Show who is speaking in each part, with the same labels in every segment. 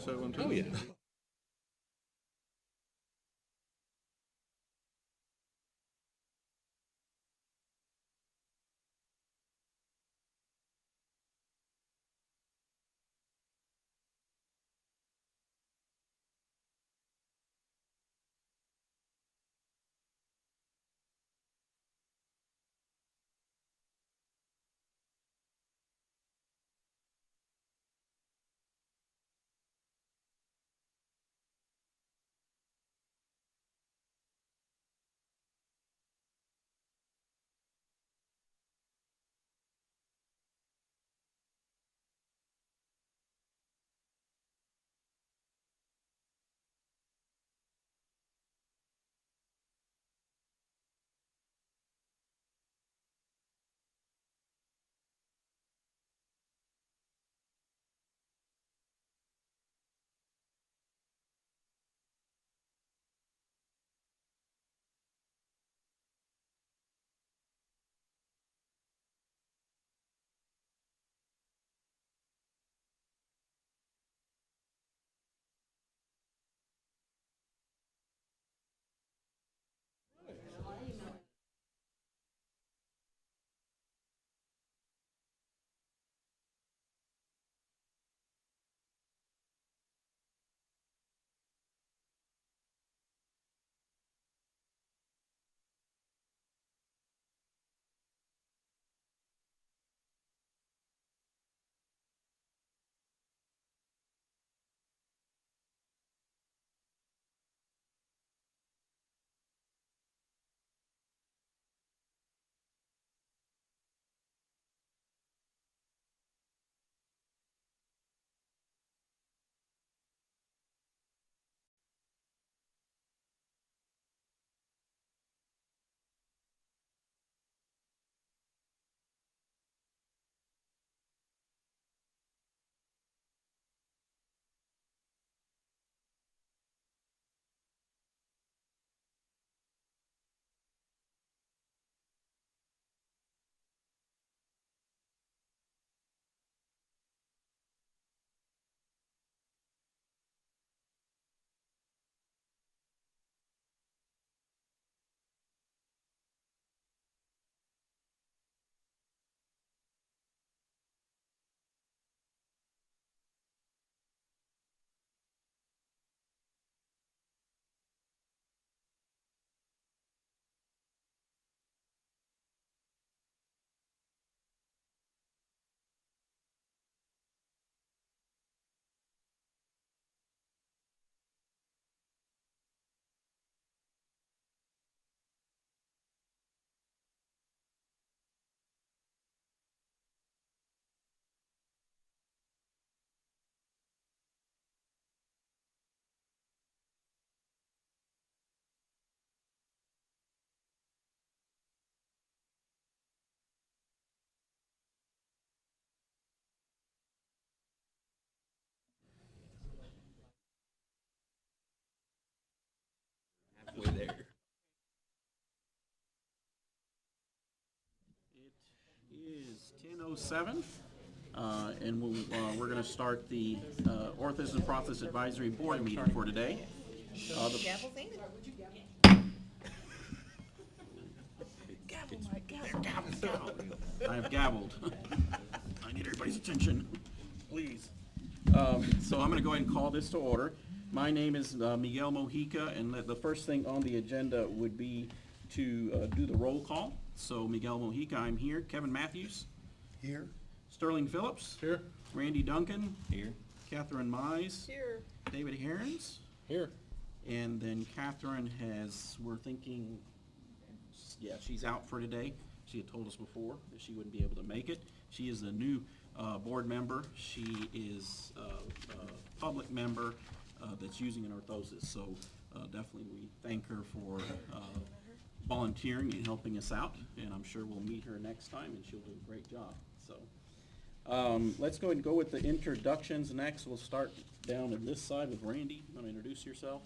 Speaker 1: pass that one too?
Speaker 2: Oh, yeah. Halfway there.
Speaker 3: It is 10:07, and we're going to start the Orthotists and Prosthetists Advisory Board meeting for today.
Speaker 4: Gavel thing?
Speaker 3: I have gavelled. I need everybody's attention, please. So I'm going to go ahead and call this to order. My name is Miguel Mojica, and the first thing on the agenda would be to do the roll call. So Miguel Mojica, I'm here. Kevin Matthews.
Speaker 2: Here.
Speaker 3: Sterling Phillips.
Speaker 1: Here.
Speaker 3: Randy Duncan.
Speaker 2: Here.
Speaker 3: Catherine Mize.
Speaker 4: Here.
Speaker 3: David Herons.
Speaker 1: Here.
Speaker 3: And then Catherine we're thinking, yeah, she's out for today. She had told us before that she wouldn't be able to make it. She is a new board member. She is a public member that's using an orthosis. So definitely we thank her for volunteering and helping us out. And I'm sure we'll meet her next time and she'll do a great job. So let's go ahead and go with the introductions next. We'll start down on this side with Randy. You want to introduce yourself?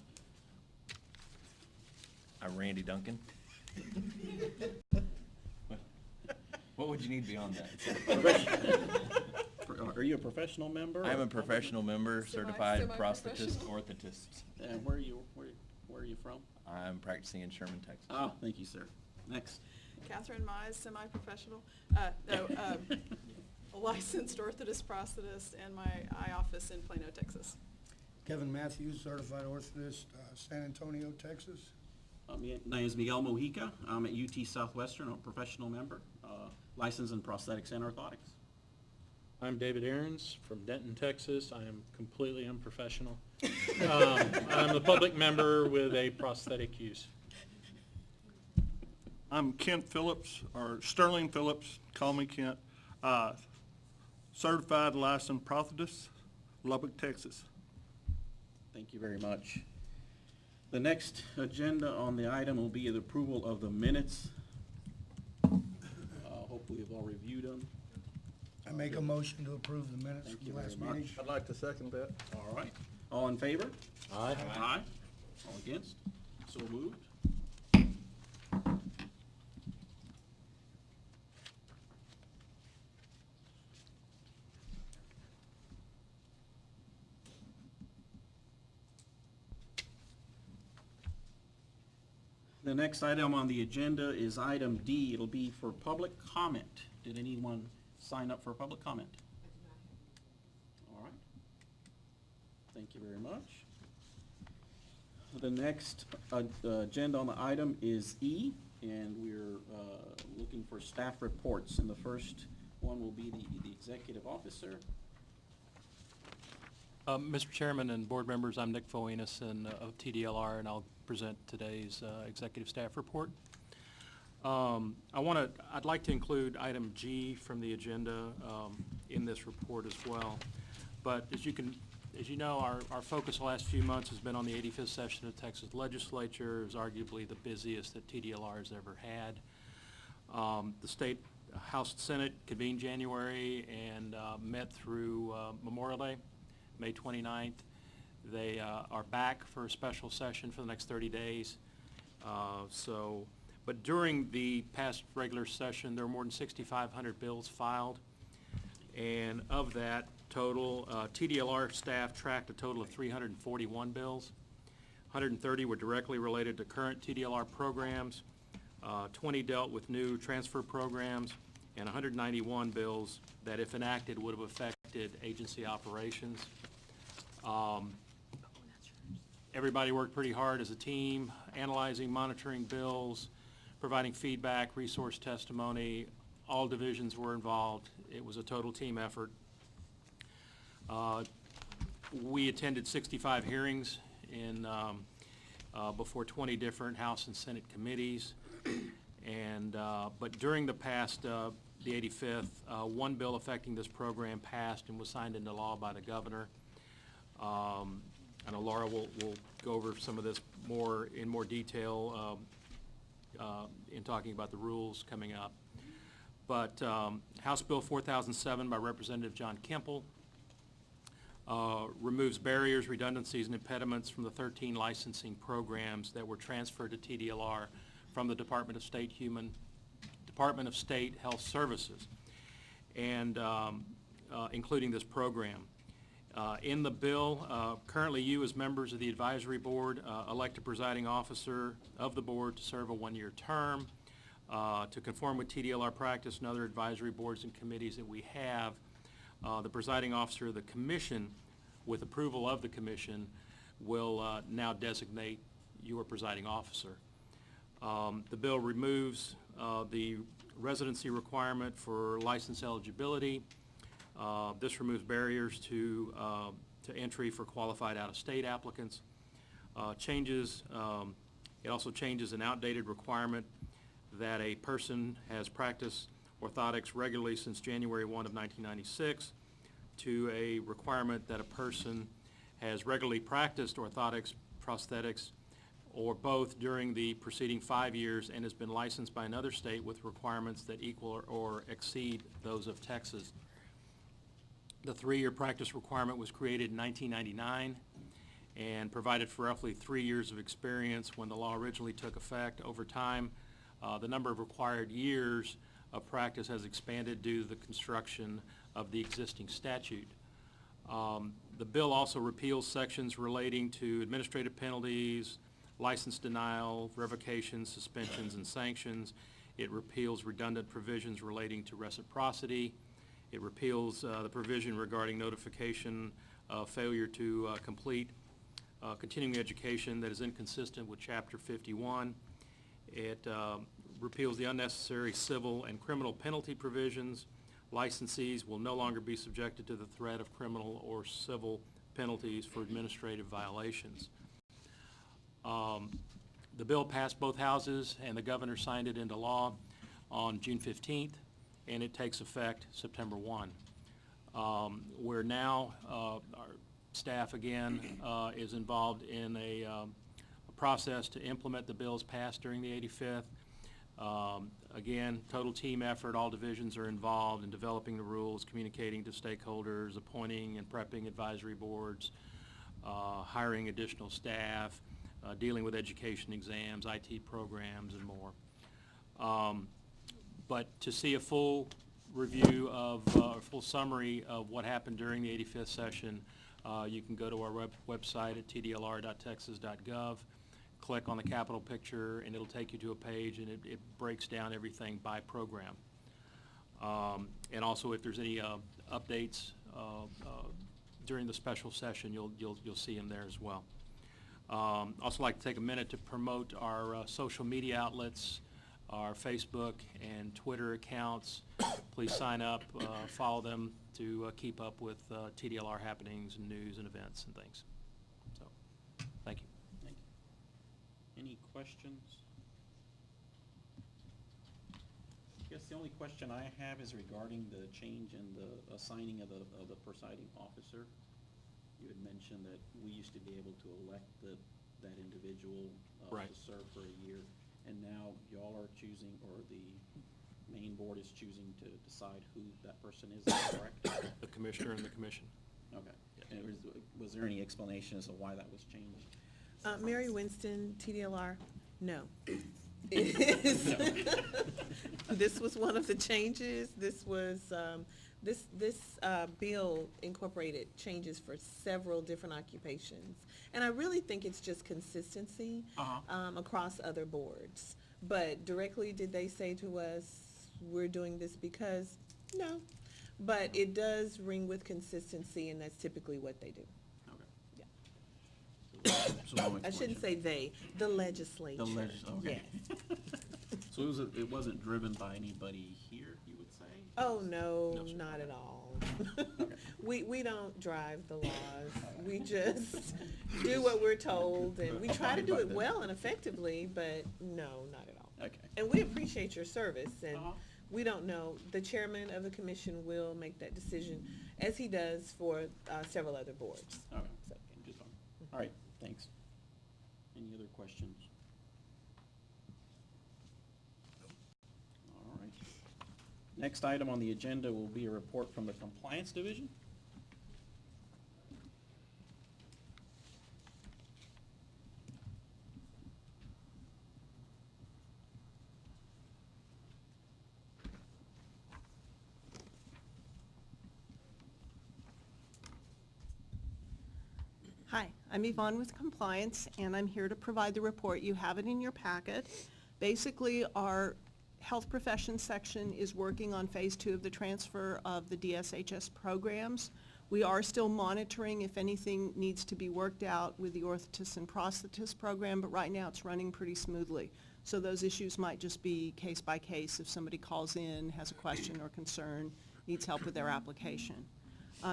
Speaker 2: I'm Randy Duncan. What would you need beyond that?
Speaker 3: Are you a professional member?
Speaker 2: I'm
Speaker 3: or-
Speaker 2: a professional member, certified prosthetist,
Speaker 4: Semi-professional.
Speaker 2: orthotist.
Speaker 3: And where are you from?
Speaker 2: I'm practicing in Sherman, Texas.
Speaker 3: Oh, thank you, sir. Next.
Speaker 1: Catherine Mize, semi-professional, a licensed orthotist prosthetist, and my eye office in Plano, Texas.
Speaker 5: Kevin Matthews, certified orthotist, San Antonio, Texas.
Speaker 3: My name is Miguel Mojica. I'm at UT Southwestern. I'm a professional member, licensed in prosthetics and orthotics.
Speaker 6: I'm David Aarons from Denton, Texas. I am completely unprofessional. I'm a public member with a prosthetic use.
Speaker 7: I'm Kent Phillips, or Sterling Phillips, call me Kent, certified licensed prosthetist, Lubbock, Texas.
Speaker 3: Thank you very much. The next agenda on the item will be the approval of the minutes. Hopefully you've all reviewed them.
Speaker 5: I make a motion to approve the minutes
Speaker 3: Thank
Speaker 5: from
Speaker 3: you
Speaker 5: the last
Speaker 3: very
Speaker 5: meeting.
Speaker 3: much.
Speaker 7: I'd like to second that.
Speaker 3: All right. All in favor?
Speaker 6: Aye.
Speaker 3: Aye. All against? So moved. The next item on the agenda is item D. It'll be for public comment. Did anyone sign up for public comment? All right. Thank you very much. The next agenda on the item is E, and we're looking for staff reports. And the first one will be the executive officer.
Speaker 8: Mr. Chairman and board members, I'm Nick Foenus of TDLR, and I'll present today's executive staff report. I'd like to include item G from the agenda in this report as well. But as you know, our focus the last few months has been on the 85th session of Texas Legislature. It was arguably the busiest that TDLR has ever had. The State House and Senate convened January and met through Memorial Day, May 29th. They are back for a special session for the next 30 days. But during the past regular session, there were more than 6,500 bills filed. And of that total, TDLR staff tracked a total of 341 bills. 130 were directly related to current TDLR programs. 20 dealt with new transfer programs, and 191 bills that, if enacted, would have affected agency operations. Everybody worked pretty hard as a team, analyzing, monitoring bills, providing feedback, resource testimony. All divisions were involved. It was a total team effort. We attended 65 hearings before 20 different House and Senate committees. But during the past, the 85th, one bill affecting this program passed and was signed into law by the governor. I know Laura will go over some of this in more detail in talking about the rules coming up. But House Bill 4007 by Representative John Kemple removes barriers, redundancies, and impediments from the 13 licensing programs that were transferred to TDLR from the Department of State Health Services, and including this program. In the bill, currently you as members of the advisory board elect a presiding officer of the board to serve a one-year term. To conform with TDLR practice and other advisory boards and committees that we have, the presiding officer of the commission, with approval of the commission, will now designate your presiding officer. The bill removes the residency requirement for license eligibility. This removes barriers to entry for qualified out-of-state applicants. It also changes an outdated requirement that a person has practiced orthotics regularly since January 1 of 1996 to a requirement that a person has regularly practiced orthotics, prosthetics, or both during the preceding 5 years and has been licensed by another state with requirements that equal or exceed those of Texas. The 3-year practice requirement was created in 1999 and provided for roughly 3 years of experience when the law originally took effect. Over time, the number of required years of practice has expanded due to the construction of the existing statute. The bill also repeals sections relating to administrative penalties, license denial, revocations, suspensions, and sanctions. It repeals redundant provisions relating to reciprocity. It repeals the provision regarding notification of failure to complete continuing education that is inconsistent with Chapter 51. It repeals the unnecessary civil and criminal penalty provisions. Licensees will no longer be subjected to the threat of criminal or civil penalties for administrative violations. The bill passed both houses, and the governor signed it into law on June 15th, and it takes effect September 1. We're now, our staff again is involved in a process to implement the bills passed during the 85th. Again, total team effort. All divisions are involved in developing the rules, communicating to stakeholders, appointing and prepping advisory boards, hiring additional staff, dealing with education exams, IT programs, and more. But to see a full review of, a full summary of what happened during the 85th session, you can go to our website at tdlr.texas.gov, click on the Capitol picture, and it'll take you to a page, and it breaks down everything by program. And also, if there's any updates during the special session, you'll see them there as well. Also like to take a minute to promote our social media outlets, our Facebook and Twitter accounts. Please sign up, follow them to keep up with TDLR happenings and news and events and things. So, thank you.
Speaker 3: Thank you. Any questions? I guess the only question I have is regarding the change in the assigning of the presiding officer. You had mentioned that we used to be able to elect that individual
Speaker 8: Right.
Speaker 3: to serve for a year, and now y'all are choosing, or the main board is choosing to decide who that person is that correct?
Speaker 8: The commissioner and the commission.
Speaker 3: Okay. And was there any explanation as to why that was changed?
Speaker 4: Mary Winston, TDLR, no. It is. This was one of the changes. This was, this bill incorporated changes for several different occupations. And I really think it's just consistency across other boards. But directly, did they say to us, we're doing this because? No. But it does ring with consistency, and that's typically what they do.
Speaker 3: Okay.
Speaker 4: Yeah.
Speaker 3: So no
Speaker 4: I shouldn't
Speaker 3: explanation.
Speaker 4: say they, the legislature.
Speaker 3: Okay.
Speaker 4: Yes.
Speaker 3: So it wasn't driven by anybody here, you would say?
Speaker 4: Oh, no,
Speaker 8: No, sir.
Speaker 4: not at all.
Speaker 3: Okay.
Speaker 4: We don't drive the laws. We just do what we're told, and we try to do it well and effectively, but no, not at all.
Speaker 3: Okay.
Speaker 4: And we appreciate your service, and
Speaker 3: Uh-huh.
Speaker 4: we don't know, the chairman of the commission will make that decision, as he does for several other boards.
Speaker 3: Okay.
Speaker 4: So,
Speaker 3: Just on. All right, thanks. Any other questions? All right. Next item on the agenda will be a report from the Compliance Division.
Speaker 9: Hi, I'm Yvonne with Compliance, and I'm here to provide the report. You have it in your packet. Basically, our health professions section is working on phase 2 of the transfer of the DSHS programs. We are still monitoring if anything needs to be worked out with the Orthotists and Prosthetists program, but right now it's running pretty smoothly. So those issues might just be case by case if somebody calls in, has a question or concern, needs help with their application.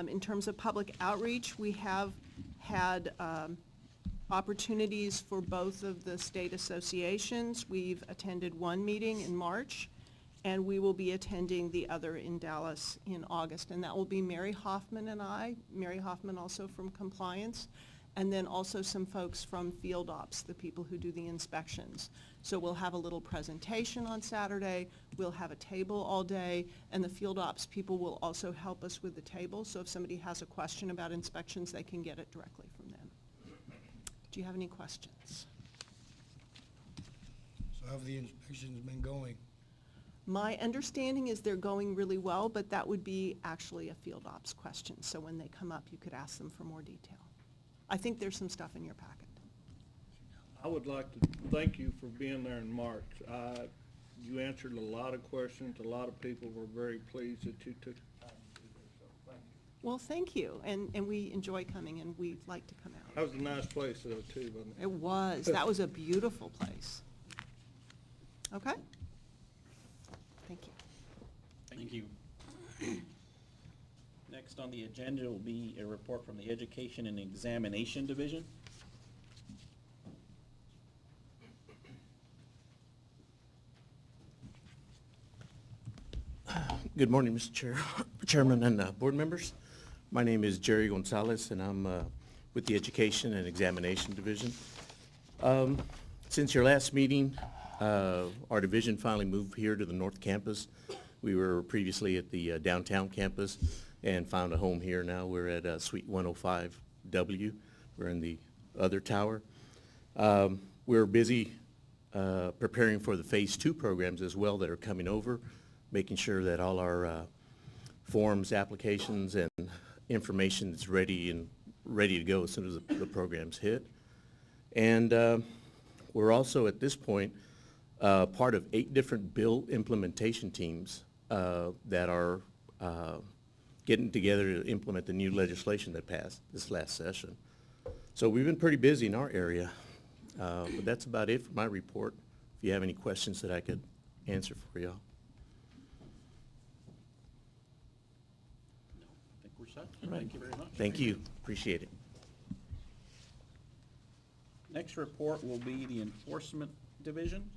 Speaker 9: In terms of public outreach, we have had opportunities for both of the state associations. We've attended one meeting in March, and we will be attending the other in Dallas in August. And that will be Mary Hoffman and I, Mary Hoffman also from Compliance, and then also some folks from Field Ops, the people who do the inspections. So we'll have a little presentation on Saturday, we'll have a table all day, and the Field Ops people will also help us with the table. So if somebody has a question about inspections, they can get it directly from them. Do you have any questions?
Speaker 5: So how have the inspections been going?
Speaker 9: My understanding is they're going really well, but that would be actually a field ops question. So when they come up, you could ask them for more detail. I think there's some stuff in your packet.
Speaker 7: I would like to thank you for being there in March. You answered a lot of questions. A lot of people were very pleased that you took the time to do this, so thank you.
Speaker 9: Well, thank you, and we enjoy coming, and we like to come out.
Speaker 7: That was a nice place though, too, wasn't it?
Speaker 9: It was. That was a beautiful place. Okay? Thank you.
Speaker 3: Thank you. Next on the agenda will be a report from the Education and Examination Division.
Speaker 10: Good morning, Mr. Chairman and board members. My name is Jerry Gonzalez, and I'm with the Education and Examination Division. Since your last meeting, our division finally moved here to the North Campus. We were previously at the downtown campus and found a home here. Now we're at Suite 105W. We're in the other tower. We're busy preparing for the Phase 2 programs as well that are coming over, making sure that all our forms, applications, and information is ready to go as soon as the programs hit. And we're also at this point part of 8 different bill implementation teams that are getting together to implement the new legislation that passed this last session. So we've been pretty busy in our area, but that's about it for my report. If you have any questions that I could answer for y'all.
Speaker 3: No, I think we're set.
Speaker 10: All right.
Speaker 3: Thank you very much.
Speaker 10: Thank you. Appreciate it.
Speaker 3: Next report will be the Enforcement Division.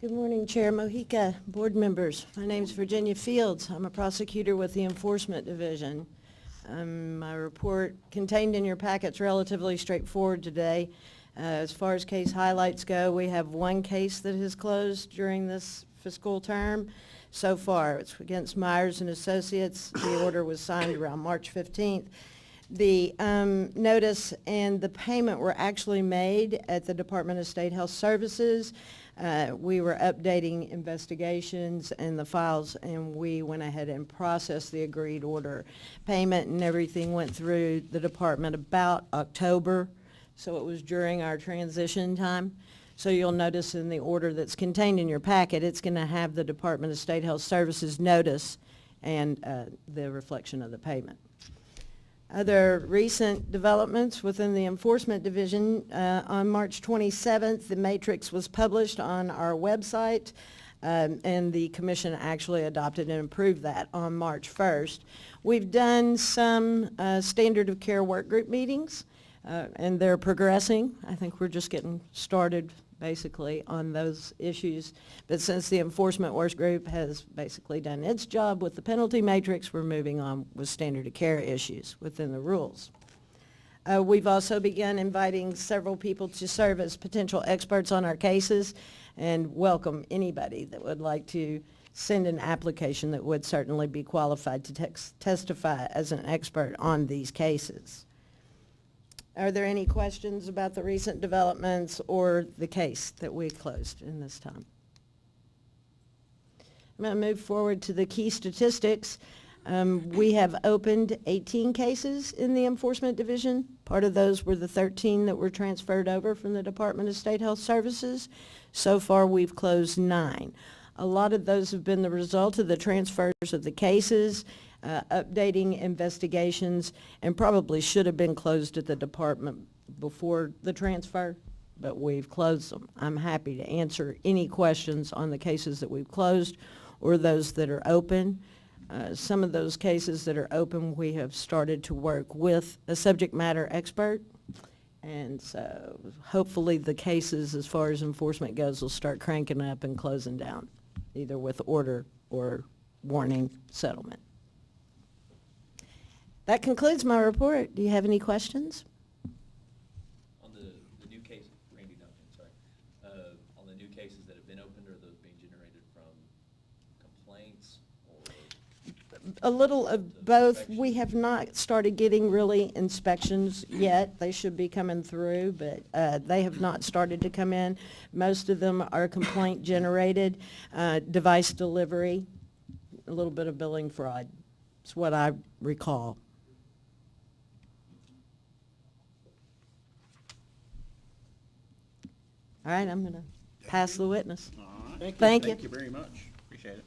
Speaker 11: Good morning, Chair Mojica, board members. My name's Virginia Fields. I'm a prosecutor with the Enforcement Division. My report contained in your packet's relatively straightforward today. As far as case highlights go, we have 1 case that has closed during this fiscal term. So far, it's against Myers and Associates. The order was signed around March 15th. The notice and the payment were actually made at the Department of State Health Services. We were updating investigations and the files, and we went ahead and processed the agreed order. Payment and everything went through the department about October, so it was during our transition time. So you'll notice in the order that's contained in your packet, it's going to have the Department of State Health Services notice and the reflection of the payment. Other recent developments within the Enforcement Division, on March 27th, the matrix was published on our website, and the commission actually adopted and approved that on March 1st. We've done some standard of care work group meetings, and they're progressing. I think we're just getting started basically on those issues. But since the enforcement work group has basically done its job with the penalty matrix, we're moving on with standard of care issues within the rules. We've also begun inviting several people to serve as potential experts on our cases, and welcome anybody that would like to send an application that would certainly be qualified to testify as an expert on these cases. Are there any questions about the recent developments or the case that we closed in this time? I'm going to move forward to the key statistics. We have opened 18 cases in the Enforcement Division. Part of those were the 13 that were transferred over from the Department of State Health Services. So far, we've closed 9. A lot of those have been the result of the transfers of the cases, updating investigations, and probably should have been closed at the department before the transfer, but we've closed them. I'm happy to answer any questions on the cases that we've closed or those that are open. Some of those cases that are open, we have started to work with a subject matter expert, and so hopefully the cases as far as enforcement goes will start cranking up and closing down, either with order or warning settlement. That concludes my report. Do you have any questions?
Speaker 2: On the new case, Randy Duncan, sorry. On the new cases that have been opened, are those being generated from complaints or?
Speaker 11: A little of both. We have not started getting really inspections yet. They should be coming through, but they have not started to come in. Most of them are complaint generated, device delivery, a little bit of billing fraud. It's what I recall. All right, I'm going to pass the witness.
Speaker 3: All right.
Speaker 11: Thank you.
Speaker 3: Thank you very much. Appreciate it.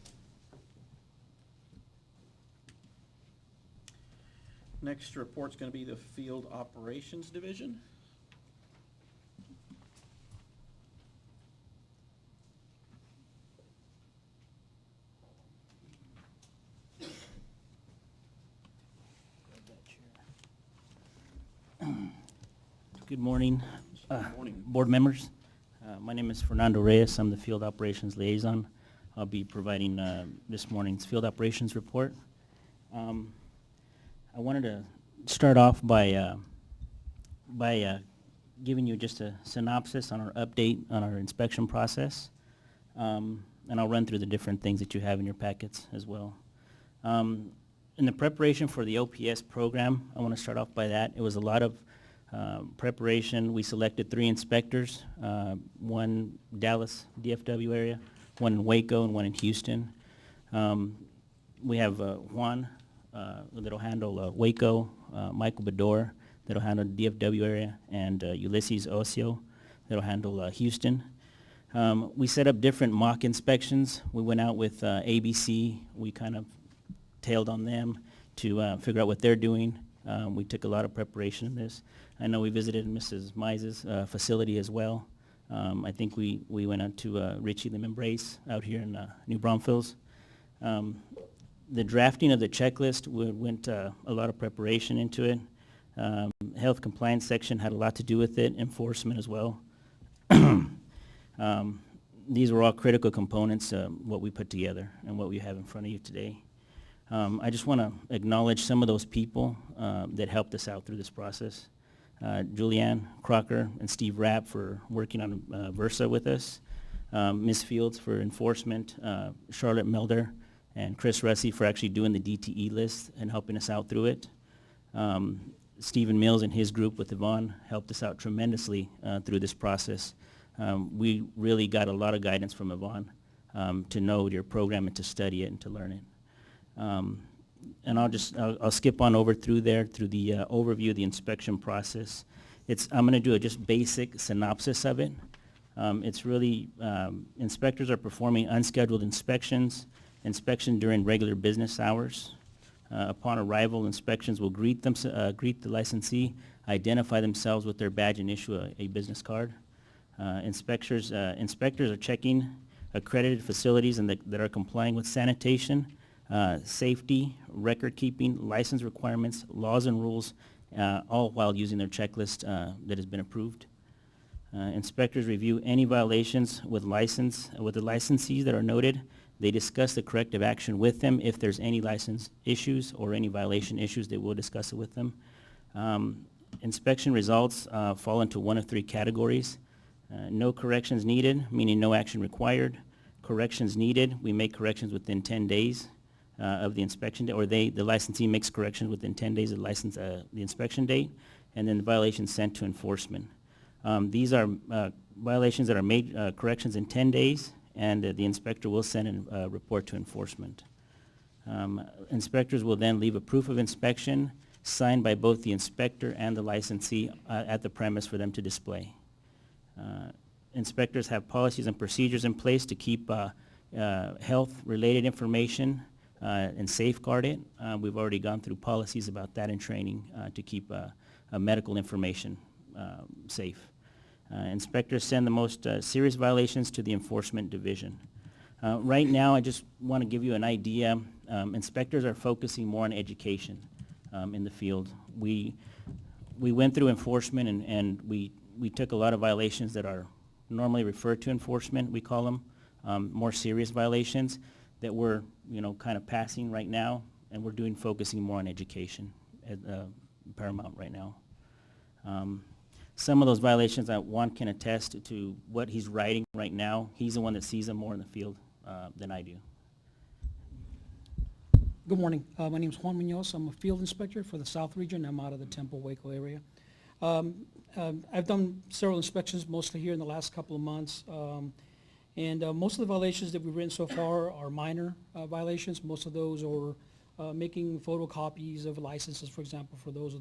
Speaker 3: Next report's going to be the Field Operations Division.
Speaker 12: Good morning,
Speaker 3: Good morning.
Speaker 12: board members. My name is Fernando Reyes. I'm the Field Operations Liaison. I'll be providing this morning's Field Operations Report. I wanted to start off by giving you just a synopsis on our update on our inspection process, and I'll run through the different things that you have in your packets as well. In the preparation for the OPS program, I want to start off by that. It was a lot of preparation. We selected 3 inspectors, one Dallas DFW area, one in Waco, and one in Houston. We have Juan that'll handle Waco, Michael Bedore that'll handle the DFW area, and Ulysses Ocio that'll handle Houston. We set up different mock inspections. We went out with ABC. We kind of tailed on them to figure out what they're doing. We took a lot of preparation in this. I know we visited Mrs. Mize's facility as well. I think we went out to Richie Lim Embrace out here in New Braunfels. The drafting of the checklist went a lot of preparation into it. Health compliance section had a lot to do with it, enforcement as well. These were all critical components, what we put together and what we have in front of you today. I just want to acknowledge some of those people that helped us out through this process. Julianne Crocker and Steve Rapp for working on Versa with us, Ms. Fields for enforcement, Charlotte Melder and Chris Russi for actually doing the DTE list and helping us out through it. Stephen Mills and his group with Yvonne helped us out tremendously through this process. We really got a lot of guidance from Yvonne to know your program and to study it and to learn it. And I'll skip on over through the overview of the inspection process. I'm going to do a just basic synopsis of it. It's really, inspectors are performing unscheduled inspection during regular business hours. Upon arrival, inspections will greet the licensee, identify themselves with their badge and issue a business card. Inspectors are checking accredited facilities that are complying with sanitation, safety, record keeping, license requirements, laws and rules, all while using their checklist that has been approved. Inspectors review any violations with the licensees that are noted. They discuss the corrective action with them. If there's any license issues or any violation issues, they will discuss it with them. Inspection results fall into one of 3 categories. No corrections needed, meaning no action required. Corrections needed, we make corrections within 10 days of the inspection date, or the licensee makes corrections within 10 days of the inspection date, and then the violations sent to enforcement. These are violations that are made corrections in 10 days, and the inspector will send a report to enforcement. Inspectors will then leave a proof of inspection signed by both the inspector and the licensee at the premise for them to display. Inspectors have policies and procedures in place to keep health-related information and safeguard it. We've already gone through policies about that in training to keep medical information safe. Inspectors send the most serious violations to the enforcement division. Right now, I just want to give you an idea. Inspectors are focusing more on education in the field. We went through enforcement and we took a lot of violations that are normally referred to enforcement, we call them, more serious violations that we're kind of passing right now, and we're focusing more on education at paramount right now. Some of those violations that Juan can attest to what he's writing right now. He's the one that sees them more in the field than I do.
Speaker 13: Good morning. My name is Juan Munoz. I'm a field inspector for the South Region. I'm out of the Temple, Waco area. I've done several inspections, mostly here in the last couple of months. Most of the violations that we've written so far are minor violations. Most of those are making photocopies of licenses, for example, for those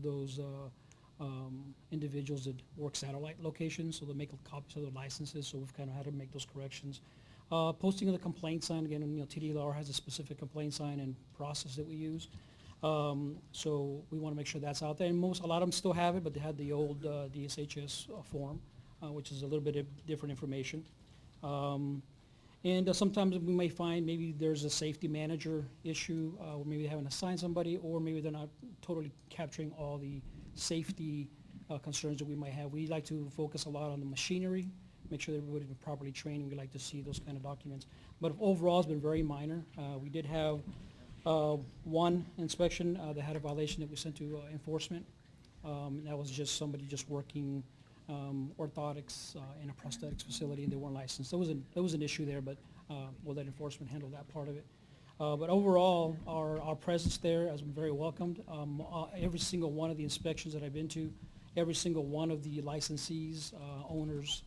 Speaker 13: individuals that work satellite locations, so they make copies of their licenses, so we've kind of had to make those corrections. Posting of the complaint sign, again, TDLR has a specific complaint sign and process that we use. So we want to make sure that's out there. And a lot of them still have it, but they had the old DSHS form, which is a little bit of different information. Sometimes we may find maybe there's a safety manager issue, or maybe they haven't assigned somebody, or maybe they're not totally capturing all the safety concerns that we might have. We like to focus a lot on the machinery, make sure that everybody's been properly trained. We like to see those kind of documents. But overall, it's been very minor. We did have one inspection that had a violation that we sent to enforcement. That was just somebody just working orthotics in a prosthetics facility, and they weren't licensed. There was an issue there, but we'll let enforcement handle that part of it. But overall, our presence there has been very welcomed. Every single one of the inspections that I've been to, every single one of the licensees, owners,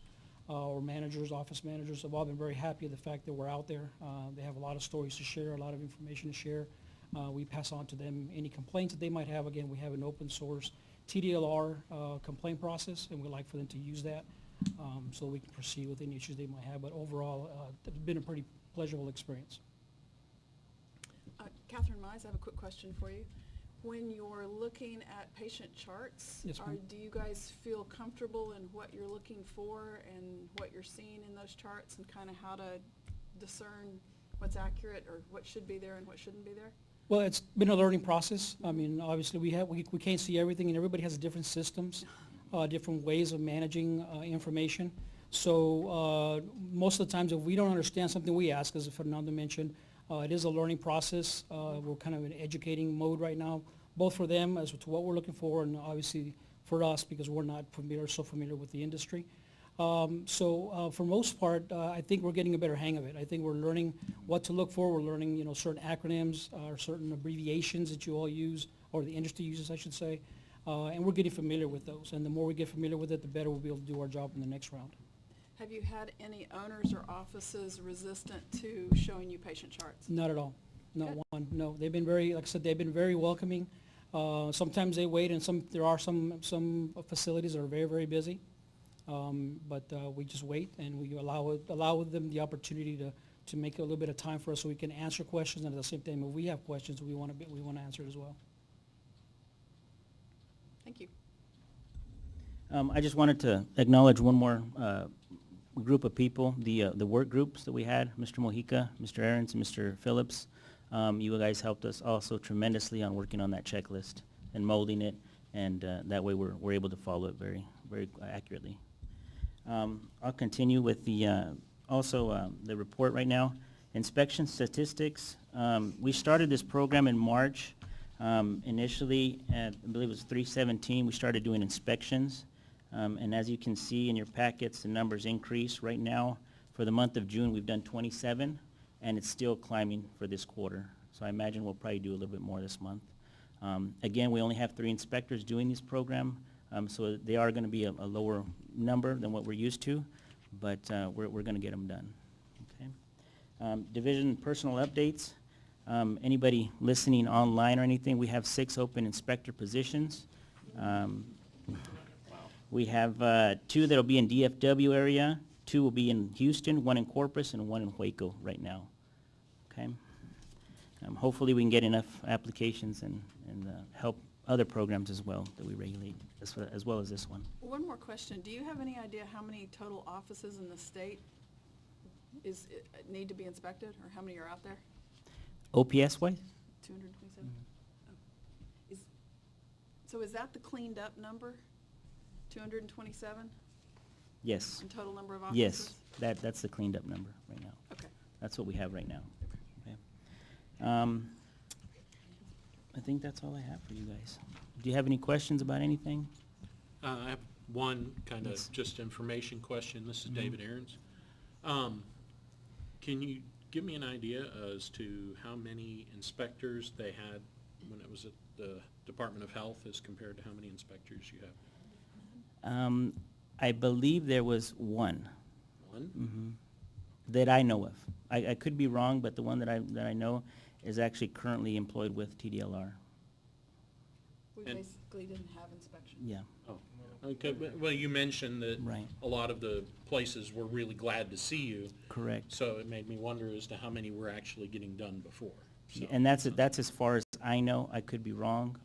Speaker 13: or managers, office managers, have all been very happy with the fact that we're out there. They have a lot of stories to share, a lot of information to share. We pass on to them any complaints that they might have. Again, we have an open source TDLR complaint process, and we like for them to use that so we can proceed with any issues they might have. But overall, it's been a pretty pleasurable experience.
Speaker 1: Catherine Mize, I have a quick question for you. When you're looking at patient charts,
Speaker 13: Yes, ma'am.
Speaker 1: do you guys feel comfortable in what you're looking for and what you're seeing in those charts, and kind of how to discern what's accurate or what should be there and what shouldn't be there?
Speaker 13: Well, it's been a learning process. I mean, obviously, we can't see everything, and everybody has different systems, different ways of managing information. So most of the times, if we don't understand something, we ask, as Fernando mentioned. It is a learning process. We're kind of in educating mode right now, both for them as to what we're looking for, and obviously for us, because we're not so familiar with the industry. So for most part, I think we're getting a better hang of it. I think we're learning what to look for. We're learning, certain acronyms or certain abbreviations that you all use, or the industry uses, I should say. And we're getting familiar with those. And the more we get familiar with it, the better we'll be able to do our job in the next round.
Speaker 1: Have you had any owners or offices resistant to showing you patient charts?
Speaker 13: Not at all. Not
Speaker 1: Good.
Speaker 13: one. No, they've been very, like I said, they've been very welcoming. Sometimes they wait, and there are some facilities that are very, very busy. But we just wait, and we allow them the opportunity to make a little bit of time for us so we can answer questions, and at the same time, if we have questions, we want to answer it as well.
Speaker 1: Thank you.
Speaker 12: I just wanted to acknowledge one more group of people, the work groups that we had, Mr. Mojica, Mr. Aarons, and Mr. Phillips. You guys helped us also tremendously on working on that checklist and molding it, and that way we're able to follow it very, very accurately. I'll continue with the report right now. Inspection statistics. We started this program in March. Initially, I believe it was 317, we started doing inspections. And as you can see in your packets, the numbers increase. Right now, for the month of June, we've done 27, and it's still climbing for this quarter. So I imagine we'll probably do a little bit more this month. Again, we only have 3 inspectors doing this program, so they are going to be a lower number than what we're used to, but we're going to get them done. Okay. Division personnel updates. Anybody listening online or anything, we have 6 open inspector positions. We have 2 that'll be in DFW area, 2 will be in Houston, 1 in Corpus, and 1 in Waco right now. Okay. Hopefully we can get enough applications and help other programs as well that we regulate, as well as this one.
Speaker 1: One more question. Do you have any idea how many total offices in the state need to be inspected, or how many are out there?
Speaker 12: OPS wise?
Speaker 1: 227? Oh. So is that the cleaned up number? 227
Speaker 12: Yes.
Speaker 1: in total number of offices?
Speaker 12: Yes, that's the cleaned up number right now.
Speaker 1: Okay.
Speaker 12: That's what we have right now. Okay. I think that's all I have for you guys. Do you have any questions about anything?
Speaker 6: I have one kind of
Speaker 12: Yes.
Speaker 6: just information question. This is
Speaker 12: Mhm.
Speaker 6: David Aarons. Can you give me an idea as to how many inspectors they had when it was at the Department of Health as compared to how many inspectors you have?
Speaker 12: I believe there was one.
Speaker 6: One?
Speaker 12: That I know of. I could be wrong, but the one that I know is actually currently employed with TDLR.
Speaker 1: We
Speaker 6: And-
Speaker 1: basically didn't have inspection.
Speaker 12: Yeah.
Speaker 6: Oh, okay, well, you mentioned that
Speaker 12: Right.
Speaker 6: a lot of the places were really glad to see you.
Speaker 12: Correct.
Speaker 6: So it made me wonder as to how many were actually getting done before. So-
Speaker 12: And that's as far as I know. I could be wrong.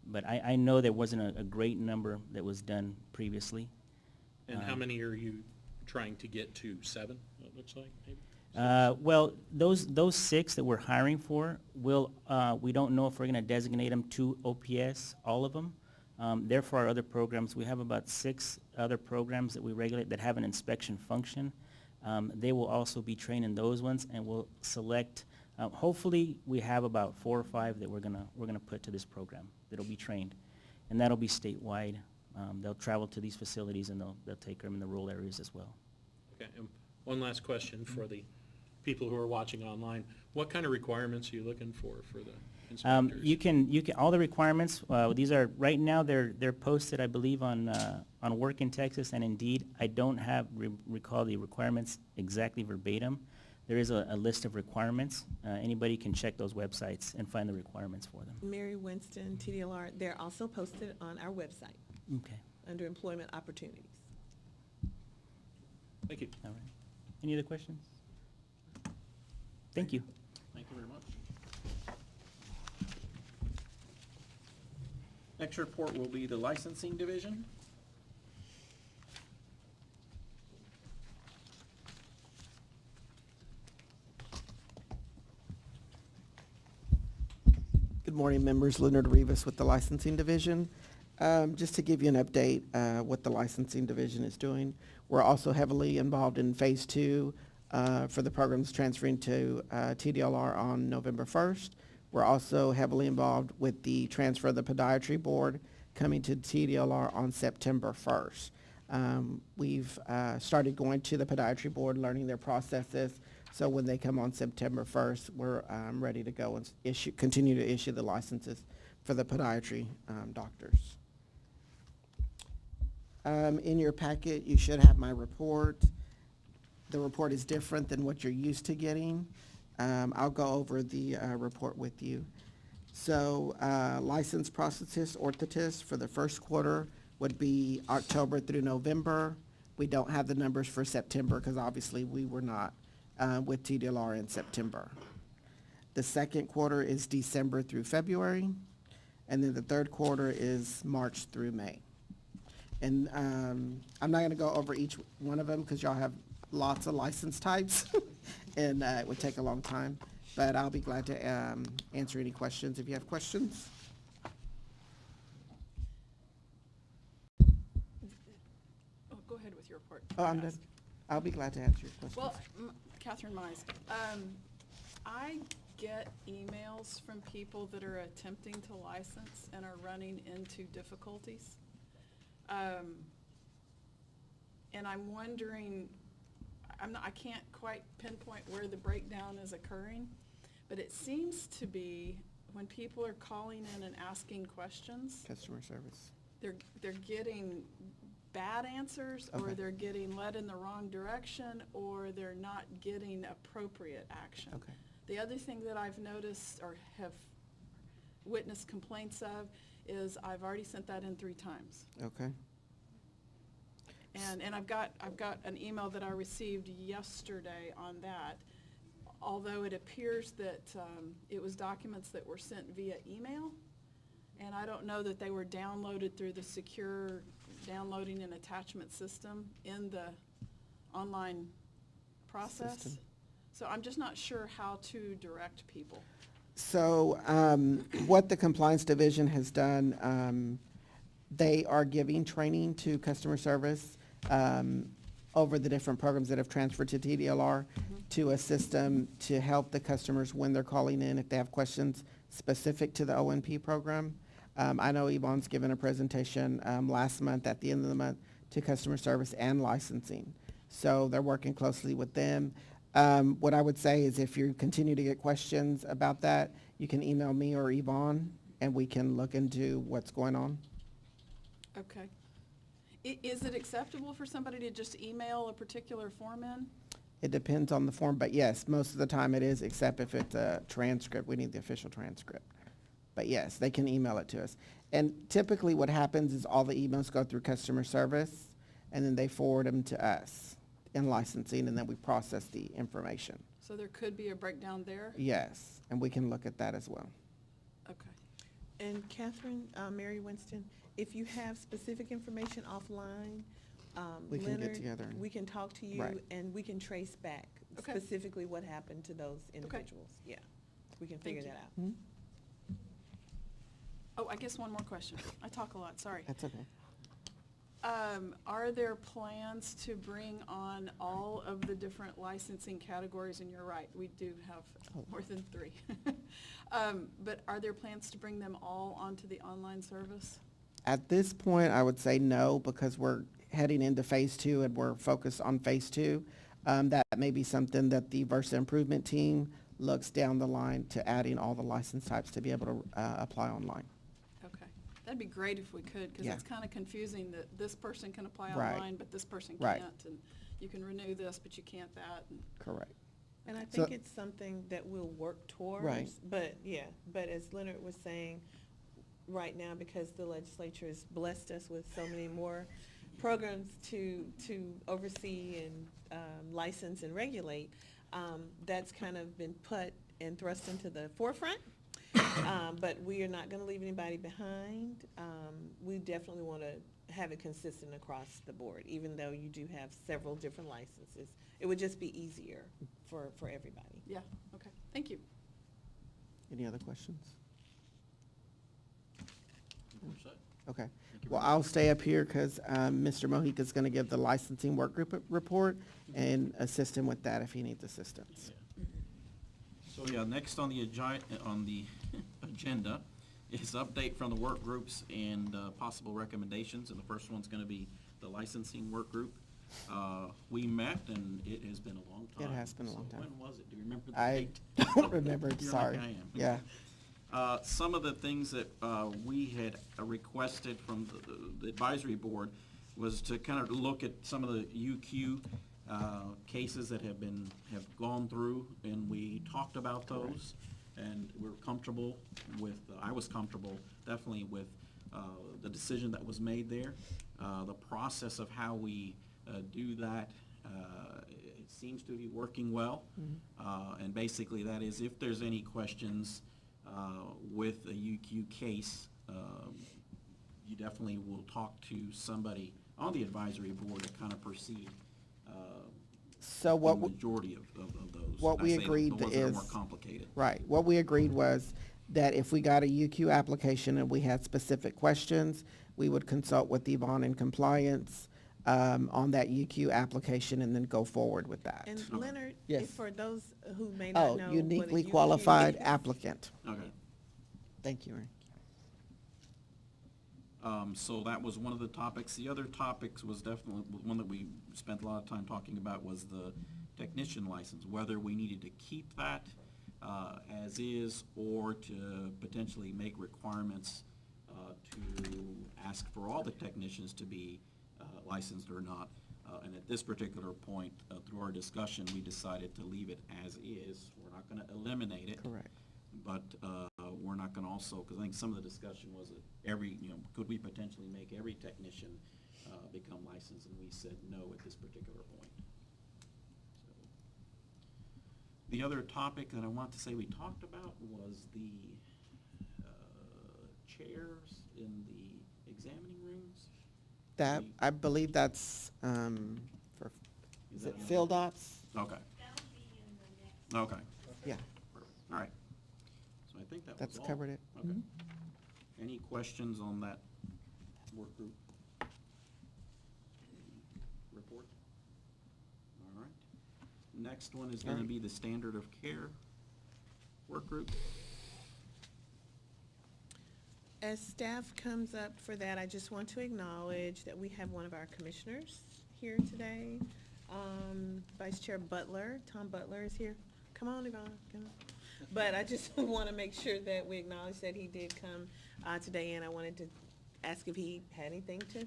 Speaker 12: But I know there wasn't a great number that was done previously.
Speaker 6: And how many are you trying to get to? 7, it looks like, maybe?
Speaker 12: Well, those 6 that we're hiring for, we don't know if we're going to designate them to OPS, all of them. Therefore, our other programs, we have about 6 other programs that we regulate that have an inspection function. They will also be trained in those ones, and we'll select, hopefully, we have about 4 or 5 that we're gonna put to this program that'll be trained. And that'll be statewide. They'll travel to these facilities, and they'll take them in the rural areas as well.
Speaker 6: Okay, and one last question for the people who are watching online. What kind of requirements are you looking for the inspectors?
Speaker 12: You can, all the requirements, these are, right now, they're posted, I believe, on Work in Texas and Indeed. I don't recall the requirements exactly verbatim. There is a list of requirements. Anybody can check those websites and find the requirements for them.
Speaker 4: Mary Winston, TDLR, they're also posted on our website
Speaker 12: Okay,
Speaker 4: under employment opportunities.
Speaker 6: Thank you.
Speaker 12: all right. Any other questions? Thank you.
Speaker 3: Thank you very much. Next report will be the licensing division.
Speaker 14: Good morning, members. Leonard Rivas with the Licensing Division. Just to give you an update, what the Licensing Division is doing. We're also heavily involved in Phase 2 for the programs transferring to TDLR on November 1st. We're also heavily involved with the transfer of the Podiatry Board coming to TDLR on September 1st. We've started going to the Podiatry Board, learning their processes, so when they come on September 1st, we're ready to go and continue to issue the licenses for the podiatry doctors. In your packet, you should have my report. The report is different than what you're used to getting. I'll go over the report with you. So licensed prosthetists, orthotists for the first quarter would be October through November. We don't have the numbers for September because obviously we were not with TDLR in September. The second quarter is December through February, and then the third quarter is March through May. And I'm not going to go over each one of them because y'all have lots of license types, and it would take a long time. But I'll be glad to answer any questions if you have questions.
Speaker 1: Oh, go ahead with your report.
Speaker 14: Oh, I'm done. I'll be glad to answer your questions.
Speaker 1: Well, Catherine Mize, I get emails from people that are attempting to license and are running into difficulties. And I'm wondering, I can't quite pinpoint where the breakdown is occurring, but it seems to be when people are calling in and asking questions,
Speaker 14: Customer service.
Speaker 1: they're getting bad answers, or
Speaker 14: Okay.
Speaker 1: they're getting led in the wrong direction, or they're not getting appropriate action.
Speaker 14: Okay.
Speaker 1: The other thing that I've noticed or have witnessed complaints of is I've already sent that in 3 times.
Speaker 14: Okay.
Speaker 1: And I've got an email that I received yesterday on that, although it appears that it was documents that were sent via email, and I don't know that they were downloaded through the secure downloading and attachment system in the online process.
Speaker 14: System.
Speaker 1: So I'm just not sure how to direct people.
Speaker 14: So what the Compliance Division has done, they are giving training to customer service over the different programs that have transferred to TDLR to assist them to help the customers when they're calling in if they have questions specific to the ONP program. I know Yvonne's given a presentation last month at the end of the month to customer service and licensing. So they're working closely with them. What I would say is if you continue to get questions about that, you can email me or Yvonne, and we can look into what's going on.
Speaker 1: Okay. Is it acceptable for somebody to just email a particular form in?
Speaker 14: It depends on the form, but yes, most of the time it is, except if it's a transcript. We need the official transcript. But yes, they can email it to us. And typically what happens is all the emails go through customer service, and then they forward them to us in licensing, and then we process the information.
Speaker 1: So there could be a breakdown there?
Speaker 14: Yes, and we can look at that as well.
Speaker 1: Okay.
Speaker 4: And Catherine, Mary Winston, if you have specific information offline,
Speaker 14: We can get
Speaker 4: Leonard,
Speaker 14: together and-
Speaker 4: we can talk to you
Speaker 14: Right.
Speaker 4: and we can trace back
Speaker 1: Okay.
Speaker 4: specifically what happened to those individuals. Yeah, we can figure
Speaker 1: you.
Speaker 4: that out.
Speaker 14: Hmm?
Speaker 1: Oh, I guess one more question. I talk a lot, sorry.
Speaker 14: That's okay.
Speaker 1: Are there plans to bring on all of the different licensing categories? And you're right, we do have more than 3. But are there plans to bring them all onto the online service?
Speaker 14: At this point, I would say no, because we're heading into phase 2 and we're focused on phase 2. That may be something that the Versa Improvement team looks down the line to adding all the license types to be able to apply online.
Speaker 1: Okay, that'd be great if we could, because
Speaker 14: Yeah.
Speaker 1: it's kind of confusing that this person can apply
Speaker 14: Right.
Speaker 1: online, but this person
Speaker 14: Right.
Speaker 1: can't. And you can renew this, but you can't that. And
Speaker 14: Correct.
Speaker 4: And I
Speaker 14: So-
Speaker 4: think it's something that we'll work towards.
Speaker 14: Right.
Speaker 4: But, yeah, but as Leonard was saying, right now, because the legislature has blessed us with so many more programs to oversee and license and regulate, that's kind of been put and thrust into the forefront. But we are not going to leave anybody behind. We definitely want to have it consistent across the board, even though you do have several different licenses. It would just be easier for everybody.
Speaker 1: yeah, okay, thank you.
Speaker 14: Any other questions?
Speaker 3: We're set.
Speaker 14: Okay.
Speaker 3: Thank you
Speaker 14: Well,
Speaker 3: very
Speaker 14: I'll stay up here because Mr. Mojica's going to give the licensing work group report and assist him with that if he needs assistance.
Speaker 3: So, yeah, next on the agenda is update from the work groups and possible recommendations, and the first one's gonna be the licensing work group. We met, and it has been a long time.
Speaker 14: It has been a long
Speaker 3: So
Speaker 14: time.
Speaker 3: when was it? Do you remember the
Speaker 14: I
Speaker 3: date?
Speaker 14: don't remember,
Speaker 3: You're
Speaker 14: sorry.
Speaker 3: like I am.
Speaker 14: Yeah.
Speaker 3: Some of the things that we had requested from the advisory board was to kind of look at some of the UQ cases that have gone through, and we talked about those, and we're comfortable with, I was comfortable definitely with the decision that was made there. The process of how we do that, it seems to be working well. And basically that is, if there's any questions with a UQ case, you definitely will talk to somebody on the advisory board to kind of proceed
Speaker 14: So
Speaker 3: the
Speaker 14: what,
Speaker 3: majority of those.
Speaker 14: what
Speaker 3: I
Speaker 14: we
Speaker 3: say the
Speaker 14: agreed
Speaker 3: ones that are more
Speaker 14: is-
Speaker 3: complicated.
Speaker 14: right, what we agreed was that if we got a UQ application and we had specific questions, we would consult with Yvonne in compliance on that UQ application and then go forward with that.
Speaker 4: And
Speaker 3: Okay.
Speaker 4: Leonard,
Speaker 14: Yes.
Speaker 4: if for those who may not know.
Speaker 14: Oh,
Speaker 4: what a
Speaker 14: uniquely
Speaker 4: UQ
Speaker 14: qualified
Speaker 4: is.
Speaker 14: applicant.
Speaker 3: Okay.
Speaker 14: Thank you, Ray.
Speaker 3: So that was one of the topics. The other topics was definitely, one that we spent a lot of time talking about was the technician license, whether we needed to keep that as is or to potentially make requirements to ask for all the technicians to be licensed or not. And at this particular point, through our discussion, we decided to leave it as is. We're not going to eliminate it.
Speaker 14: Correct.
Speaker 3: But we're not going to also, because I think some of the discussion was that could we potentially make every technician become licensed? And we said no at this particular point. So, the other topic that I want to say we talked about was the chairs in the examining rooms.
Speaker 14: That,
Speaker 3: We-
Speaker 14: I believe that's, for, is
Speaker 3: that
Speaker 14: it
Speaker 3: another-
Speaker 14: field ops?
Speaker 3: Okay. Okay.
Speaker 14: Yeah,
Speaker 3: Perfect. All right. So I think that was
Speaker 14: that's
Speaker 3: all.
Speaker 14: covered it.
Speaker 3: Okay.
Speaker 14: Mhm.
Speaker 3: Any questions on that work group report? All right. Next one is gonna be the standard of care work group.
Speaker 4: As staff comes up for that, I just want to acknowledge that we have one of our commissioners here today. Vice Chair Butler, Tom Butler is here. Come on, Yvonne, come on. But I just want to make sure that we acknowledge that he did come today, and I wanted to ask if he had anything to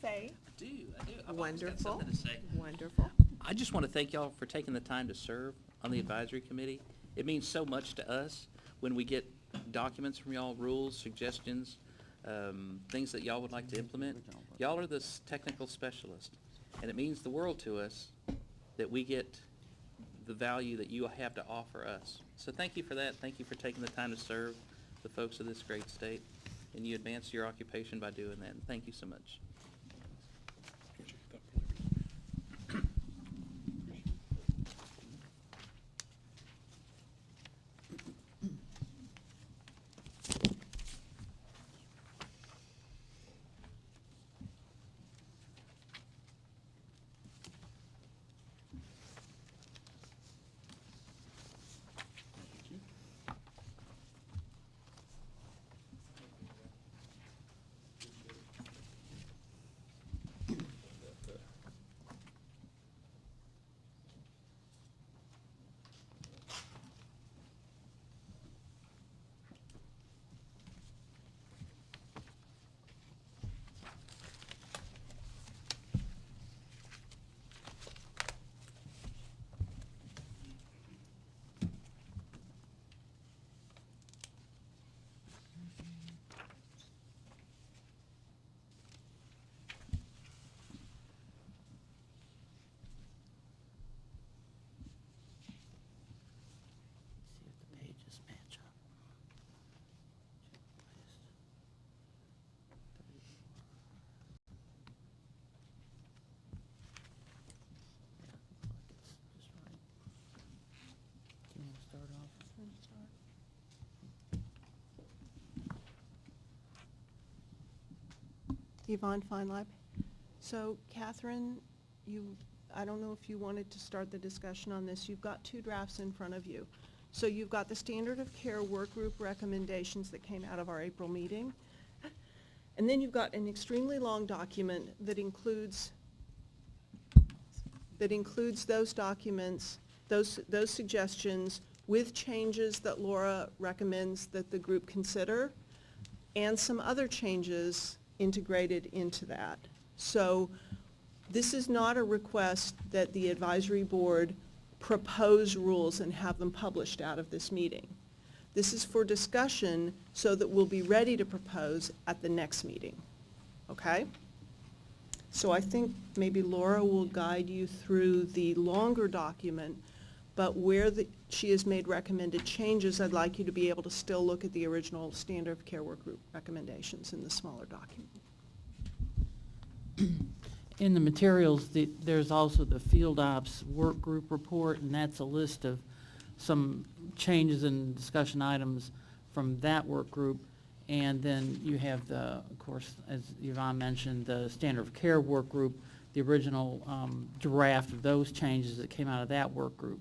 Speaker 4: say.
Speaker 15: I do. I've always got
Speaker 4: Wonderful,
Speaker 15: something to say.
Speaker 4: wonderful.
Speaker 15: I just want to thank y'all for taking the time to serve on the advisory committee. It means so much to us when we get documents from y'all, rules, suggestions, things that y'all would like to implement. Y'all are the technical specialists, and it means the world to us that we get the value that you have to offer us. So thank you for that. Thank you for taking the time to serve the folks of this great state, and you advance your occupation by doing that. And thank you so much.
Speaker 11: See if the pages match up. Do you want to start off?
Speaker 9: Yvonne Feinleib. So Catherine, I don't know if you wanted to start the discussion on this. You've got two drafts in front of you. So you've got the standard of care work group recommendations that came out of our April meeting. And then you've got an extremely long document that includes those documents, those suggestions with changes that Laura recommends that the group consider, and some other changes integrated into that. So this is not a request that the advisory board propose rules and have them published out of this meeting. This is for discussion so that we'll be ready to propose at the next meeting, okay? So I think maybe Laura will guide you through the longer document, but where she has made recommended changes, I'd like you to be able to still look at the original standard of care work group recommendations in the smaller document.
Speaker 16: In the materials, there's also the field ops work group report, and that's a list of some changes and discussion items from that work group. And then you have of course, as Yvonne mentioned, the standard of care work group, the original draft of those changes that came out of that work group.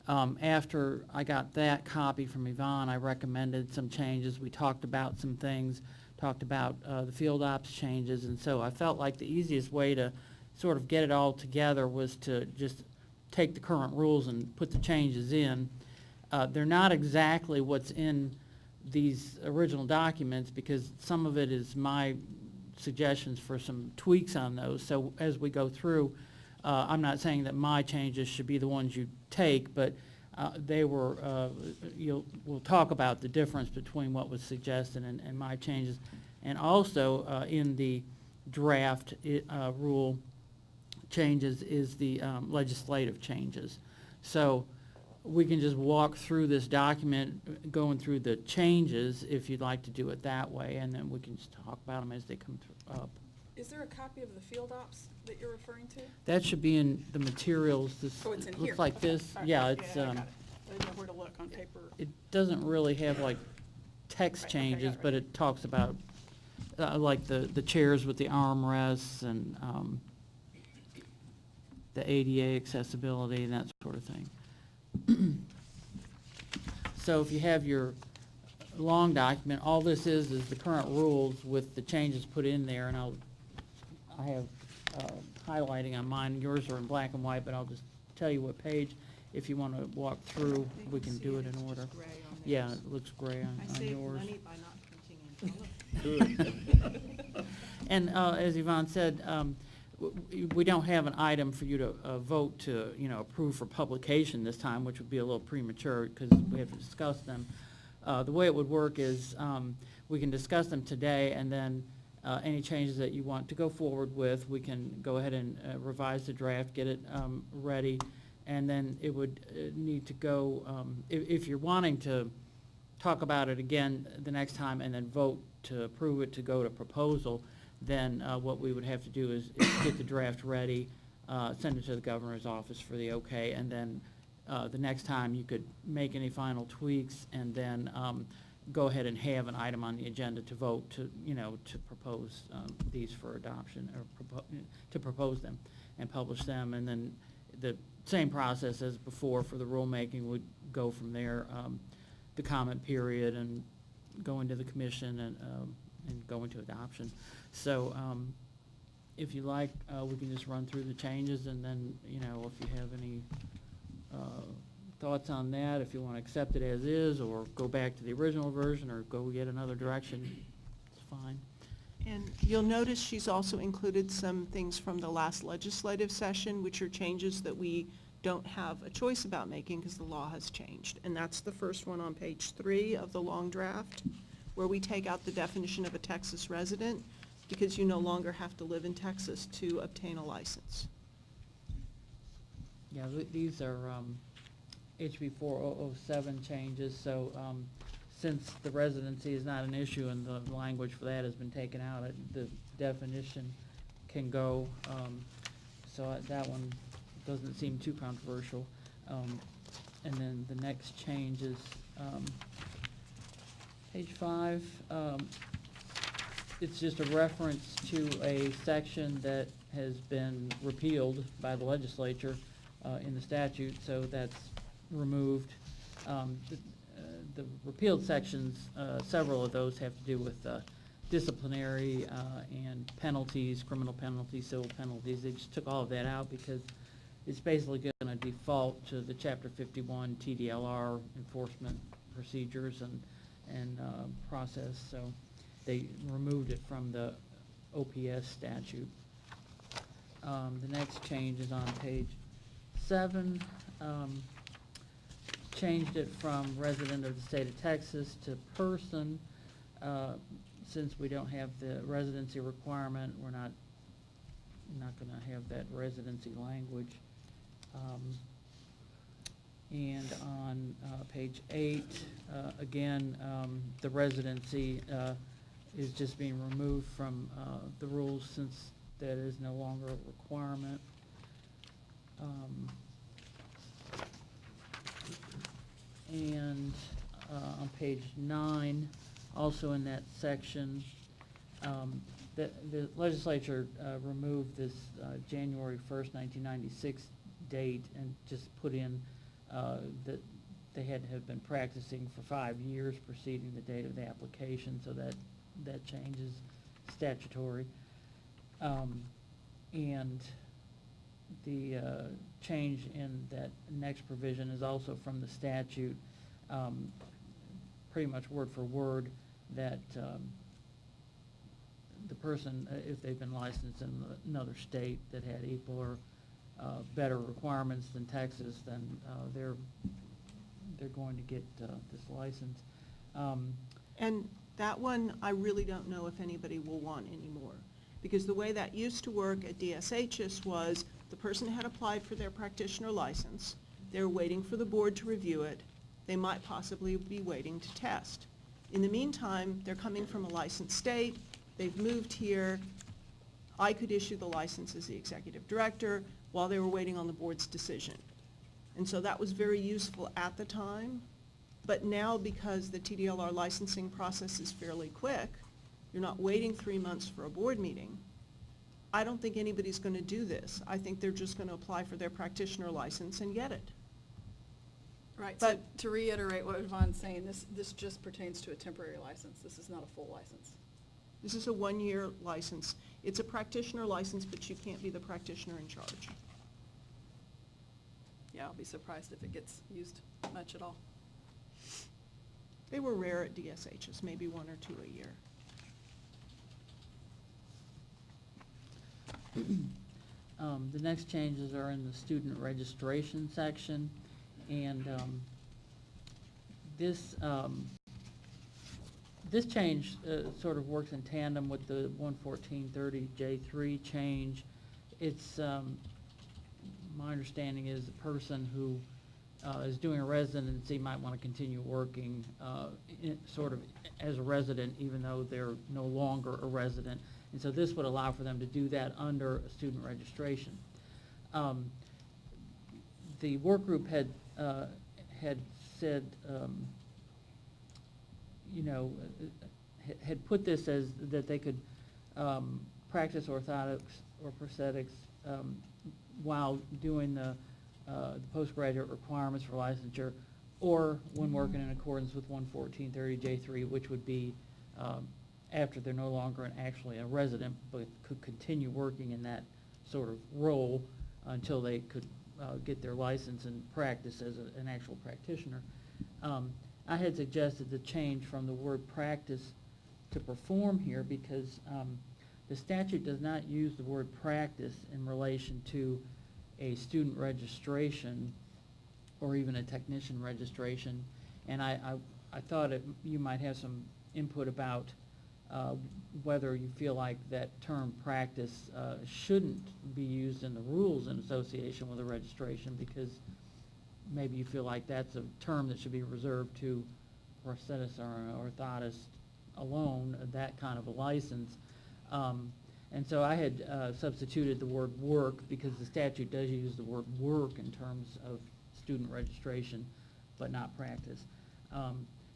Speaker 16: After I got that copy from Yvonne, I recommended some changes. We talked about some things, talked about the field ops changes, and so I felt like the easiest way to sort of get it all together was to just take the current rules and put the changes in. They're not exactly what's in these original documents because some of it is my suggestions for some tweaks on those. So as we go through, I'm not saying that my changes should be the ones you take, but they were, we'll talk about the difference between what was suggested and my changes. And also in the draft rule changes is the legislative changes. So we can just walk through this document going through the changes if you'd like to do it that way, and then we can just talk about them as they come up.
Speaker 1: Is there a copy of the field ops that you're referring to?
Speaker 16: That should be in the materials. This
Speaker 1: Oh, it's in here.
Speaker 16: looks like
Speaker 1: Okay.
Speaker 16: this.
Speaker 1: All right.
Speaker 16: Yeah, it's
Speaker 1: I got it. I didn't know where to look on paper.
Speaker 16: it doesn't really have like text
Speaker 1: Right, okay,
Speaker 16: changes,
Speaker 1: got it.
Speaker 16: but it talks about like the chairs with the armrests and the ADA accessibility and that sort of thing. So if you have your long document, all this is the current rules with the changes put in there, and I have highlighting on mine. Yours are in black and white, but I'll just tell you what page. If you want to walk through, we can do it in order. Yeah, it looks gray on yours.
Speaker 9: by not printing in color.
Speaker 16: And as Yvonne said, we don't have an item for you to vote to, approve for publication this time, which would be a little premature because we have to discuss them. The way it would work is we can discuss them today, and then any changes that you want to go forward with, we can go ahead and revise the draft, get it ready, and then it would need to go, if you're wanting to talk about it again the next time and then vote to approve it to go to proposal, then what we would have to do is get the draft ready, send it to the governor's office for the okay, and then the next time you could make any final tweaks and then go ahead and have an item on the agenda to vote to, to propose these for adoption or to propose them and publish them. And then the same process as before for the rulemaking would go from there, the comment period and go into the commission and go into adoption. So if you like, we can just run through the changes, and then, if you have any thoughts on that, if you want to accept it as is, or go back to the original version, or go get another direction, it's fine.
Speaker 9: And you'll notice she's also included some things from the last legislative session, which are changes that we don't have a choice about making because the law has changed. And that's the first one on page 3 of the long draft, where we take out the definition of a Texas resident because you no longer have to live in Texas to obtain a license.
Speaker 16: Yeah, these are HB 4007 changes, so since the residency is not an issue and the language for that has been taken out, the definition can go, so that one doesn't seem too controversial. And then the next change is page 5. It's just a reference to a section that has been repealed by the legislature in the statute, so that's removed. The repealed sections, several of those have to do with disciplinary and penalties, criminal penalties, civil penalties. They just took all of that out because it's basically going to default to the Chapter 51 TDLR enforcement procedures and process. So they removed it from the OPS statute. The next change is on page 7. Changed it from resident of the state of Texas to person. Since we don't have the residency requirement, we're not going to have that residency language. And on page 8, again, the residency is just being removed from the rules since that is no longer a requirement. And on page 9, also in that section, the legislature removed this January 1st, 1996 date and just put in that they had to have been practicing for 5 years preceding the date of the application, so that changes statutory. And the change in that next provision is also from the statute, pretty much word for word, that the person, if they've been licensed in another state that had equal or better requirements than Texas, then they're going to get this license.
Speaker 9: And that one, I really don't know if anybody will want anymore. Because the way that used to work at DSHS was the person had applied for their practitioner license, they were waiting for the board to review it, they might possibly be waiting to test. In the meantime, they're coming from a licensed state, they've moved here, I could issue the license as the executive director while they were waiting on the board's decision. And so that was very useful at the time, but now because the TDLR licensing process is fairly quick, you're not waiting 3 months for a board meeting, I don't think anybody's going to do this. I think they're just going to apply for their practitioner license and get it.
Speaker 1: Right, so
Speaker 9: But-
Speaker 1: to reiterate what Yvonne's saying, this just pertains to a temporary license. This is not a full license.
Speaker 9: This is a one-year license. It's a practitioner license, but you can't be the practitioner in charge.
Speaker 1: Yeah, I'll be surprised if it gets used much at all.
Speaker 9: They were rare at DSHs, maybe 1 or 2 a year.
Speaker 16: The next changes are in the student registration section, and this change sort of works in tandem with the 11430J3 change. It's, my understanding is the person who is doing a residency might want to continue working sort of as a resident, even though they're no longer a resident. And so this would allow for them to do that under a student registration. The work group had said, you know, had put this as that they could practice orthotics or prosthetics while doing the postgraduate requirements for licensure, or when working in accordance with 11430J3, which would be after they're no longer actually a resident, but could continue working in that sort of role until they could get their license and practice as an actual practitioner. I had suggested the change from the word practice to perform here because the statute does not use the word practice in relation to a student registration or even a technician registration. And I thought you might have some input about whether you feel like that term practice shouldn't be used in the rules in association with a registration, because maybe you feel like that's a term that should be reserved to prosthetists or an orthotist alone, that kind of a license. And so I had substituted the word work, because the statute does use the word work in terms of student registration, but not practice.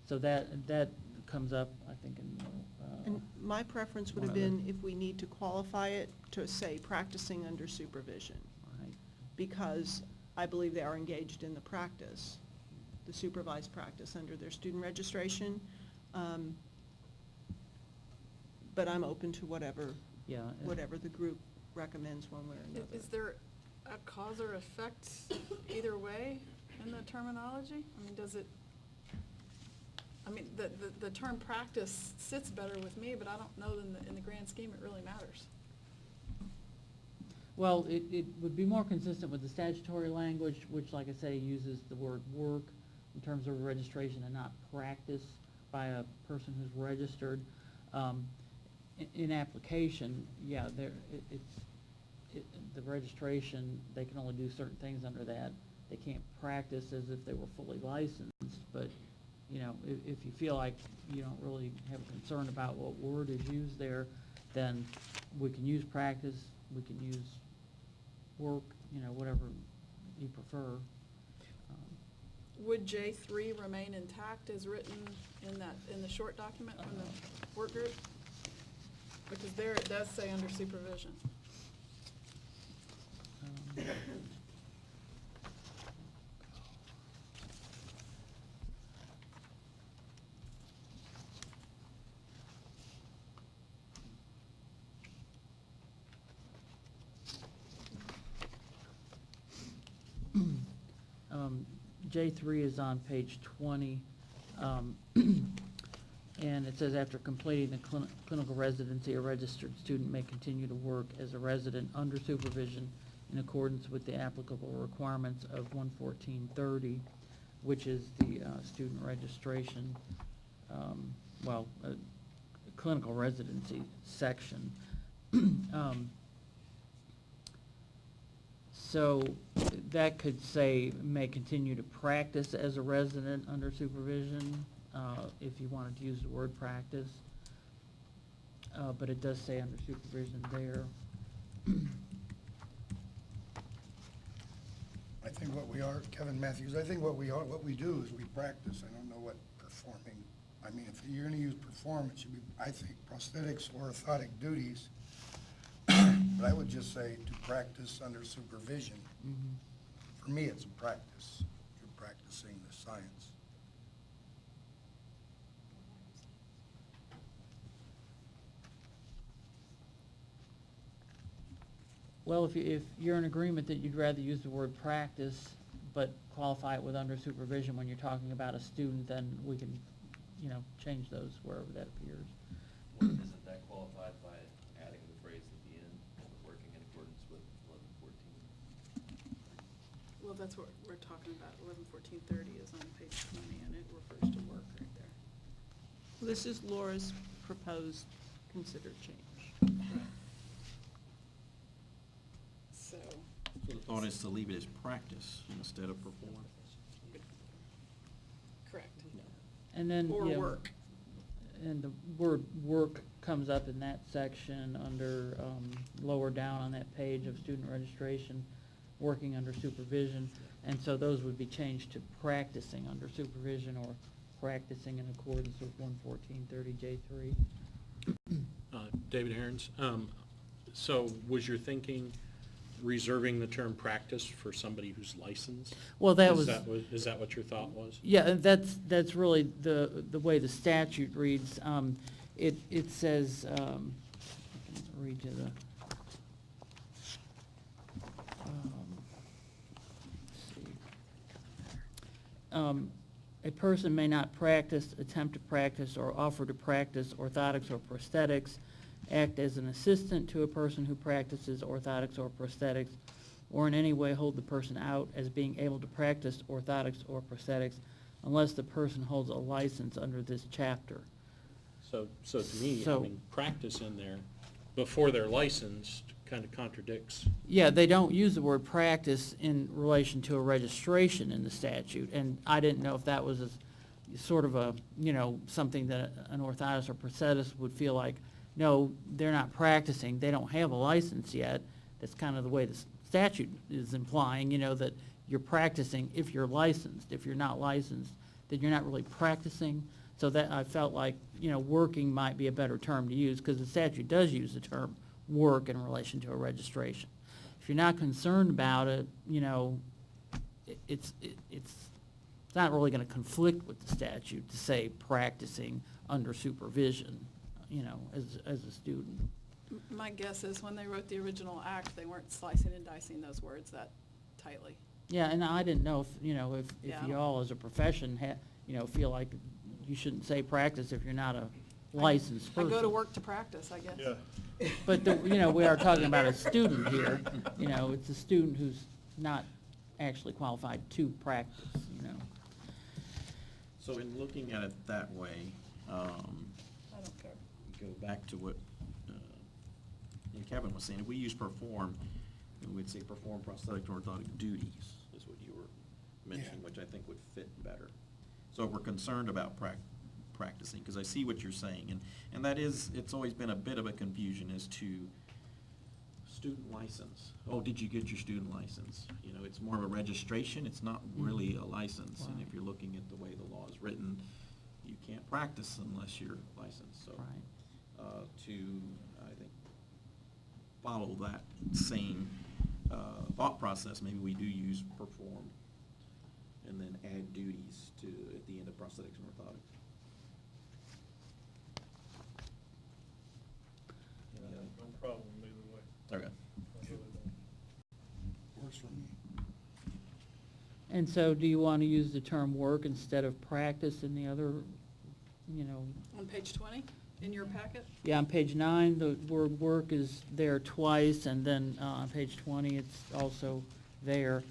Speaker 16: So that comes up, I think, in
Speaker 9: And my preference would have been, if we need to qualify it, to say practicing under supervision.
Speaker 16: Right.
Speaker 9: Because I believe they are engaged in the practice, the supervised practice under their student registration. But I'm open to whatever the group recommends one way or another.
Speaker 1: Is there a cause or effect either way in the terminology? I mean, does it, I mean, the term practice sits better with me, but I don't know in the grand scheme it really matters.
Speaker 16: Well, it would be more consistent with the statutory language, which, like I say, uses the word work in terms of registration and not practice by a person who's registered. In application, yeah, the registration, they can only do certain things under that. They can't practice as if they were fully licensed, but, you know, if you feel like you don't really have a concern about what word is used there, then we can use practice, we can use work, you know, whatever you prefer.
Speaker 1: Would J3 remain intact as written in the short document from the work group? Because there it does say under supervision.
Speaker 16: J3 is on page 20, and it says, after completing the clinical residency, a registered student may continue to work as a resident under supervision in accordance with the applicable requirements of 11430, which is the student registration, clinical residency section. So that could say may continue to practice as a resident under supervision, if you wanted to use the word practice. But it does say under supervision there.
Speaker 5: I think what we are, Kevin Matthews, I think what we do is we practice. I don't know what performing, I mean, if you're gonna use perform, it should be, I think, prosthetics or orthotic duties. But I would just say to practice under supervision. For me, it's a practice. You're practicing the science.
Speaker 16: Well, if you're in agreement that you'd rather use the word practice, but qualify it with under supervision when you're talking about a student, then we can, change those wherever that appears.
Speaker 2: Well, isn't that qualified by adding the phrase at the end, working in accordance with 1114?
Speaker 1: Well, that's what we're talking about. 111430 is on page 20, and it refers to work right there.
Speaker 9: This is Laura's proposed considered change.
Speaker 1: So,
Speaker 3: So the thought is to leave it as practice instead of perform.
Speaker 1: correct.
Speaker 16: And then,
Speaker 1: Or
Speaker 16: yeah,
Speaker 1: work.
Speaker 16: and the word work comes up in that section under, lower down on that page of student registration, working under supervision. And so those would be changed to practicing under supervision or practicing in accordance with 11430J3.
Speaker 6: David Ahrens, so was your thinking reserving the term practice for somebody who's licensed?
Speaker 16: Well, that
Speaker 6: Is
Speaker 16: was.
Speaker 6: Is that what your thought was?
Speaker 16: Yeah, that's really the way the statute reads. It says, I can read you the, let's see. A person may not practice, attempt to practice, or offer to practice orthotics or prosthetics, act as an assistant to a person who practices orthotics or prosthetics, or in any way hold the person out as being able to practice orthotics or prosthetics unless the person holds a license under this chapter.
Speaker 6: So to me,
Speaker 16: So-
Speaker 6: having practice in there before they're licensed kind of contradicts.
Speaker 16: Yeah, they don't use the word practice in relation to a registration in the statute, and I didn't know if that was sort of a, something that an orthotist or prosthetist would feel like, no, they're not practicing, they don't have a license yet. That's kind of the way the statute is implying, that you're practicing if you're licensed. If you're not licensed, then you're not really practicing. So that I felt like, working might be a better term to use, because the statute does use the term work in relation to a registration. If you're not concerned about it, it's not really going to conflict with the statute to say practicing under supervision, as a student.
Speaker 1: My guess is when they wrote the original act, they weren't slicing and dicing those words that tightly.
Speaker 16: Yeah, and I didn't know if
Speaker 1: Yeah.
Speaker 16: y'all as a profession feel like you shouldn't say practice if you're not a licensed
Speaker 1: I
Speaker 16: person.
Speaker 1: go to work to practice, I guess.
Speaker 7: Yeah.
Speaker 16: But, we are talking about a student here, it's a student who's not actually qualified to practice,
Speaker 3: So in looking at it that way,
Speaker 1: I don't care.
Speaker 3: go back to what Kevin was saying. If we use perform, we'd say perform prosthetic and orthotic duties is what you were mentioning, which I think would fit better. So if we're concerned about practicing, because I see what you're saying, and that is, it's always been a bit of a confusion as to student license. Oh, did you get your student license? It's more of a registration, it's not really a license. And if you're looking at the way the law is written, you can't practice unless you're licensed. So
Speaker 16: Right.
Speaker 3: to, I think, follow that same thought process, maybe we do use perform and then add duties to, at the end of prosthetics and orthotics.
Speaker 7: No problem either way.
Speaker 3: Okay.
Speaker 7: I really don't.
Speaker 5: Works for me.
Speaker 16: And so do you want to use the term work instead of practice in the other,
Speaker 1: On page 20 in your packet?
Speaker 16: Yeah, on page 9, the word work is there twice, and then on page 20, it's also there.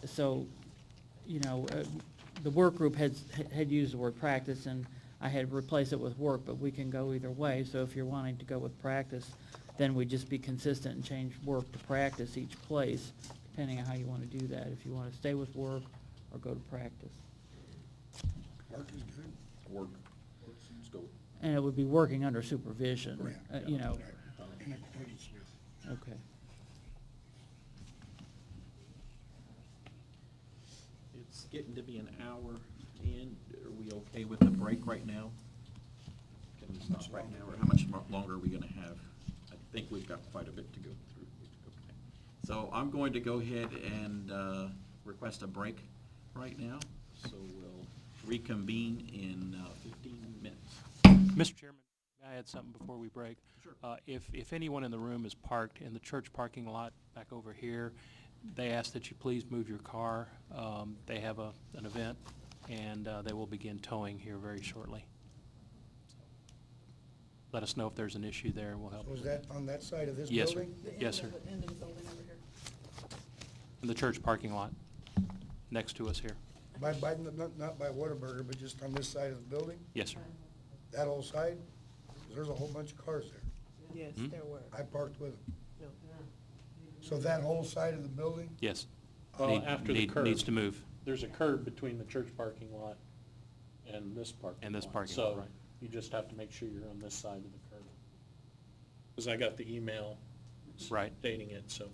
Speaker 16: So, the work group had used the word practice, and I had replaced it with work, but we can go either way. So if you're wanting to go with practice, then we'd just be consistent and change work to practice each place, depending on how you want to do that. If you want to stay with work or go to practice.
Speaker 5: Work is good.
Speaker 3: Work. Let's go.
Speaker 16: And it would be working under supervision,
Speaker 5: Correct.
Speaker 16: you know.
Speaker 5: In accordance with.
Speaker 16: Okay.
Speaker 3: It's getting to be an hour in. Are we okay with the break right now? Can we stop right now, or how much longer are we gonna have? I think we've got quite a bit to go through. Okay. So I'm going to go ahead and request a break right now. So we'll reconvene in 15 minutes.
Speaker 8: Mr. Chairman, I had something before we break.
Speaker 3: Sure.
Speaker 8: If anyone in the room is parked in the church parking lot back over here, they ask that you please move your car. They have an event, and they will begin towing here very shortly. So, let us know if there's an issue there, and we'll help.
Speaker 5: So is that on that side of this
Speaker 8: Yes, sir.
Speaker 5: building?
Speaker 8: Yes, sir.
Speaker 1: End of the building over here.
Speaker 8: In the church parking lot, next to us here.
Speaker 5: Not by Whataburger, but just on this side of the building?
Speaker 8: Yes, sir.
Speaker 5: That whole side? 'Cause there's a whole bunch of cars there.
Speaker 4: Yes,
Speaker 8: Hmm?
Speaker 4: there were.
Speaker 5: I parked with them.
Speaker 4: No.
Speaker 5: So that whole side of the building?
Speaker 8: Yes.
Speaker 6: After the curb.
Speaker 8: Needs to move.
Speaker 6: There's a curb between the church parking lot and this parking lot.
Speaker 8: And this parking lot, right.
Speaker 6: So you just have to make sure you're on this side of the curb. Because I got the email
Speaker 8: Right.
Speaker 6: stating it, so.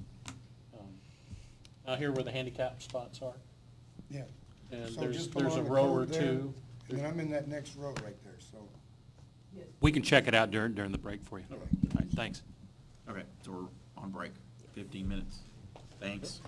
Speaker 6: Out here where the handicap spots are,
Speaker 5: Yeah.
Speaker 6: and
Speaker 5: So
Speaker 6: there's
Speaker 5: just
Speaker 6: a
Speaker 5: along the
Speaker 6: row or
Speaker 5: curb there,
Speaker 6: two.
Speaker 5: And then I'm in that next row right there, so.
Speaker 8: We can check it out during the break for you. All right, thanks.
Speaker 3: Okay, so we're on break, 15 minutes. Thanks.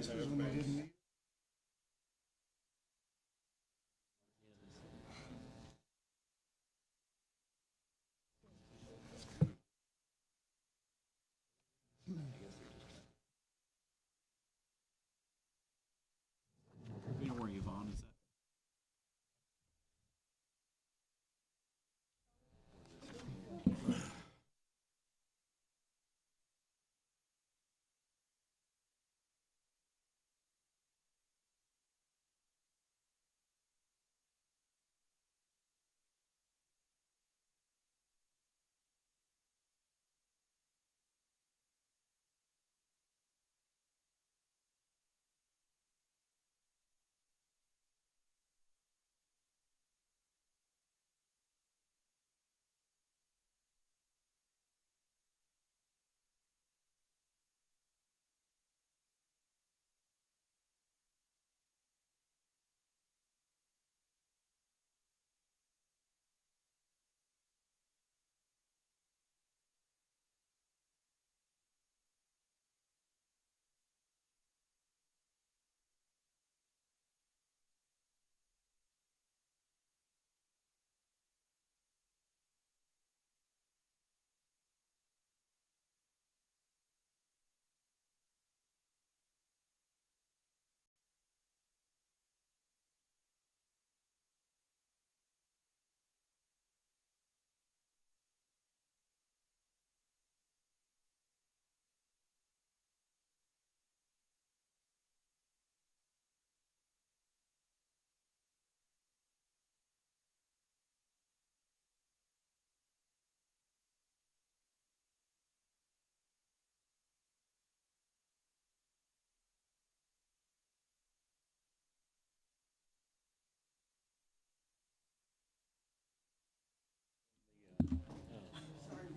Speaker 5: This is when we didn't meet.
Speaker 3: You know where Yvonne is at?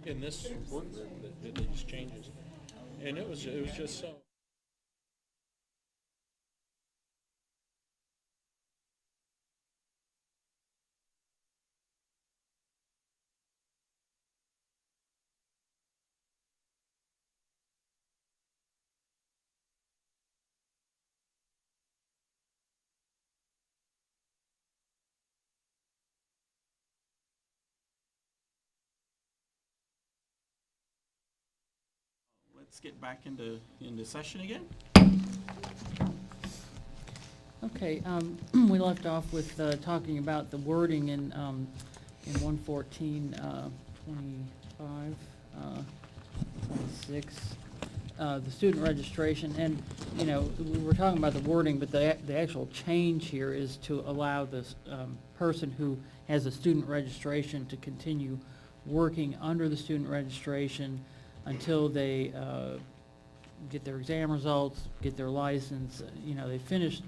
Speaker 6: In this work group that did these changes, and it was just so.
Speaker 3: Let's get back into session again.
Speaker 16: Okay, we left off with talking about the wording in 114, 25, 26, the student registration, and, you know, we were talking about the wording, but the actual change here is to allow this person who has a student registration to continue working under the student registration until they get their exam results, get their license. You know, they finished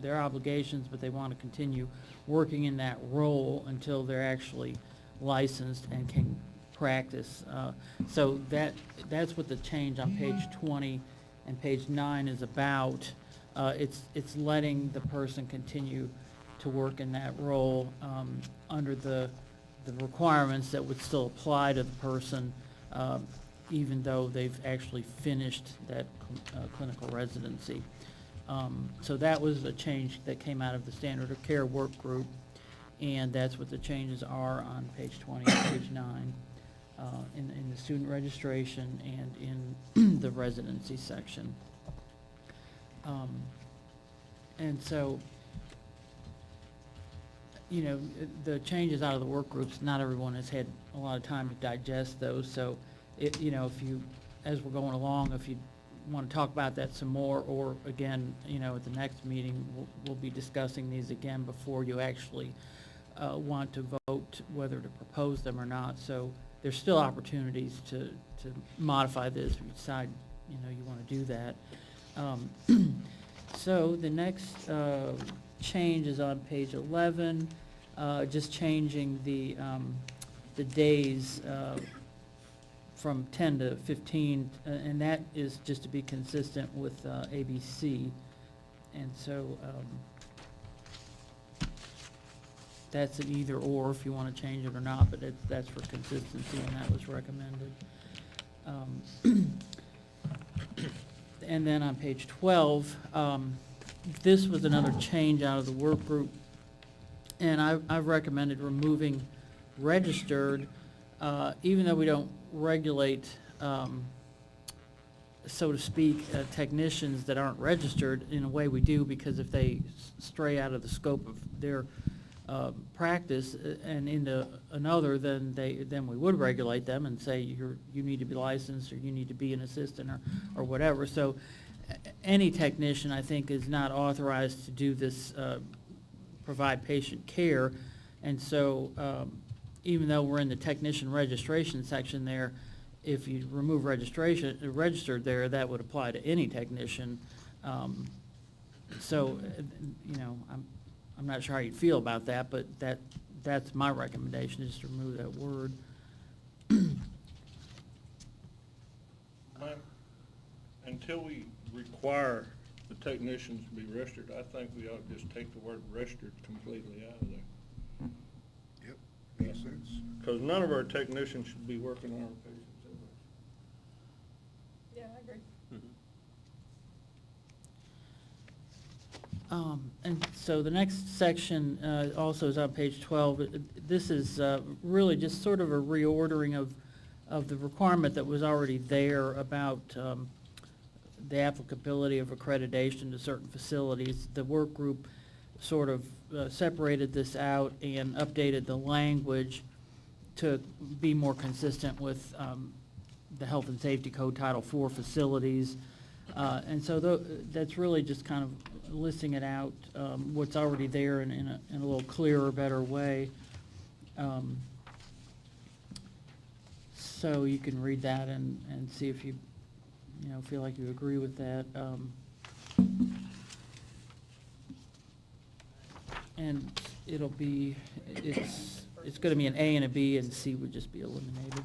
Speaker 16: their obligations, but they want to continue working in that role until they're actually licensed and can practice. So that's what the change on page 20 and page 9 is about. It's letting the person continue to work in that role under the requirements that would still apply to the person, even though they've actually finished that clinical residency. So that was a change that came out of the standard of care work group, and that's what the changes are on page 20 and page 9 in the student registration and in the residency section. And so, you know, the changes out of the work groups, not everyone has had a lot of time to digest those, so you know, if you, as we're going along, if you want to talk about that some more, or again, you know, at the next meeting, we'll be discussing these again before you actually want to vote whether to propose them or not. So there's still opportunities to modify this if you decide, you know, you want to do that. So the next change is on page 11, just changing the days from 10 to 15, and that is just to be consistent with ABC. And so that's an either or if you want to change it or not, but that's for consistency, and that was recommended. And then on page 12, this was another change out of the work group. And I've recommended removing registered, even though we don't regulate, so to speak, technicians that aren't registered. In a way we do, because if they stray out of the scope of their practice and into another, then we would regulate them and say you need to be licensed, or you need to be an assistant, or whatever. So any technician, I think, is not authorized to do this, provide patient care. And so even though we're in the technician registration section there, if you remove registered there, that would apply to any technician. So, you know, I'm not sure how you'd feel about that, but that's my recommendation, is to remove that word.
Speaker 7: Until we require the technicians to be registered, I think we ought to just take the word registered completely out of there.
Speaker 5: Yep, makes sense.
Speaker 7: Because none of our technicians should be working on our patients.
Speaker 1: Yeah, I agree.
Speaker 16: And so the next section also is on page 12. This is really just sort of a reordering of the requirement that was already there about the applicability of accreditation to certain facilities. The work group sort of separated this out and updated the language to be more consistent with the Health and Safety Code Title IV facilities. And so that's really just kind of listing it out, what's already there in a little clearer, better way. So you can read that and see if you feel like you agree with that. And it'll be, it's going to be an A and a B, and C would just be eliminated.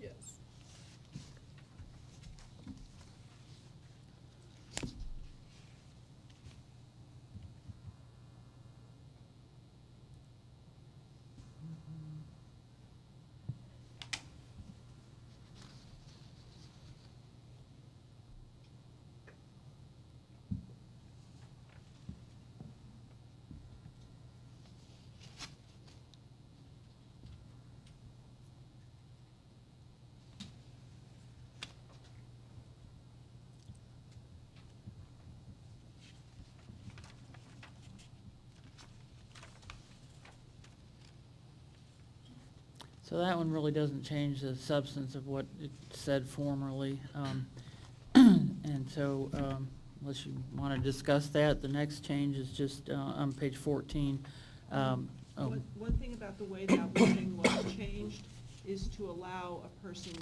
Speaker 1: Yes.
Speaker 16: So that one really doesn't change the substance of what it said formerly. And so, unless you want to discuss that, the next change is just on page 14.
Speaker 9: One thing about the way that wording was changed is to allow a person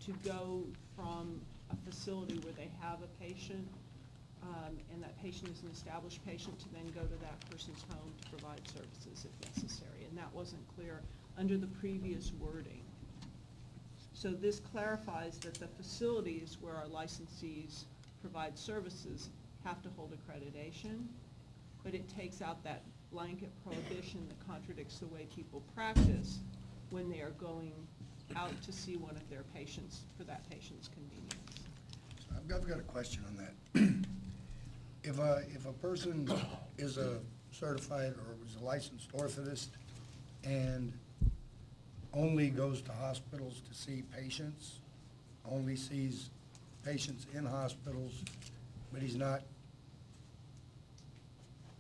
Speaker 9: to go from a facility where they have a patient, and that patient is an established patient, to then go to that person's home to provide services if necessary. And that wasn't clear under the previous wording. So this clarifies that the facilities where our licensees provide services have to hold accreditation, but it takes out that blanket prohibition that contradicts the way people practice when they are going out to see one of their patients for that patient's convenience.
Speaker 5: I've got a question on that. If a person is a certified or is a licensed orthotist and only goes to hospitals to see patients, only sees patients in hospitals, but he's not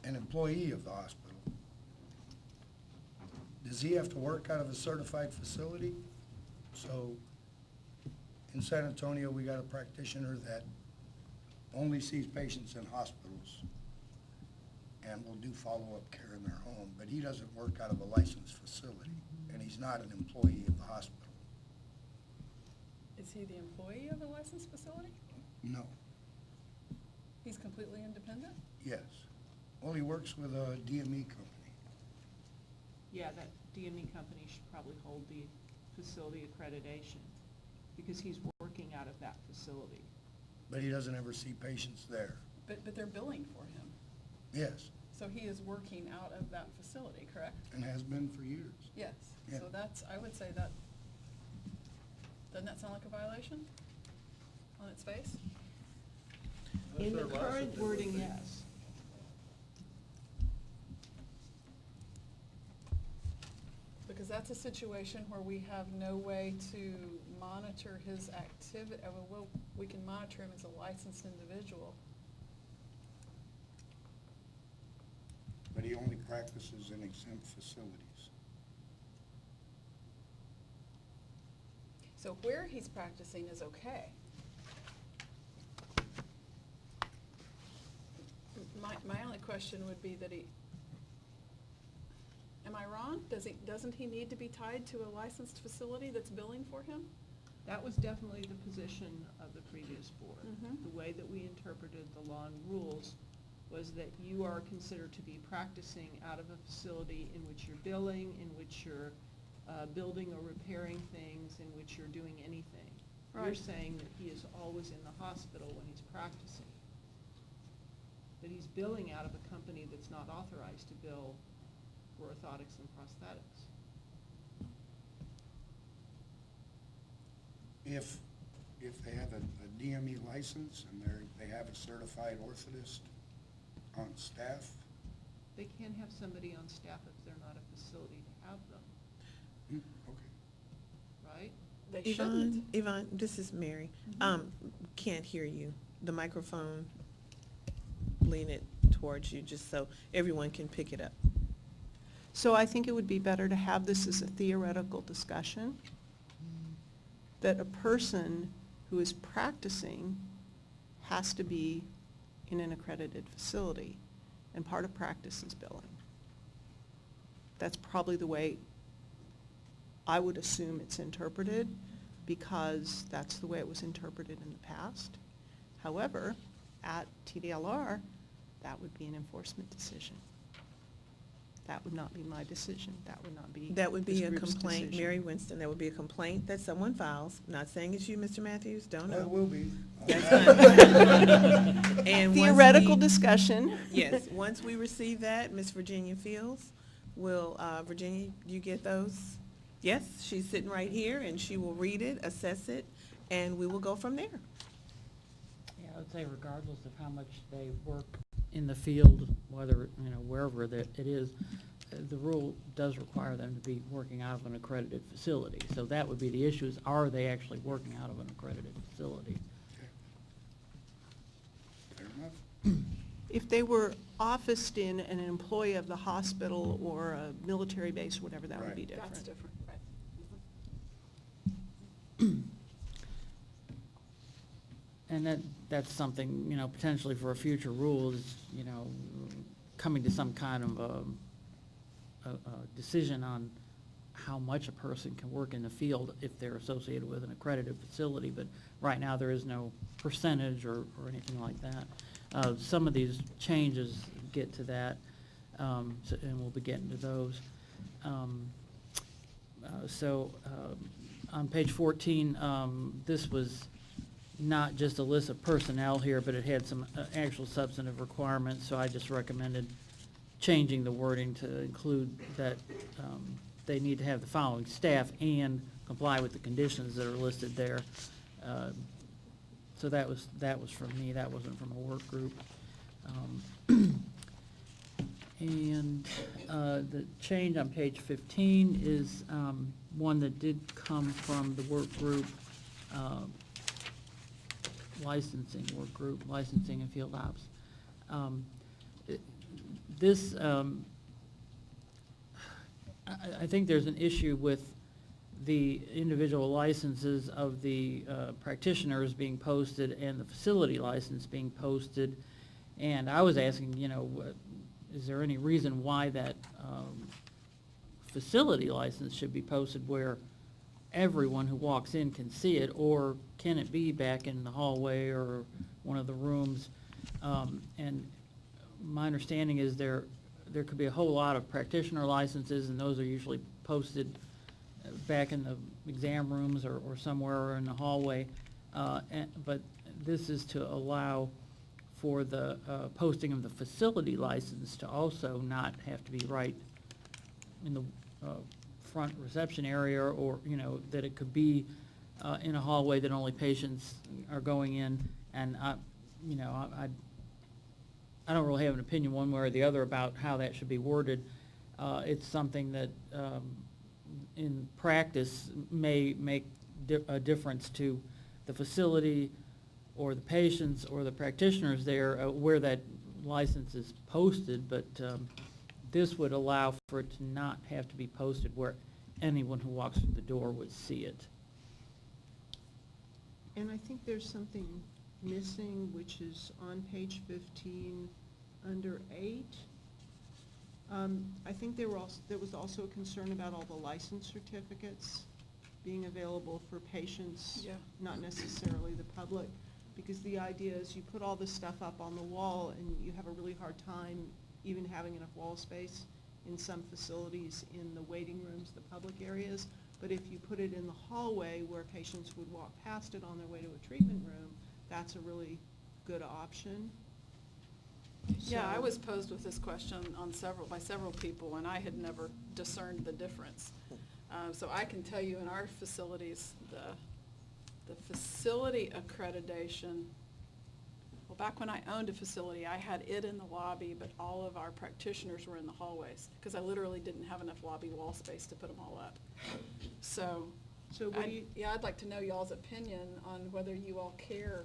Speaker 5: an employee of the hospital, does he have to work out of a certified facility? So in San Antonio, we got a practitioner that only sees patients in hospitals and will do follow-up care in their home, but he doesn't work out of a licensed facility, and he's not an employee of the hospital.
Speaker 1: Is he the employee of a licensed facility?
Speaker 5: No.
Speaker 1: He's completely independent?
Speaker 5: Yes. Well, he works with a DME company.
Speaker 9: Yeah, that DME company should probably hold the
Speaker 4: facility accreditation, because he's working out of that facility.
Speaker 5: But he doesn't ever see patients there.
Speaker 1: But they're billing for him.
Speaker 5: Yes,
Speaker 1: So he is working out of that facility, correct?
Speaker 5: and has been for years.
Speaker 1: Yes.
Speaker 5: Yeah.
Speaker 1: So that's, I would say that, doesn't that sound like a violation on its face?
Speaker 4: In the current wording, yes.
Speaker 1: Because that's a situation where we have no way to monitor his activity, well, we can monitor him as a licensed individual.
Speaker 5: But he only practices in exempt facilities.
Speaker 1: So where he's practicing is okay. My only question would be that am I wrong? Doesn't he need to be tied to a licensed facility that's billing for him?
Speaker 4: That was definitely the position of the previous board.
Speaker 1: Mhm.
Speaker 4: The way that we interpreted the law and rules was that you are considered to be practicing out of a facility in which you're billing, in which you're building or repairing things, in which you're doing anything. You're
Speaker 1: Right.
Speaker 4: saying that he is always in the hospital when he's practicing. That he's billing out of a company that's not authorized to bill for orthotics and prosthetics.
Speaker 5: If they have a DME license and they have a certified orthotist on staff,
Speaker 4: They can't have somebody on staff if they're not a facility to have them,
Speaker 5: okay.
Speaker 4: right?
Speaker 1: They
Speaker 14: Yvonne,
Speaker 1: shouldn't.
Speaker 14: Yvonne, this is Mary. Can't hear you. The microphone, lean it towards you just so everyone can pick it up.
Speaker 9: So I think it would be better to have this as a theoretical discussion, that a person who is practicing has to be in an accredited facility, and part of practice is billing. That's probably the way I would assume it's interpreted, because that's the way it was interpreted in the past. However, at TDLR, that would be an enforcement decision. That would not be my decision. That would not be
Speaker 14: That would be
Speaker 9: this
Speaker 14: a
Speaker 9: group's
Speaker 14: complaint,
Speaker 9: decision.
Speaker 14: Mary Winston, that would be a complaint that someone files. Not saying it's you, Mr. Matthews, don't
Speaker 5: Well,
Speaker 14: know.
Speaker 5: it will be.
Speaker 14: That's fine. And once
Speaker 9: Theoretical
Speaker 14: we-
Speaker 9: discussion.
Speaker 14: Yes, once we receive that, Ms. Virginia Fields will, Virginia, you get those? Yes, she's sitting right here, and she will read it, assess it, and we will go from there.
Speaker 16: Yeah, I would say regardless of how much they work in the field, whether, wherever that it is, the rule does require them to be working out of an accredited facility. So that would be the issue, is are they actually working out of an accredited facility?
Speaker 5: Fair enough.
Speaker 9: If they were officed in an employee of the hospital or a military base or whatever, that would be
Speaker 5: Right.
Speaker 9: different.
Speaker 1: That's different, right.
Speaker 16: And that's something, potentially for a future rule is, coming to some kind of a decision on how much a person can work in the field if they're associated with an accredited facility, but right now there is no percentage or anything like that. Some of these changes get to that, and we'll be getting to those. On page 14, this was not just a list of personnel here, but it had some actual substantive requirements, so I just recommended changing the wording to include that they need to have the following staff and comply with the conditions that are listed there. So that was from me, that wasn't from a work group. And the change on page 15 is one that did come from the work group, licensing and field ops. I think there's an issue with the individual licenses of the practitioners being posted and the facility license being posted. And I was asking, is there any reason why that facility license should be posted where everyone who walks in can see it, or can it be back in the hallway or one of the rooms? And my understanding is there could be a whole lot of practitioner licenses, and those are usually posted back in the exam rooms or somewhere or in the hallway. But this is to allow for the posting of the facility license to also not have to be right in the front reception area, or, you know, that it could be in a hallway that only patients are going in. And I don't really have an opinion one way or the other about how that should be worded. It's something that in practice may make a difference to the facility or the patients or the practitioners there where that license is posted, but this would allow for it to not have to be posted where anyone who walks through the door would see it.
Speaker 9: And I think there's something missing, which is on page 15, under 8. I think there was also a concern about all the license certificates being available for patients,
Speaker 1: Yeah.
Speaker 9: not necessarily the public, because the idea is you put all this stuff up on the wall and you have a really hard time even having enough wall space in some facilities in the waiting rooms, the public areas. But if you put it in the hallway where patients would walk past it on their way to a treatment room, that's a really good option.
Speaker 1: Yeah, I
Speaker 9: So-
Speaker 1: was posed with this question by several people, and I had never discerned the difference. So I can tell you in our facilities, the facility accreditation, well, back when I owned a facility, I had it in the lobby, but all of our practitioners were in the hallways, because I literally didn't have enough lobby wall space to put them all up. So,
Speaker 9: So what do you,
Speaker 1: I'd like to know y'all's opinion on whether you all care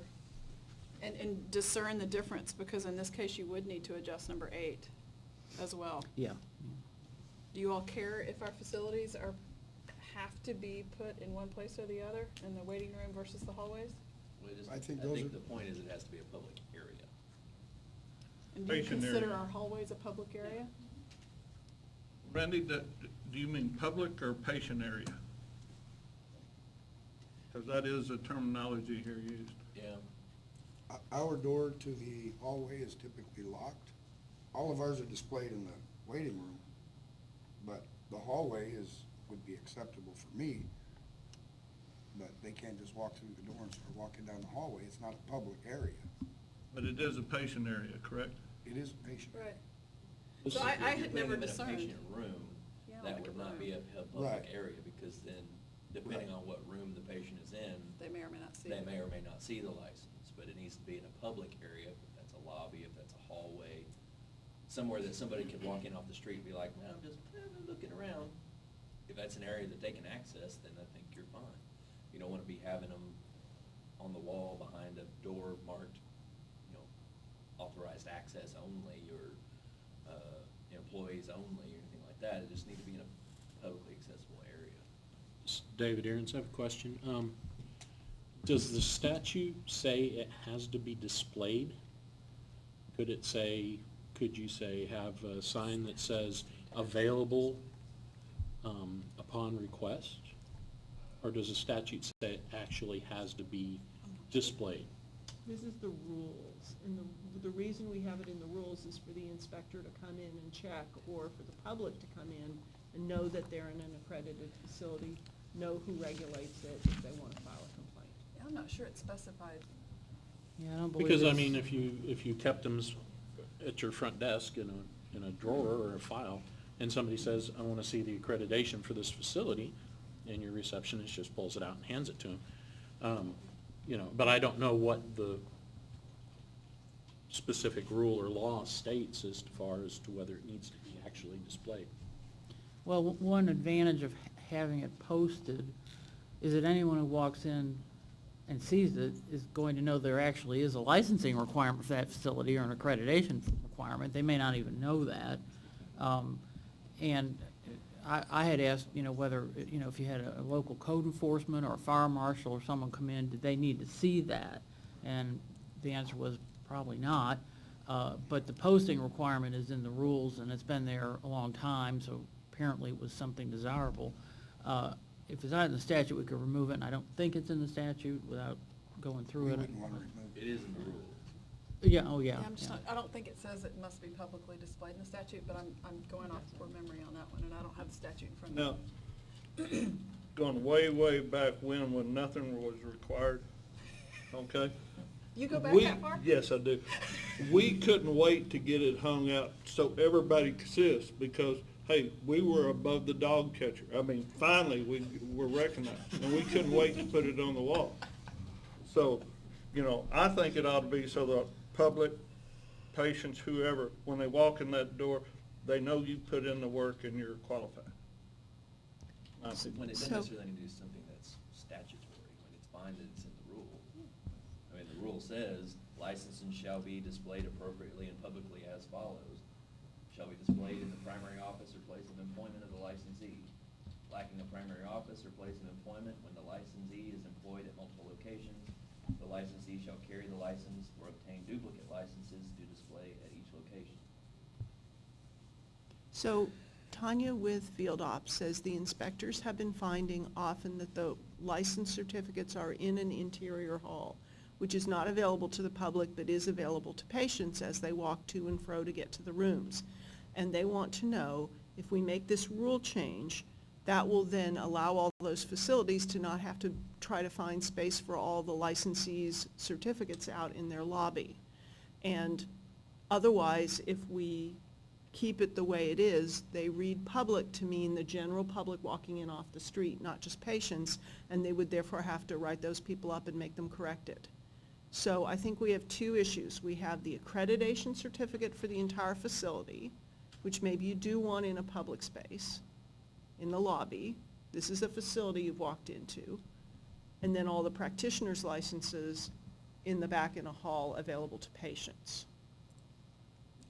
Speaker 1: and discern the difference, because in this case, you would need to adjust number 8 as well.
Speaker 16: Yeah.
Speaker 1: Do you all care if our facilities have to be put in one place or the other, in the waiting room versus the hallways?
Speaker 2: Well,
Speaker 5: I think those are-
Speaker 2: the point is it has to be a public area.
Speaker 1: And do you
Speaker 7: Patient
Speaker 1: consider
Speaker 7: area.
Speaker 1: our hallways a public area?
Speaker 7: Randy, do you mean public or patient area? Because that is a terminology here used.
Speaker 2: Yeah.
Speaker 5: Our door to the hallway is typically locked. All of ours are displayed in the waiting room, but the hallway would be acceptable for me. But they can't just walk through the door and start walking down the hallway. It's not a public area.
Speaker 7: But it is a patient area, correct?
Speaker 5: It is a patient.
Speaker 1: Right.
Speaker 2: If
Speaker 1: So I
Speaker 2: you're
Speaker 1: had
Speaker 2: putting
Speaker 1: never
Speaker 2: them in a
Speaker 1: discerned.
Speaker 2: patient room,
Speaker 1: Yeah,
Speaker 2: that
Speaker 1: like a
Speaker 2: would not
Speaker 1: room.
Speaker 2: be a public
Speaker 5: Right.
Speaker 2: area, because then, depending on what room the patient is in,
Speaker 1: They may or may not see
Speaker 2: they
Speaker 1: it.
Speaker 2: may or may not see the license, but it needs to be in a public area, if that's a lobby, if that's a hallway, somewhere that somebody could walk in off the street and be like, well, I'm just looking around. If that's an area that they can access, then I think you're fine. You don't want to be having them on the wall behind a door marked, authorized access only, or employees only, or anything like that. It just need to be in a publicly accessible area.
Speaker 6: David Aaron's, I have a question. Does the statute say it has to be displayed? Could you say, have a sign that says available upon request? Or does the statute say it actually has to be displayed?
Speaker 9: this is the rules, and the reason we have it in the rules is for the inspector to come in and check, or for the public to come in and know that they're in an accredited facility, know who regulates it if they want to file a complaint.
Speaker 1: Yeah, I'm not sure it's specified.
Speaker 16: Yeah, I don't believe
Speaker 6: Because, I
Speaker 16: it's-
Speaker 6: mean, if you kept them at your front desk in a drawer or a file, and somebody says, I want to see the accreditation for this facility, and your receptionist just pulls it out and hands it to them. But I don't know what the specific rule or law states as far as to whether it needs to be actually displayed.
Speaker 16: Well, one advantage of having it posted is that anyone who walks in and sees it is going to know there actually is a licensing requirement for that facility or an accreditation requirement. They may not even know that. And I had asked, whether, if you had a local code enforcement or a fire marshal or someone come in, did they need to see that? And the answer was probably not. But the posting requirement is in the rules, and it's been there a long time, so apparently it was something desirable. If it's not in the statute, we could remove it, and I don't think it's in the statute without going through
Speaker 5: We
Speaker 16: it.
Speaker 5: wouldn't want to remove it.
Speaker 2: It is in the rules.
Speaker 16: Yeah, oh, yeah.
Speaker 1: I'm just
Speaker 16: yeah.
Speaker 1: not, I don't think it says it must be publicly displayed in the statute, but I'm going off poor memory on that one, and I don't have the statute in front of me.
Speaker 7: Now, going way, way back when nothing was required, okay?
Speaker 1: You go back
Speaker 7: We-
Speaker 1: that far?
Speaker 7: Yes, I do. We couldn't wait to get it hung out so everybody could see us because, hey, we were above the dog catcher. I mean, finally, we were recognized, and we couldn't wait to put it on the wall. So, you know, I think it ought to be so the public, patients, whoever, when they walk in that door, they know you put in the work and you're qualified.
Speaker 2: When it doesn't
Speaker 9: So-
Speaker 2: necessarily need to do something that's statutory, when it's fine that it's in the rule. I mean, the rule says licenses shall be displayed appropriately and publicly as follows. Shall be displayed in the primary office or place of employment of the licensee. Lacking a primary office or place of employment, when the licensee is employed at multiple locations, the licensee shall carry the license or obtain duplicate licenses to display at each location.
Speaker 9: So Tanya with Field Ops says the inspectors have been finding often that the license certificates are in an interior hall, which is not available to the public but is available to patients as they walk to and fro to get to the rooms. And they want to know if we make this rule change, that will then allow all those facilities to not have to try to find space for all the licensees' certificates out in their lobby. And otherwise, if we keep it the way it is, they read public to mean the general public walking in off the street, not just patients, and they would therefore have to write those people up and make them correct it. So I think we have two issues. We have the accreditation certificate for the entire facility, which maybe you do want in a public space, in the lobby. This is a facility you've walked into. And then all the practitioners' licenses in the back in a hall available to patients.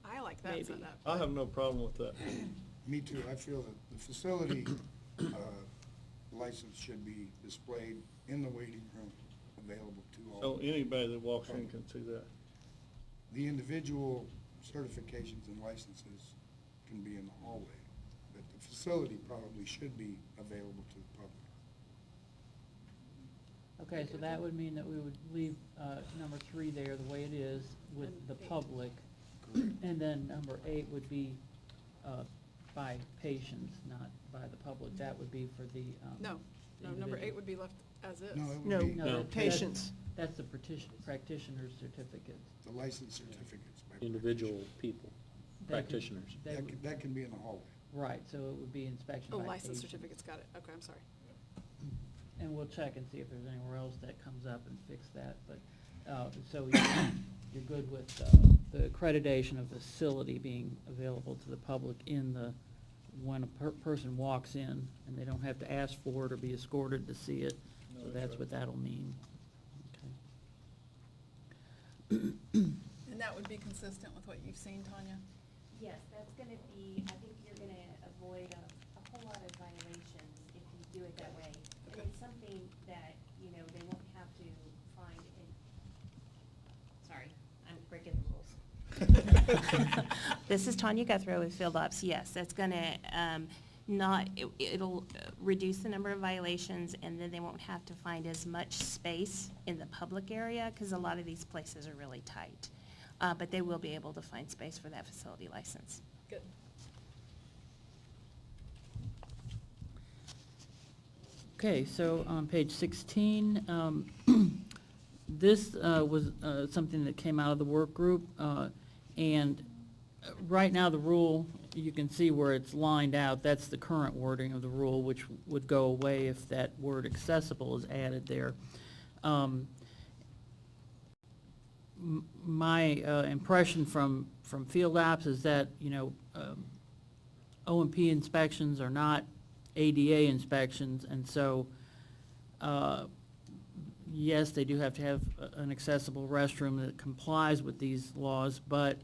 Speaker 1: I like that
Speaker 9: Maybe.
Speaker 1: setup.
Speaker 7: I have no problem with that.
Speaker 5: Me too. I feel that the facility license should be displayed in the waiting room, available to all.
Speaker 7: So anybody that walks in can see that.
Speaker 5: The individual certifications and licenses can be in the hallway, but the facility probably should be available to the public.
Speaker 16: Okay, so that would mean that we would leave number 3 there the way it is with the public. And then number 8 would be by patients, not by the public. That would be for the
Speaker 1: No, number 8 would be left as is.
Speaker 5: No, it would
Speaker 9: No,
Speaker 5: be
Speaker 16: No,
Speaker 9: patients.
Speaker 16: That's the practitioner's certificates.
Speaker 5: the license certificates. by
Speaker 6: Individual people,
Speaker 16: That could-
Speaker 6: practitioners.
Speaker 16: that would-
Speaker 5: That can be in the hallway.
Speaker 16: Right, so it would be inspection
Speaker 1: Oh,
Speaker 16: by
Speaker 1: license
Speaker 16: patient.
Speaker 1: certificates, got it. Okay, I'm sorry.
Speaker 16: And we'll check and see if there's anywhere else that comes up and fix that, but, so you're good with the accreditation of facility being available to the public in the, when a person walks in, and they don't have to ask for it or be escorted to see it,
Speaker 7: No,
Speaker 16: so
Speaker 7: that's
Speaker 16: that's
Speaker 7: right.
Speaker 16: what that'll mean.
Speaker 1: And that would be consistent with what you've seen, Tanya?
Speaker 17: Yes, that's gonna be, I think you're gonna avoid a whole lot of violations if you do it that way. And it's something that, you know, they won't have to find in, sorry, I'm breaking the rules. This is Tanya Guthrie with Field Ops. Yes, that's gonna, it'll reduce the number of violations, and then they won't have to find as much space in the public area, because a lot of these places are really tight. But they will be able to find space for that facility license.
Speaker 1: Good.
Speaker 16: Okay, so on page 16, this was something that came out of the work group, and right now the rule, you can see where it's lined out, that's the current wording of the rule, which would go away if that word accessible is added there. My impression from Field Ops is that, you know, O&P inspections are not ADA inspections, and so, yes, they do have to have an accessible restroom that complies with these laws, but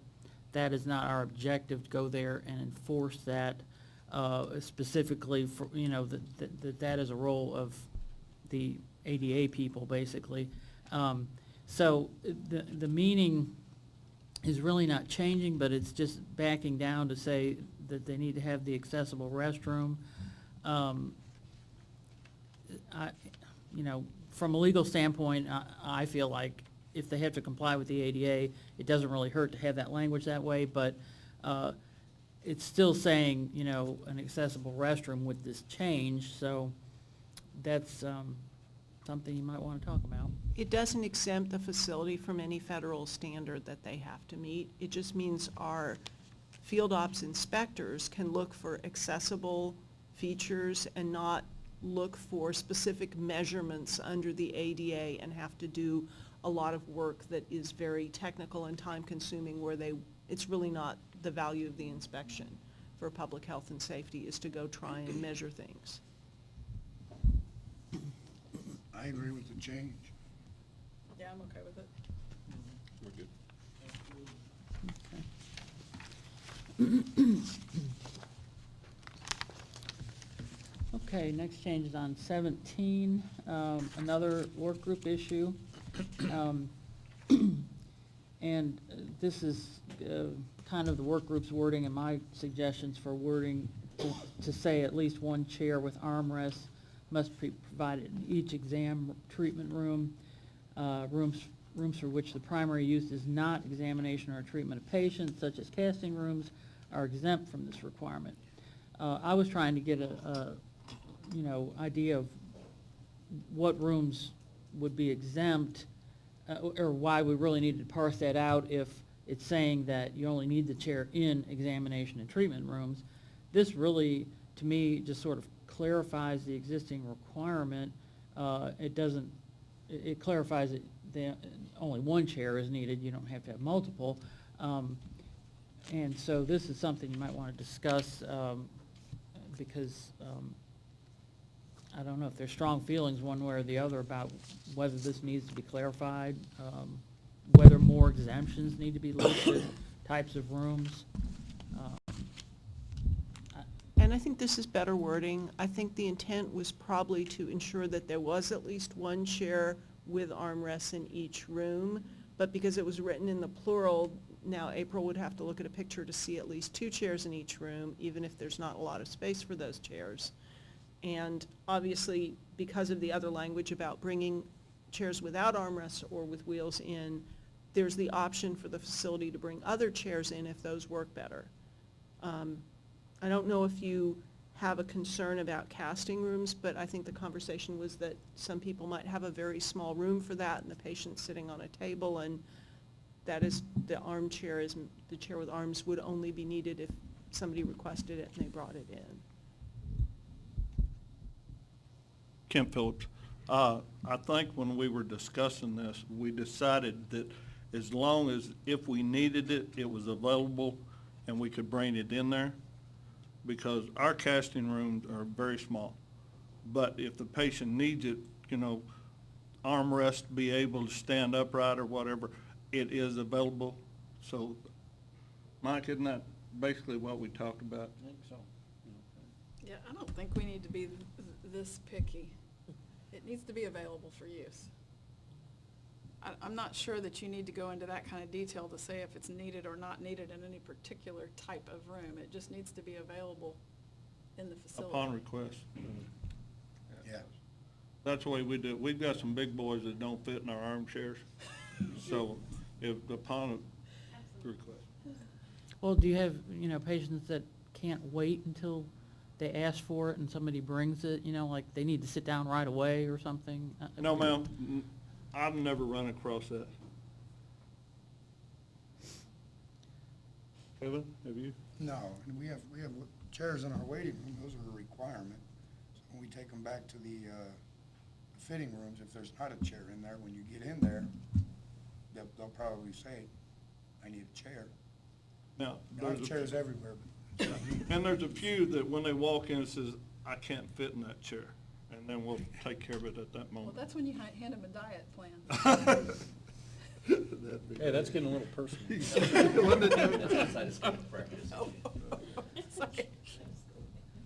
Speaker 16: that is not our objective, to go there and enforce that specifically for, you know, that is a role of the ADA people, basically. So the meaning is really not changing, but it's just backing down to say that they need to have the accessible restroom. You know, from a legal standpoint, I feel like if they have to comply with the ADA, it doesn't really hurt to have that language that way, but it's still saying, you know, an accessible restroom with this change, so that's something you might want to talk about.
Speaker 9: It doesn't exempt the facility from any federal standard that they have to meet. It just means our field ops inspectors can look for accessible features and not look for specific measurements under the ADA and have to do a lot of work that is very technical and time-consuming where it's really not the value of the inspection for public health and safety is to go try and measure things.
Speaker 5: I agree with the change.
Speaker 1: Yeah, I'm okay with it.
Speaker 6: We're good.
Speaker 16: Okay, next change is on 17, another work group issue. And this is kind of the work group's wording and my suggestions for wording to say at least one chair with armrests must be provided in each exam treatment room. Rooms for which the primary use is not examination or treatment of patients, such as casting rooms, are exempt from this requirement. I was trying to get a idea of what rooms would be exempt, or why we really need to parse that out if it's saying that you only need the chair in examination and treatment rooms. This really, to me, just sort of clarifies the existing requirement. It clarifies that only one chair is needed, you don't have to have multiple. And so this is something you might want to discuss because I don't know if there's strong feelings one way or the other about whether this needs to be clarified, whether more exemptions need to be listed, types of rooms.
Speaker 9: And I think this is better wording. I think the intent was probably to ensure that there was at least one chair with armrests in each room, but because it was written in the plural, now April would have to look at a picture to see at least two chairs in each room, even if there's not a lot of space for those chairs. And obviously, because of the other language about bringing chairs without armrests or with wheels in, there's the option for the facility to bring other chairs in if those work better. I don't know if you have a concern about casting rooms, but I think the conversation was that some people might have a very small room for that and the patient's sitting on a table, and that is, the chair with arms would only be needed if somebody requested it and they brought it in.
Speaker 7: Kim Phillips, I think when we were discussing this, we decided that as long as if we needed it, it was available and we could bring it in there, because our casting rooms are very small. But if the patient needs it, armrest, be able to stand upright or whatever, it is available. So, Mike, isn't that basically what we talked about?
Speaker 3: I think so.
Speaker 1: Yeah, I don't think we need to be this picky. It needs to be available for use. I'm not sure that you need to go into that kind of detail to say if it's needed or not needed in any particular type of room. It just needs to be available in the facility.
Speaker 7: Upon request.
Speaker 5: Yeah.
Speaker 7: That's the way we do it. We've got some big boys that don't fit in our armchairs. So if upon request.
Speaker 16: Well, do you have, patients that can't wait until they ask for it and somebody brings it, like they need to sit down right away or something?
Speaker 7: No, ma'am. I've never run across that. Kevin, have you?
Speaker 5: No, and we have chairs in our waiting room, those are a requirement. So when we take them back to the fitting rooms, if there's not a chair in there, when you get in there, they'll probably say, I need a chair.
Speaker 7: Now,
Speaker 5: There are chairs everywhere, but
Speaker 7: and there's a few that when they walk in, it says, I can't fit in that chair. And then we'll take care of it at that
Speaker 1: Well,
Speaker 7: moment.
Speaker 1: that's when you hand them a diet plan.
Speaker 6: Hey, that's getting a little personal.
Speaker 2: That's outside of scope of practice.
Speaker 1: Sorry.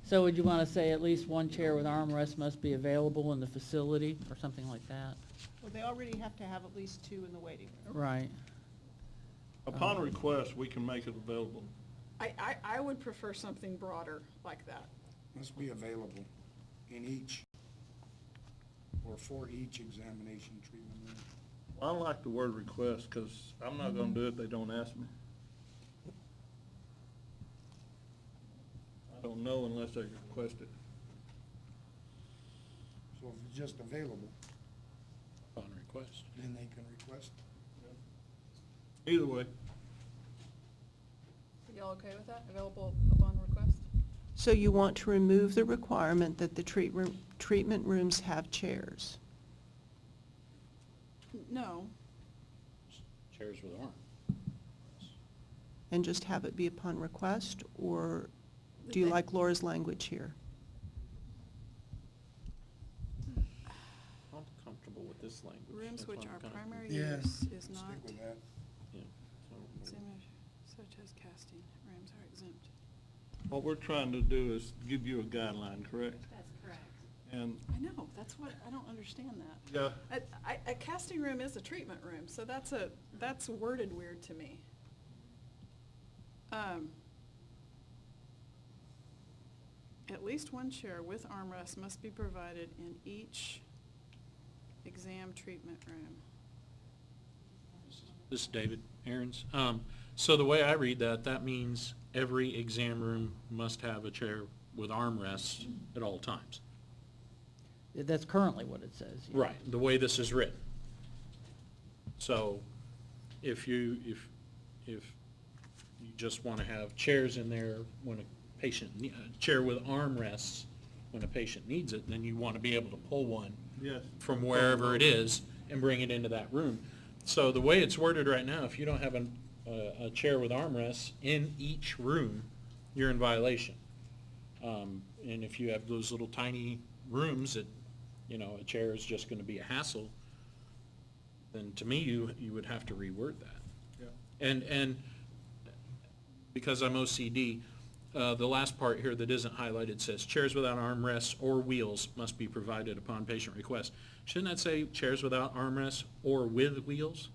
Speaker 16: So would you want to say at least one chair with armrest must be available in the facility or something like that?
Speaker 9: Well, they already have to have at least two in the waiting room.
Speaker 16: Right.
Speaker 7: Upon request, we can make it available.
Speaker 1: I would prefer something broader like that.
Speaker 5: must be available in each or for each examination treatment room.
Speaker 7: I like the word request, because I'm not gonna do it if they don't ask me. I don't know unless they request it.
Speaker 5: So if it's just available,
Speaker 6: Upon request.
Speaker 5: then they can request.
Speaker 7: Either way,
Speaker 1: Are y'all okay with that? Available upon request?
Speaker 9: So you want to remove the requirement that the treatment rooms have chairs?
Speaker 1: No,
Speaker 6: Chairs with arm.
Speaker 9: And just have it be upon request, or do you
Speaker 1: They-
Speaker 9: like Laura's language here?
Speaker 6: I'm comfortable with this language.
Speaker 1: rooms
Speaker 6: That's
Speaker 1: which
Speaker 6: why I'm
Speaker 1: are
Speaker 6: kinda-
Speaker 1: primary
Speaker 5: Yeah,
Speaker 1: use is not,
Speaker 5: Stick with that.
Speaker 6: Yeah. So-
Speaker 1: such as casting rooms are exempt.
Speaker 7: what we're trying to do is give you a guideline, correct?
Speaker 17: That's correct.
Speaker 7: And,
Speaker 1: I know, that's what, I don't understand that.
Speaker 7: yeah,
Speaker 1: A casting room is a treatment room, so that's worded weird to me. At least one chair with armrest must be provided in each exam treatment room.
Speaker 6: This is David Aaron's. So the way I read that, that means every exam room must have a chair with armrests at all times.
Speaker 16: That's currently what it says. yeah.
Speaker 6: Right, the way this is written. So if you just want to have chairs in there when a patient, a chair with armrests when a patient needs it, then you want to be able to pull one
Speaker 7: yes.
Speaker 6: from wherever it is and bring it into that room. So the way it's worded right now, if you don't have a chair with armrests in each room, you're in violation. And if you have those little tiny rooms that, a chair is just going to be a hassle, then to me, you would have to reword that.
Speaker 7: Yeah.
Speaker 6: And because I'm OCD, the last part here that isn't highlighted says, chairs without armrests or wheels must be provided upon patient request. Shouldn't that say chairs without armrests or with wheels?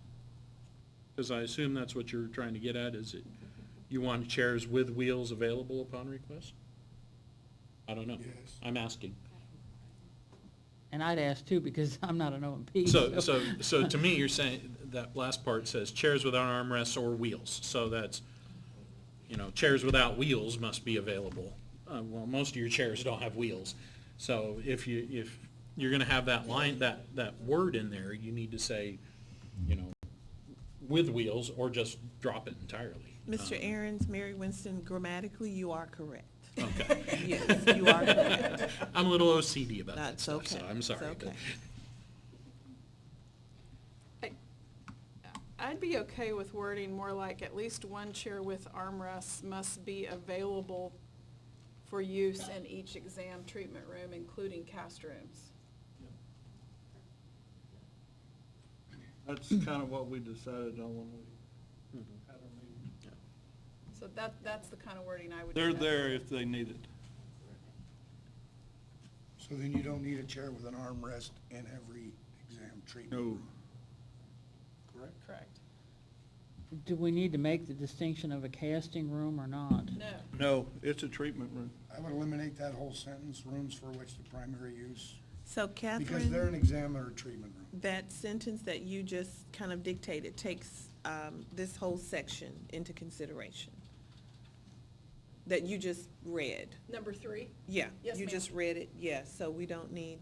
Speaker 6: Because I assume that's what you're trying to get at, is it, you want chairs with wheels available upon request? I don't know.
Speaker 5: Yes.
Speaker 6: I'm asking.
Speaker 16: And I'd ask too, because I'm not an O&P.
Speaker 6: So to me, you're saying, that last part says chairs without armrests or wheels. So that's, chairs without wheels must be available. Well, most of your chairs don't have wheels. So if you're gonna have that line, that word in there, you need to say, with wheels, or just drop it entirely.
Speaker 4: Mr. Aaron's, Mary Winston, grammatically, you are correct.
Speaker 6: Okay.
Speaker 4: Yes, you are correct.
Speaker 6: I'm a little OCD about that
Speaker 4: That's
Speaker 6: stuff, so
Speaker 4: okay.
Speaker 6: I'm sorry.
Speaker 4: It's okay.
Speaker 1: I'd be okay with wording more like at least one chair with armrests must be available for use in each exam treatment room, including cast rooms.
Speaker 7: That's kind of what we decided on when we had our meeting.
Speaker 1: So that's the kind of wording I would.
Speaker 7: They're
Speaker 1: do.
Speaker 7: there if they need it.
Speaker 5: So then you don't need a chair with an armrest in every exam treatment
Speaker 7: No.
Speaker 5: room. Correct?
Speaker 1: Correct.
Speaker 16: Do we need to make the distinction of a casting room or not?
Speaker 1: No.
Speaker 7: No, it's a treatment room.
Speaker 5: I would eliminate that whole sentence, rooms for which the primary use,
Speaker 4: So
Speaker 5: because they're an
Speaker 4: Catherine,
Speaker 5: exam or a treatment room.
Speaker 4: that sentence that you just kind of dictated takes this whole section into consideration. That you just read.
Speaker 1: Number 3?
Speaker 4: Yeah,
Speaker 1: Yes,
Speaker 4: you
Speaker 1: ma'am.
Speaker 4: just read it, yes, so we don't need,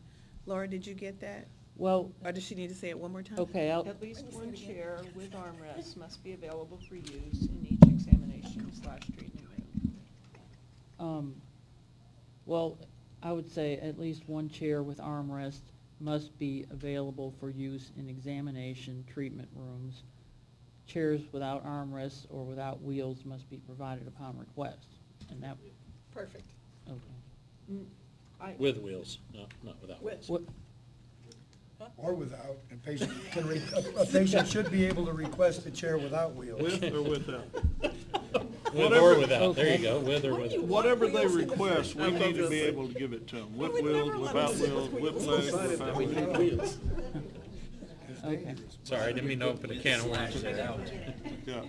Speaker 4: Laura, did you get that?
Speaker 16: Well,
Speaker 4: Or does she need to say it one more time?
Speaker 16: okay,
Speaker 9: At least one chair with armrests must be available for use in each examination/treatment room.
Speaker 16: Well, I would say at least one chair with armrest must be available for use in examination treatment rooms. Chairs without armrests or without wheels must be provided upon request. And that,
Speaker 1: Perfect.
Speaker 16: okay.
Speaker 6: With wheels, not without wheels.
Speaker 16: What,
Speaker 5: Or without, and patient can, a patient should be able to request a chair without wheels.
Speaker 7: With or without.
Speaker 6: With or without, there you go, with or without.
Speaker 7: Whatever they request, we need to be able to give it to them. With wheels, without wheels, with legs, without legs.
Speaker 16: okay.
Speaker 6: Sorry, I didn't mean to open a can of worms there.
Speaker 7: Yeah.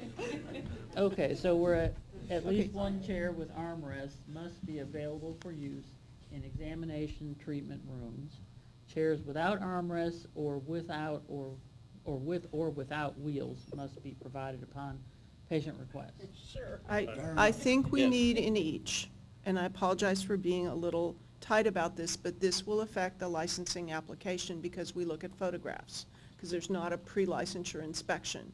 Speaker 16: Okay, so we're at least one chair with armrests must be available for use in examination treatment rooms. Chairs without armrests or without or with or without wheels must be provided upon patient request.
Speaker 1: Sure.
Speaker 9: I think we
Speaker 6: Yes.
Speaker 9: need in each. and I apologize for being a little tight about this, but this will affect the licensing application because we look at photographs, because there's not a pre-licensure inspection.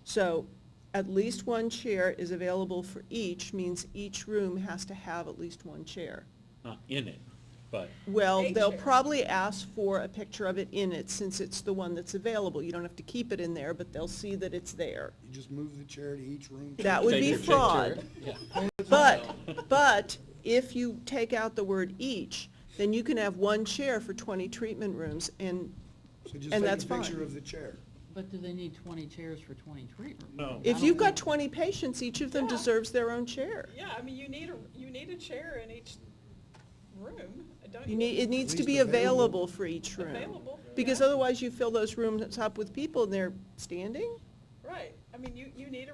Speaker 9: So at least one chair is available for each, means each room has to have at least one chair.
Speaker 6: Not in it, but
Speaker 9: Well,
Speaker 1: A
Speaker 9: they'll
Speaker 1: chair.
Speaker 9: probably ask for a picture of it in it, since it's the one that's available. You don't have to keep it in there, but they'll see that it's there.
Speaker 5: You just move the chair to each room.
Speaker 9: That would
Speaker 6: Take
Speaker 9: be
Speaker 6: your
Speaker 9: fraud.
Speaker 6: picture. Yeah.
Speaker 9: But if you take out the word each, then you can have one chair for 20 treatment rooms, and
Speaker 5: So just
Speaker 9: and
Speaker 5: take
Speaker 9: that's
Speaker 5: a picture
Speaker 9: fine.
Speaker 5: of the chair.
Speaker 16: But do they need 20 chairs for 20 treatment rooms?
Speaker 7: No.
Speaker 9: If you've got 20 patients, each of them
Speaker 1: Yeah.
Speaker 9: deserves their own chair.
Speaker 1: Yeah, I mean, you need a chair in each room, don't you?
Speaker 9: You need, it needs to
Speaker 5: least
Speaker 9: be
Speaker 5: available.
Speaker 9: available for each room.
Speaker 1: Available,
Speaker 9: Because
Speaker 1: yeah.
Speaker 9: otherwise you fill those rooms up with people and they're standing.
Speaker 1: Right, I mean, you need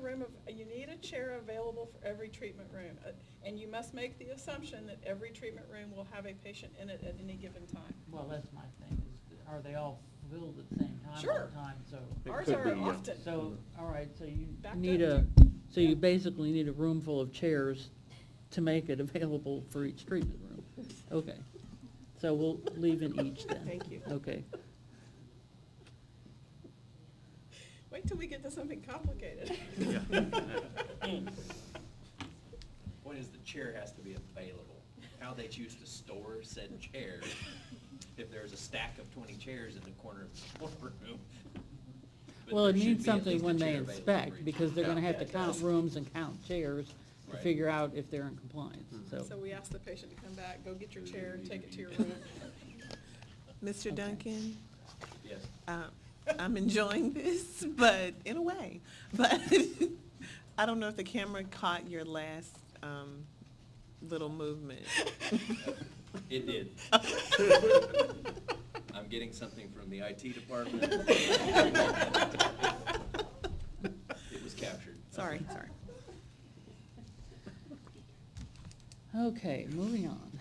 Speaker 1: you need a chair available for every treatment room. And you must make the assumption that every treatment room will have a patient in it at any given time.
Speaker 16: Well, that's my thing, is are they all filled at the same time all
Speaker 1: Sure.
Speaker 16: the time, so?
Speaker 1: Ours
Speaker 6: could
Speaker 1: are
Speaker 6: be,
Speaker 1: often.
Speaker 16: So, all right, so you
Speaker 1: Backed
Speaker 16: need
Speaker 1: up
Speaker 16: so you basically need a room full of chairs to make it available for each treatment room. Okay, so we'll leave in each then.
Speaker 9: Thank you.
Speaker 16: Okay,
Speaker 1: Wait till we get to something complicated.
Speaker 2: Point is, the chair has to be available. How they choose to store said chair, if there's a stack of 20 chairs in the corner of the courtroom. but
Speaker 16: well, it
Speaker 2: there should
Speaker 16: needs
Speaker 2: be at
Speaker 16: something
Speaker 2: least a
Speaker 16: when they
Speaker 2: chair available for
Speaker 16: inspect,
Speaker 2: each.
Speaker 16: because they're gonna have to
Speaker 1: Yeah, it
Speaker 16: count
Speaker 1: does.
Speaker 16: rooms and count chairs to
Speaker 2: Right.
Speaker 16: figure out if they're in compliance, so.
Speaker 1: So we ask the patient to come back, go get your chair, take it to your room.
Speaker 4: Mr. Duncan,
Speaker 2: Yes.
Speaker 4: I'm enjoying this, but in a way. But I don't know if the camera caught your last little movement.
Speaker 2: It did. I'm getting something from the IT department. It was captured.
Speaker 4: Sorry.
Speaker 16: Okay, moving on.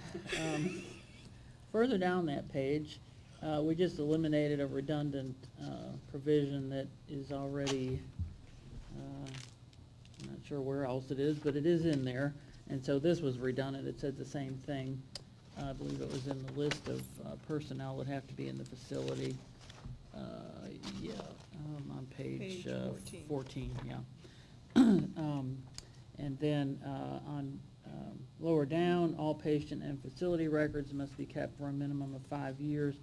Speaker 16: Further down that page, we just eliminated a redundant provision that is already, I'm not sure where else it is, but it is in there. And so this was redundant. It said the same thing. I believe it was in the list of personnel that have to be in the facility. Yeah, on page
Speaker 9: Page 14.
Speaker 16: 14, yeah. And then on lower down, all patient and facility records must be kept for a minimum of 5 years.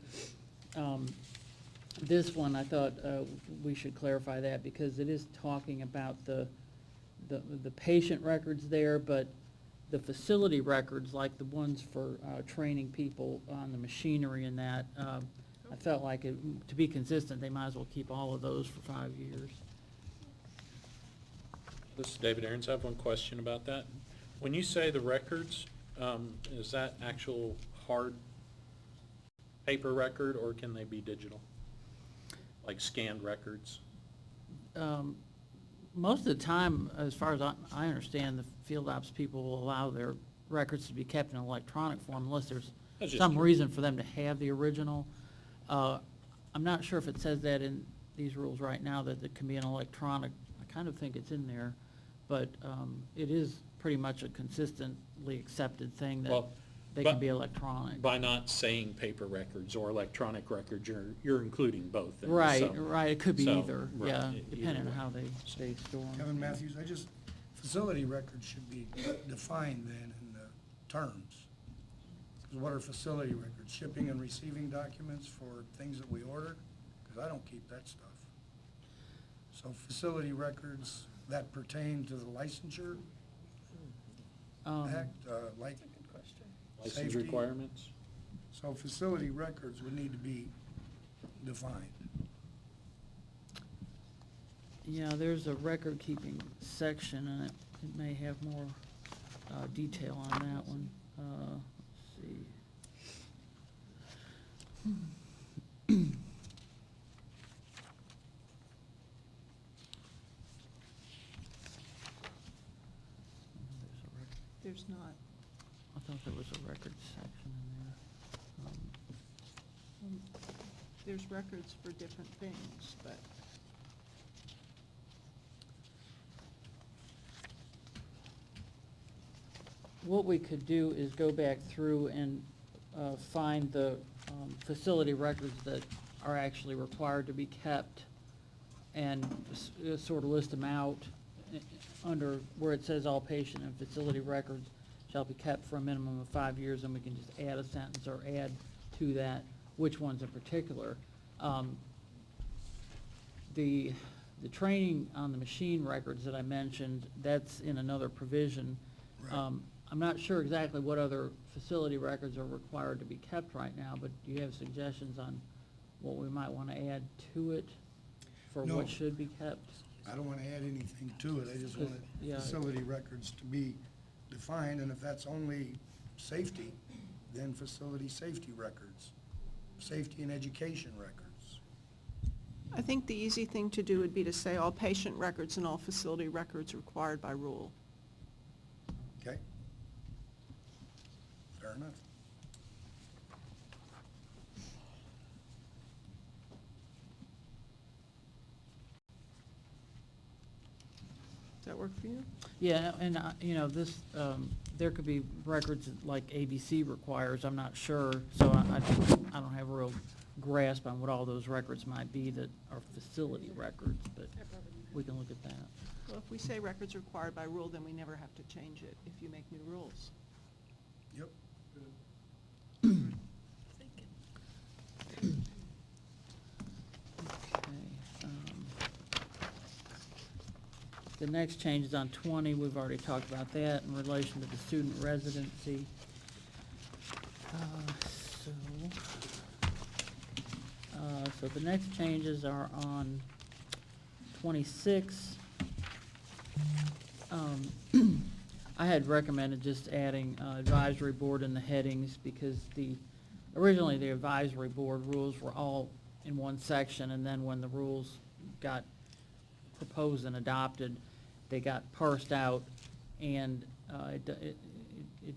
Speaker 16: This one, I thought we should clarify that because it is talking about the patient records there, but the facility records, like the ones for training people on the machinery and that, I felt like to be consistent, they might as well keep all of those for 5 years.
Speaker 6: This is David Aarons. I have one question about that. When you say the records, is that actual hard paper record, or can they be digital? Like scanned records?
Speaker 16: Most of the time, as far as I understand, the field ops people will allow their records to be kept in electronic form unless there's
Speaker 6: That's just
Speaker 16: some
Speaker 6: true.
Speaker 16: reason for them to have the original. I'm not sure if it says that in these rules right now, that it can be an electronic. I kind of think it's in there, but it is pretty much a consistently accepted thing that
Speaker 6: Well,
Speaker 16: they
Speaker 6: but
Speaker 16: can be electronic.
Speaker 6: By not saying paper records or electronic records, you're including both. then,
Speaker 16: Right,
Speaker 6: so-
Speaker 16: right, it could be
Speaker 6: so,
Speaker 16: either,
Speaker 6: right,
Speaker 16: yeah,
Speaker 6: either
Speaker 16: depending on
Speaker 6: way.
Speaker 16: how they store them.
Speaker 5: Kevin Matthews, facility records should be defined then in the terms. Because what are facility records? Shipping and receiving documents for things that we ordered? Because I don't keep that stuff. So facility records that pertain to the licensure act, like
Speaker 1: Good question.
Speaker 6: License
Speaker 5: safety.
Speaker 6: requirements?
Speaker 5: So facility records would need to be defined.
Speaker 16: Yeah, there's a record-keeping section, and it may have more detail on that one. Let's see.
Speaker 9: There's not.
Speaker 16: I thought there was a record section in there.
Speaker 9: There's records for different things, but
Speaker 16: what we could do is go back through and find the facility records that are actually required to be kept and sort of list them out under where it says all patient and facility records shall be kept for a minimum of 5 years, and we can just add a sentence or add to that which ones in particular. The training on the machine records that I mentioned, that's in another provision.
Speaker 5: Right.
Speaker 16: I'm not sure exactly what other facility records are required to be kept right now, but do you have suggestions on what we might want to add to it for
Speaker 5: No.
Speaker 16: what should be kept?
Speaker 5: I don't want to add anything to it, I just want
Speaker 16: Yeah.
Speaker 5: facility records to be defined, and if that's only safety, then facility safety records, safety and education records.
Speaker 9: I think the easy thing to do would be to say all patient records and all facility records required by rule.
Speaker 5: Okay? Fair enough.
Speaker 9: Does that work for you?
Speaker 16: Yeah, and, you know, this, there could be records like ABC requires, I'm not sure, so I don't have a real grasp on what all those records might be that are facility records, but we can look at that.
Speaker 9: Well, if we say records required by rule, then we never have to change it if you make new rules.
Speaker 5: Yep.
Speaker 16: Okay, the next change is on 20, we've already talked about that in relation to the student residency. So the next changes are on 26. I had recommended just adding advisory board in the headings because originally the advisory board rules were all in one section, and then when the rules got proposed and adopted, they got parsed out, and it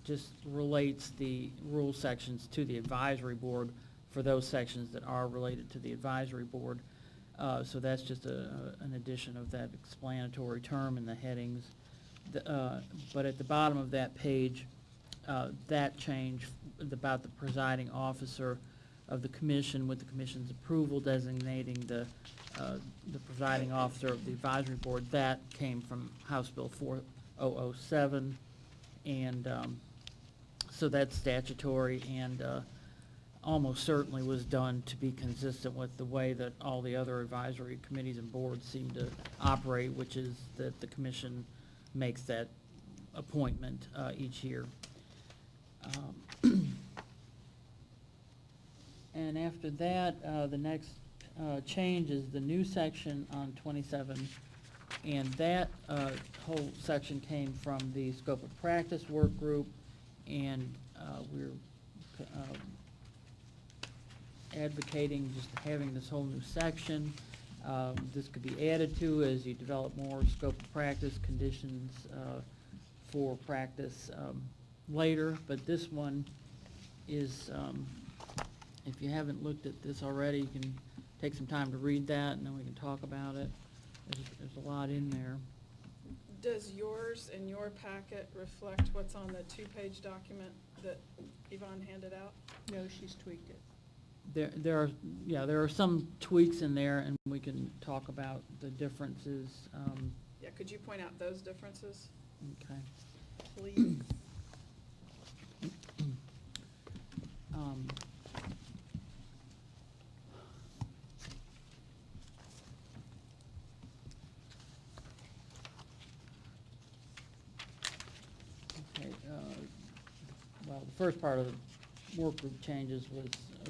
Speaker 16: just relates the rule sections to the advisory board for those sections that are related to the advisory board. So that's just an addition of that explanatory term in the headings. But at the bottom of that page, that change about the presiding officer of the commission with the commission's approval designating the presiding officer of the advisory board, that came from House Bill 4007. And so that's statutory and almost certainly was done to be consistent with the way that all the other advisory committees and boards seem to operate, which is that the commission makes that appointment each year. And after that, the next change is the new section on 27, and that whole section came from the scope of practice work group, and we're advocating just having this whole new section. This could be added to as you develop more scope of practice conditions for practice later, but this one is, if you haven't looked at this already, you can take some time to read that, and then we can talk about it. There's a lot in there.
Speaker 1: Does yours in your packet reflect what's on the two-page document that Yvonne handed out?
Speaker 9: No, she's tweaked it.
Speaker 16: There are some tweaks in there, and we can talk about the differences.
Speaker 1: Yeah, could you point out those differences,
Speaker 16: Okay.
Speaker 1: please?
Speaker 16: Okay, well, the first part of the work group changes was,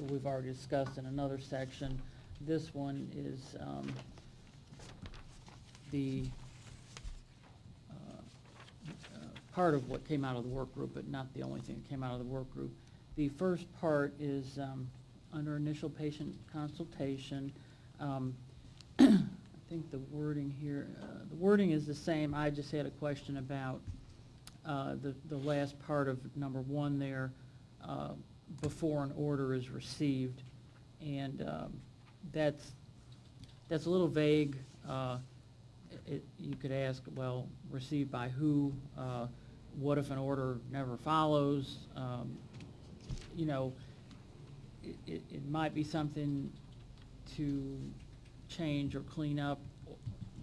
Speaker 16: we've already discussed in another section. This one is the part of what came out of the work group, but not the only thing that came out of the work group. The first part is under initial patient consultation. I think the wording here, the wording is the same. I just had a question about the last part of number 1 there, before an order is received, and that's a little vague. You could ask, well, received by who? what if an order never follows? You know, it might be something to change or clean up,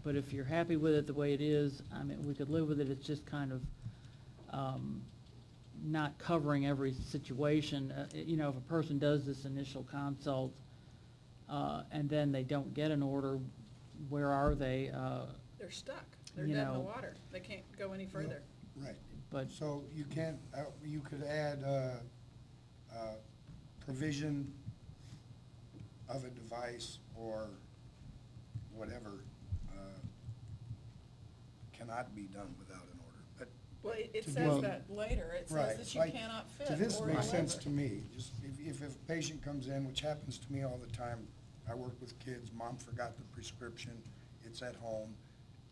Speaker 16: but if you're happy with it the way it is, I mean, we could live with it. It's just kind of not covering every situation. You know, if a person does this initial consult and then they don't get an order, where are they?
Speaker 1: They're stuck. They're
Speaker 16: You
Speaker 1: dead in the
Speaker 16: know,
Speaker 1: water. They can't go any further.
Speaker 5: Right.
Speaker 16: But
Speaker 5: So you can't, you could add provision of a device or whatever cannot be done without an order. But
Speaker 1: Well, it
Speaker 5: to
Speaker 1: says
Speaker 5: do-
Speaker 1: that later. It
Speaker 5: Right,
Speaker 1: says that you
Speaker 5: like,
Speaker 1: cannot fit
Speaker 5: So this
Speaker 1: or
Speaker 5: makes sense
Speaker 1: deliver.
Speaker 5: to me. Just if a patient comes in, which happens to me all the time, I work with kids, mom forgot the prescription, it's at home,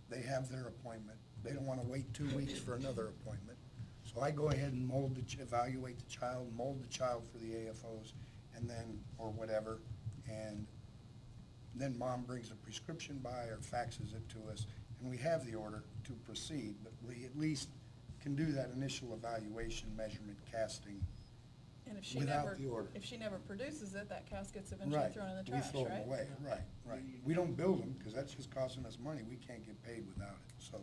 Speaker 5: they have their appointment, they don't want to wait 2 weeks for another appointment. So I go ahead and evaluate the child, mold the child for the AFOs, and then, or whatever, and then mom brings a prescription by or faxes it to us, and we have the order to proceed, but we at least can do that initial evaluation, measurement, casting.
Speaker 1: And if she
Speaker 5: without
Speaker 1: never,
Speaker 5: the order.
Speaker 1: if she never produces it, that casket's eventually
Speaker 5: Right,
Speaker 1: thrown in the
Speaker 5: we
Speaker 1: trash,
Speaker 5: throw
Speaker 1: right?
Speaker 5: them away, right. We don't build them, because that's just costing us money, we can't get paid without it, so.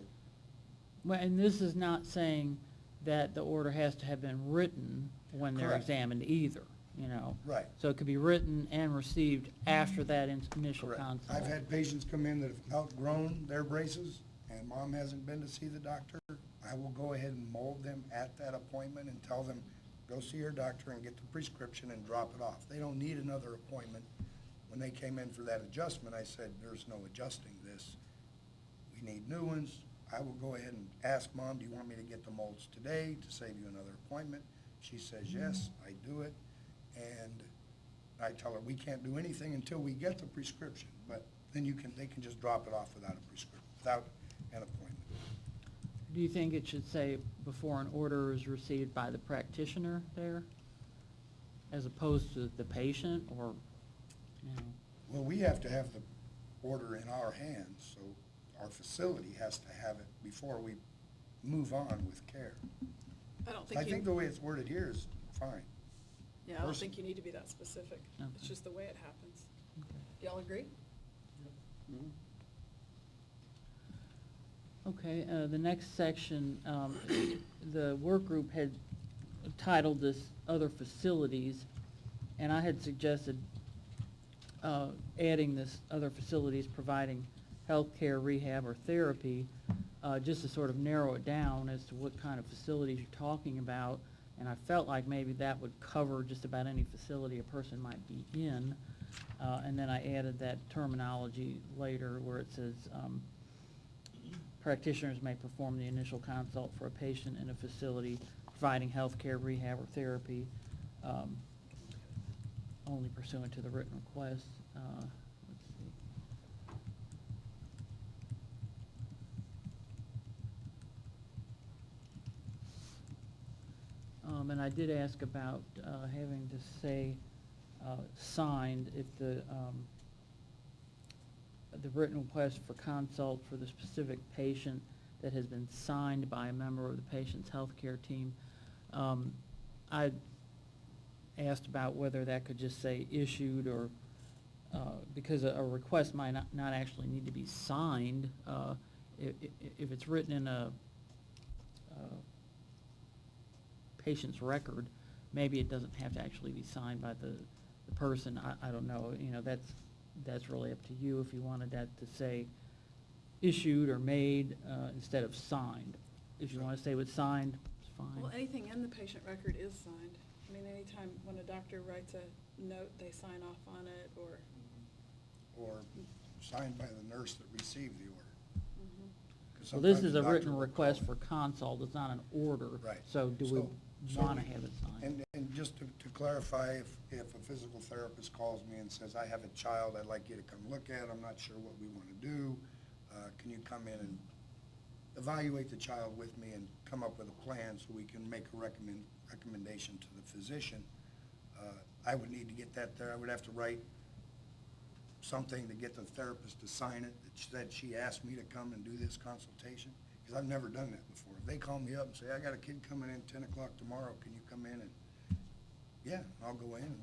Speaker 16: well, and this is not saying that the order has to have been written when they're
Speaker 5: Correct.
Speaker 16: examined either, you know?
Speaker 5: Right.
Speaker 16: So it could be written and received after that initial
Speaker 5: Correct.
Speaker 16: consult.
Speaker 5: I've had patients come in that have outgrown their braces, and mom hasn't been to see the doctor. I will go ahead and mold them at that appointment and tell them, go see your doctor and get the prescription and drop it off. They don't need another appointment. When they came in for that adjustment, I said, there's no adjusting this. We need new ones. I will go ahead and ask mom, do you want me to get the molds today to save you another appointment? She says, yes, I do it. And I tell her, we can't do anything until we get the prescription, but then they can just drop it off without a prescription, without an appointment.
Speaker 16: Do you think it should say before an order is received by the practitioner there, as opposed to the patient, or, you know?
Speaker 5: Well, we have to have the order in our hands, so our facility has to have it before we move on with care.
Speaker 1: I don't
Speaker 5: I
Speaker 1: think
Speaker 5: think
Speaker 1: you,
Speaker 5: the way it's worded here is fine.
Speaker 1: yeah, I don't
Speaker 5: person-
Speaker 1: think you need to be that specific. It's
Speaker 16: Okay.
Speaker 1: just the way it happens. Y'all agree?
Speaker 16: Okay, the next section, the work group had titled this Other Facilities, and I had suggested adding this other facilities providing healthcare, rehab, or therapy, just to sort of narrow it down as to what kind of facilities you're talking about. And I felt like maybe that would cover just about any facility a person might be in. And then I added that terminology later where it says, practitioners may perform the initial consult for a patient in a facility providing healthcare, rehab, or therapy, only pursuant to the written request. Let's see. And I did ask about having to say signed if the written request for consult for the specific patient that has been signed by a member of the patient's healthcare team. I asked about whether that could just say issued or, because a request might not actually need to be signed. If it's written in a patient's record, maybe it doesn't have to actually be signed by the person. I don't know, you know, that's really up to you if you wanted that to say issued or made instead of signed. If you want to say it's signed, it's fine.
Speaker 1: Well, anything in the patient record is signed. I mean, anytime when a doctor writes a note, they sign off on it, or.
Speaker 5: Or signed by the nurse that received the order. 'Cause
Speaker 16: Well, this
Speaker 5: sometimes
Speaker 16: is
Speaker 5: the
Speaker 16: a written
Speaker 5: doctor will
Speaker 16: request
Speaker 5: call
Speaker 16: for consult, it's not an order.
Speaker 5: Right.
Speaker 16: So do we want to have it signed?
Speaker 5: And just to clarify, if a physical therapist calls me and says, I have a child I'd like you to come look at, I'm not sure what we want to do, can you come in and evaluate the child with me and come up with a plan so we can make a recommendation to the physician? I would need to get that there. I would have to write something to get the therapist to sign it that she asked me to come and do this consultation. because I've never done that before. If they call me up and say, I got a kid coming in 10 o'clock tomorrow, can you come in? And, yeah, I'll go in and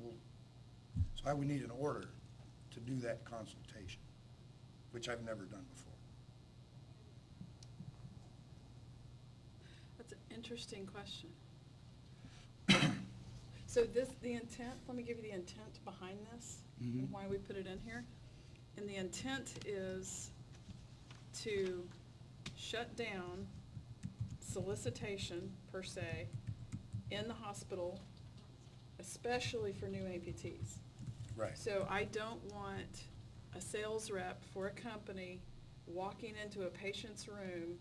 Speaker 5: so I would need an order to do that consultation, which I've never done before.
Speaker 1: That's an interesting question. So the intent, let me give you the intent behind this, and why we put it in here. And the intent is to shut down solicitation, per se, in the hospital, especially for new amputees.
Speaker 5: Right.
Speaker 1: So I don't want a sales rep for a company walking into a patient's room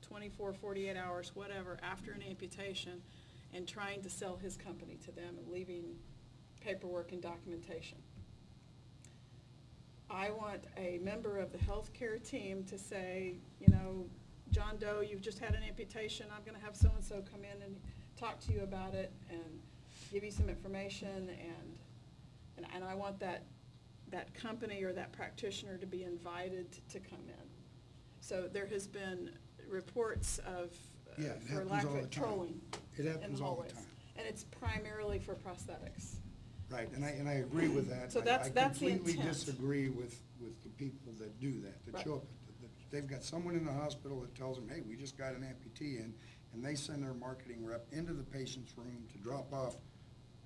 Speaker 1: 24, 48 hours, whatever, after an amputation, and trying to sell his company to them and leaving paperwork and documentation. I want a member of the healthcare team to say, you know, John Doe, you've just had an amputation, I'm gonna have so-and-so come in and talk to you about it and give you some information, and I want that company or that practitioner to be invited to come in. So there has been reports of,
Speaker 5: Yeah, it
Speaker 1: for
Speaker 5: happens
Speaker 1: lack
Speaker 5: all
Speaker 1: of
Speaker 5: the time.
Speaker 1: trolling
Speaker 5: It
Speaker 1: in
Speaker 5: happens
Speaker 1: the
Speaker 5: all the
Speaker 1: hallways.
Speaker 5: time.
Speaker 1: And it's primarily for prosthetics.
Speaker 5: Right, and I agree with that.
Speaker 1: So that's the
Speaker 5: I completely
Speaker 1: intent.
Speaker 5: disagree with the people that do that, that
Speaker 1: Right.
Speaker 5: show up. They've got someone in the hospital that tells them, hey, we just got an amputee in, and they send their marketing rep into the patient's room to drop off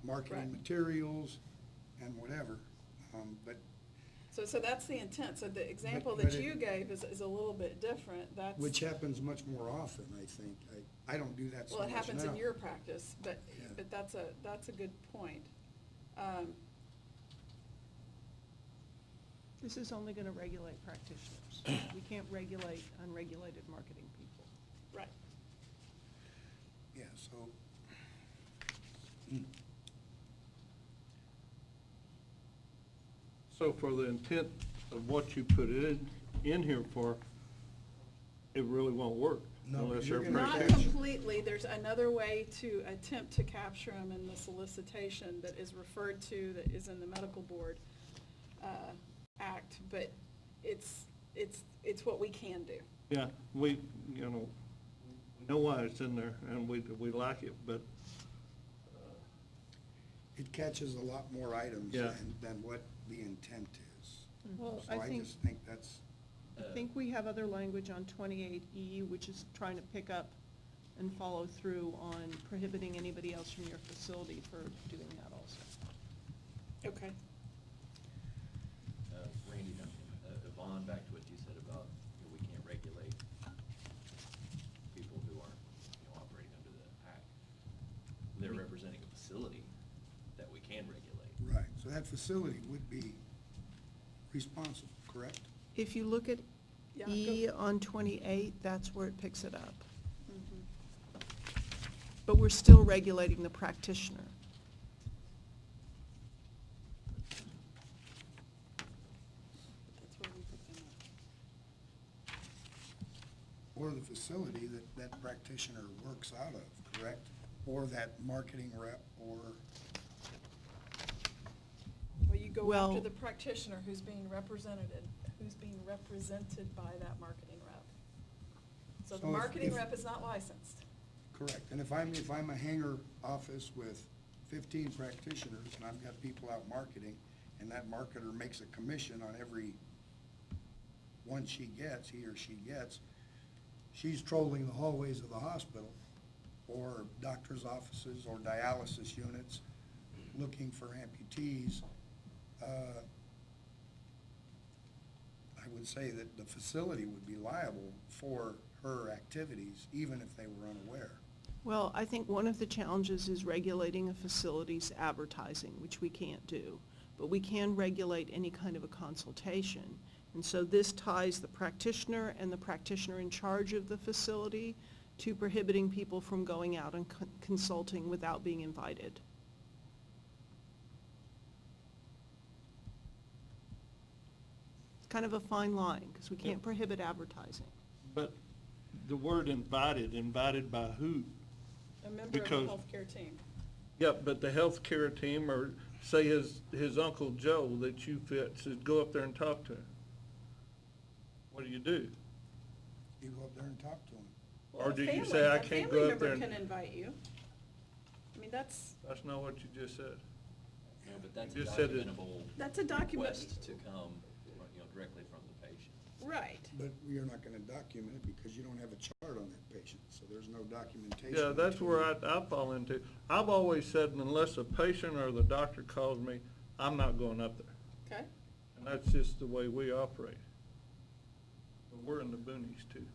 Speaker 5: marketing
Speaker 1: Right.
Speaker 5: materials and whatever. But
Speaker 1: So that's the intent. So the example
Speaker 5: but
Speaker 1: that you gave is a little bit different. That's.
Speaker 5: which happens much more often, I think. I don't do that so
Speaker 1: Well,
Speaker 5: much
Speaker 1: it
Speaker 5: now.
Speaker 1: happens in your practice, but
Speaker 5: Yeah.
Speaker 1: that's a good point.
Speaker 9: This is only gonna regulate practitioners. We can't regulate unregulated marketing people.
Speaker 1: Right.
Speaker 5: Yeah, so.
Speaker 7: So for the intent of what you put it in here for, it really won't work.
Speaker 5: No,
Speaker 7: Unless
Speaker 5: you're
Speaker 7: they're
Speaker 5: gonna
Speaker 1: Not
Speaker 5: catch-
Speaker 1: completely. There's another way to attempt to capture them in the solicitation that is referred to, that is in the medical board act, but it's what we can do.
Speaker 7: Yeah, we know why it's in there, and we like it, but
Speaker 5: It catches a lot more items
Speaker 7: Yeah.
Speaker 5: than what the intent is.
Speaker 9: Well,
Speaker 5: So
Speaker 9: I
Speaker 5: I
Speaker 9: think,
Speaker 5: just think that's,
Speaker 9: I think we have other language on 28E, which is trying to pick up and follow through on prohibiting anybody else from your facility for doing that also.
Speaker 1: Okay.
Speaker 2: Randy, Yvonne, back to what you said about, we can't regulate people who aren't, operating under the act. They're representing a facility that we can regulate.
Speaker 5: right. So that facility would be responsible, correct?
Speaker 9: If you look at
Speaker 1: Yeah,
Speaker 9: E
Speaker 1: go-
Speaker 9: on 28, that's where it picks it up.
Speaker 1: Mhm.
Speaker 9: But we're still regulating the practitioner.
Speaker 1: That's where we put them up.
Speaker 5: Or the facility that practitioner works out of, correct? Or that marketing rep, or,
Speaker 1: Well, you go
Speaker 9: Well-
Speaker 1: after the practitioner who's being represented by that marketing rep. So the
Speaker 5: So if-
Speaker 1: marketing
Speaker 5: if-
Speaker 1: rep is not licensed.
Speaker 5: correct. And if I'm a hanger office with 15 practitioners, and I've got people out marketing, and that marketer makes a commission on every one he or she gets, she's trolling the hallways of the hospital, or doctor's offices, or dialysis units, looking for amputees. I would say that the facility would be liable for her activities, even if they were unaware.
Speaker 9: Well, I think one of the challenges is regulating a facility's advertising, which we can't do. But we can regulate any kind of a consultation. And so this ties the practitioner and the practitioner in charge of the facility to prohibiting people from going out and consulting without being invited. It's kind of a fine line, because we can't prohibit advertising.
Speaker 7: but the word invited by who?
Speaker 1: A member of the
Speaker 7: Because-
Speaker 1: healthcare team.
Speaker 7: Yeah, but the healthcare team, or say his Uncle Joe that you fit, says go up there and talk to him. What do?
Speaker 5: You go up there and talk to them.
Speaker 7: Or did you
Speaker 1: Family-
Speaker 7: say I
Speaker 1: a
Speaker 7: can't
Speaker 1: family
Speaker 7: go up there
Speaker 1: member
Speaker 7: and?
Speaker 1: can invite you. I mean, that's
Speaker 7: Not what you just said.
Speaker 2: No, but that's a
Speaker 7: You just said it-
Speaker 2: documentable
Speaker 1: a document.
Speaker 2: request to come, directly from the patient.
Speaker 1: Right.
Speaker 5: But you're not gonna document it because you don't have a chart on that patient, so there's no documentation.
Speaker 7: Yeah, that's
Speaker 5: between-
Speaker 7: where I fall into. I've always said unless a patient or the doctor calls me, I'm not going up there.
Speaker 1: Okay.
Speaker 7: And that's just the way we operate. But we're in the boonies too.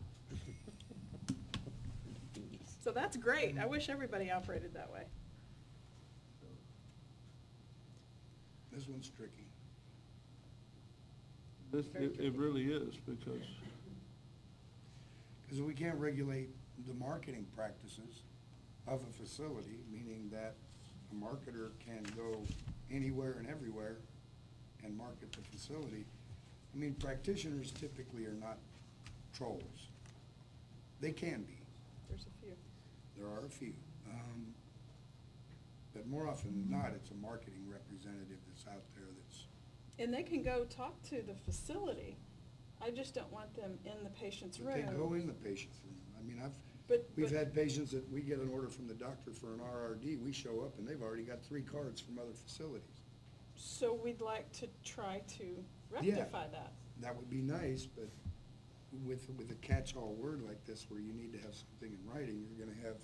Speaker 1: So that's great. I wish everybody operated that way.
Speaker 5: This one's tricky.
Speaker 7: It really is, because
Speaker 5: Because we can't regulate the marketing practices of a facility, meaning that a marketer can go anywhere and everywhere and market the facility. I mean, practitioners typically are not trolls. They can be.
Speaker 1: There's a few.
Speaker 5: There are a few. But more often than not, it's a marketing representative that's out there that's,
Speaker 1: And they can go talk to the facility. I just don't want them in the patient's
Speaker 5: but
Speaker 1: room.
Speaker 5: they go in the patient's room. I mean,
Speaker 1: But-
Speaker 5: we've
Speaker 1: but-
Speaker 5: had patients that we get an order from the doctor for an RRD, we show up and they've already got 3 cards from other facilities.
Speaker 1: So we'd like to try to rectify that.
Speaker 5: That would be nice, but with a catch-all word like this where you need to have something in writing, you're gonna have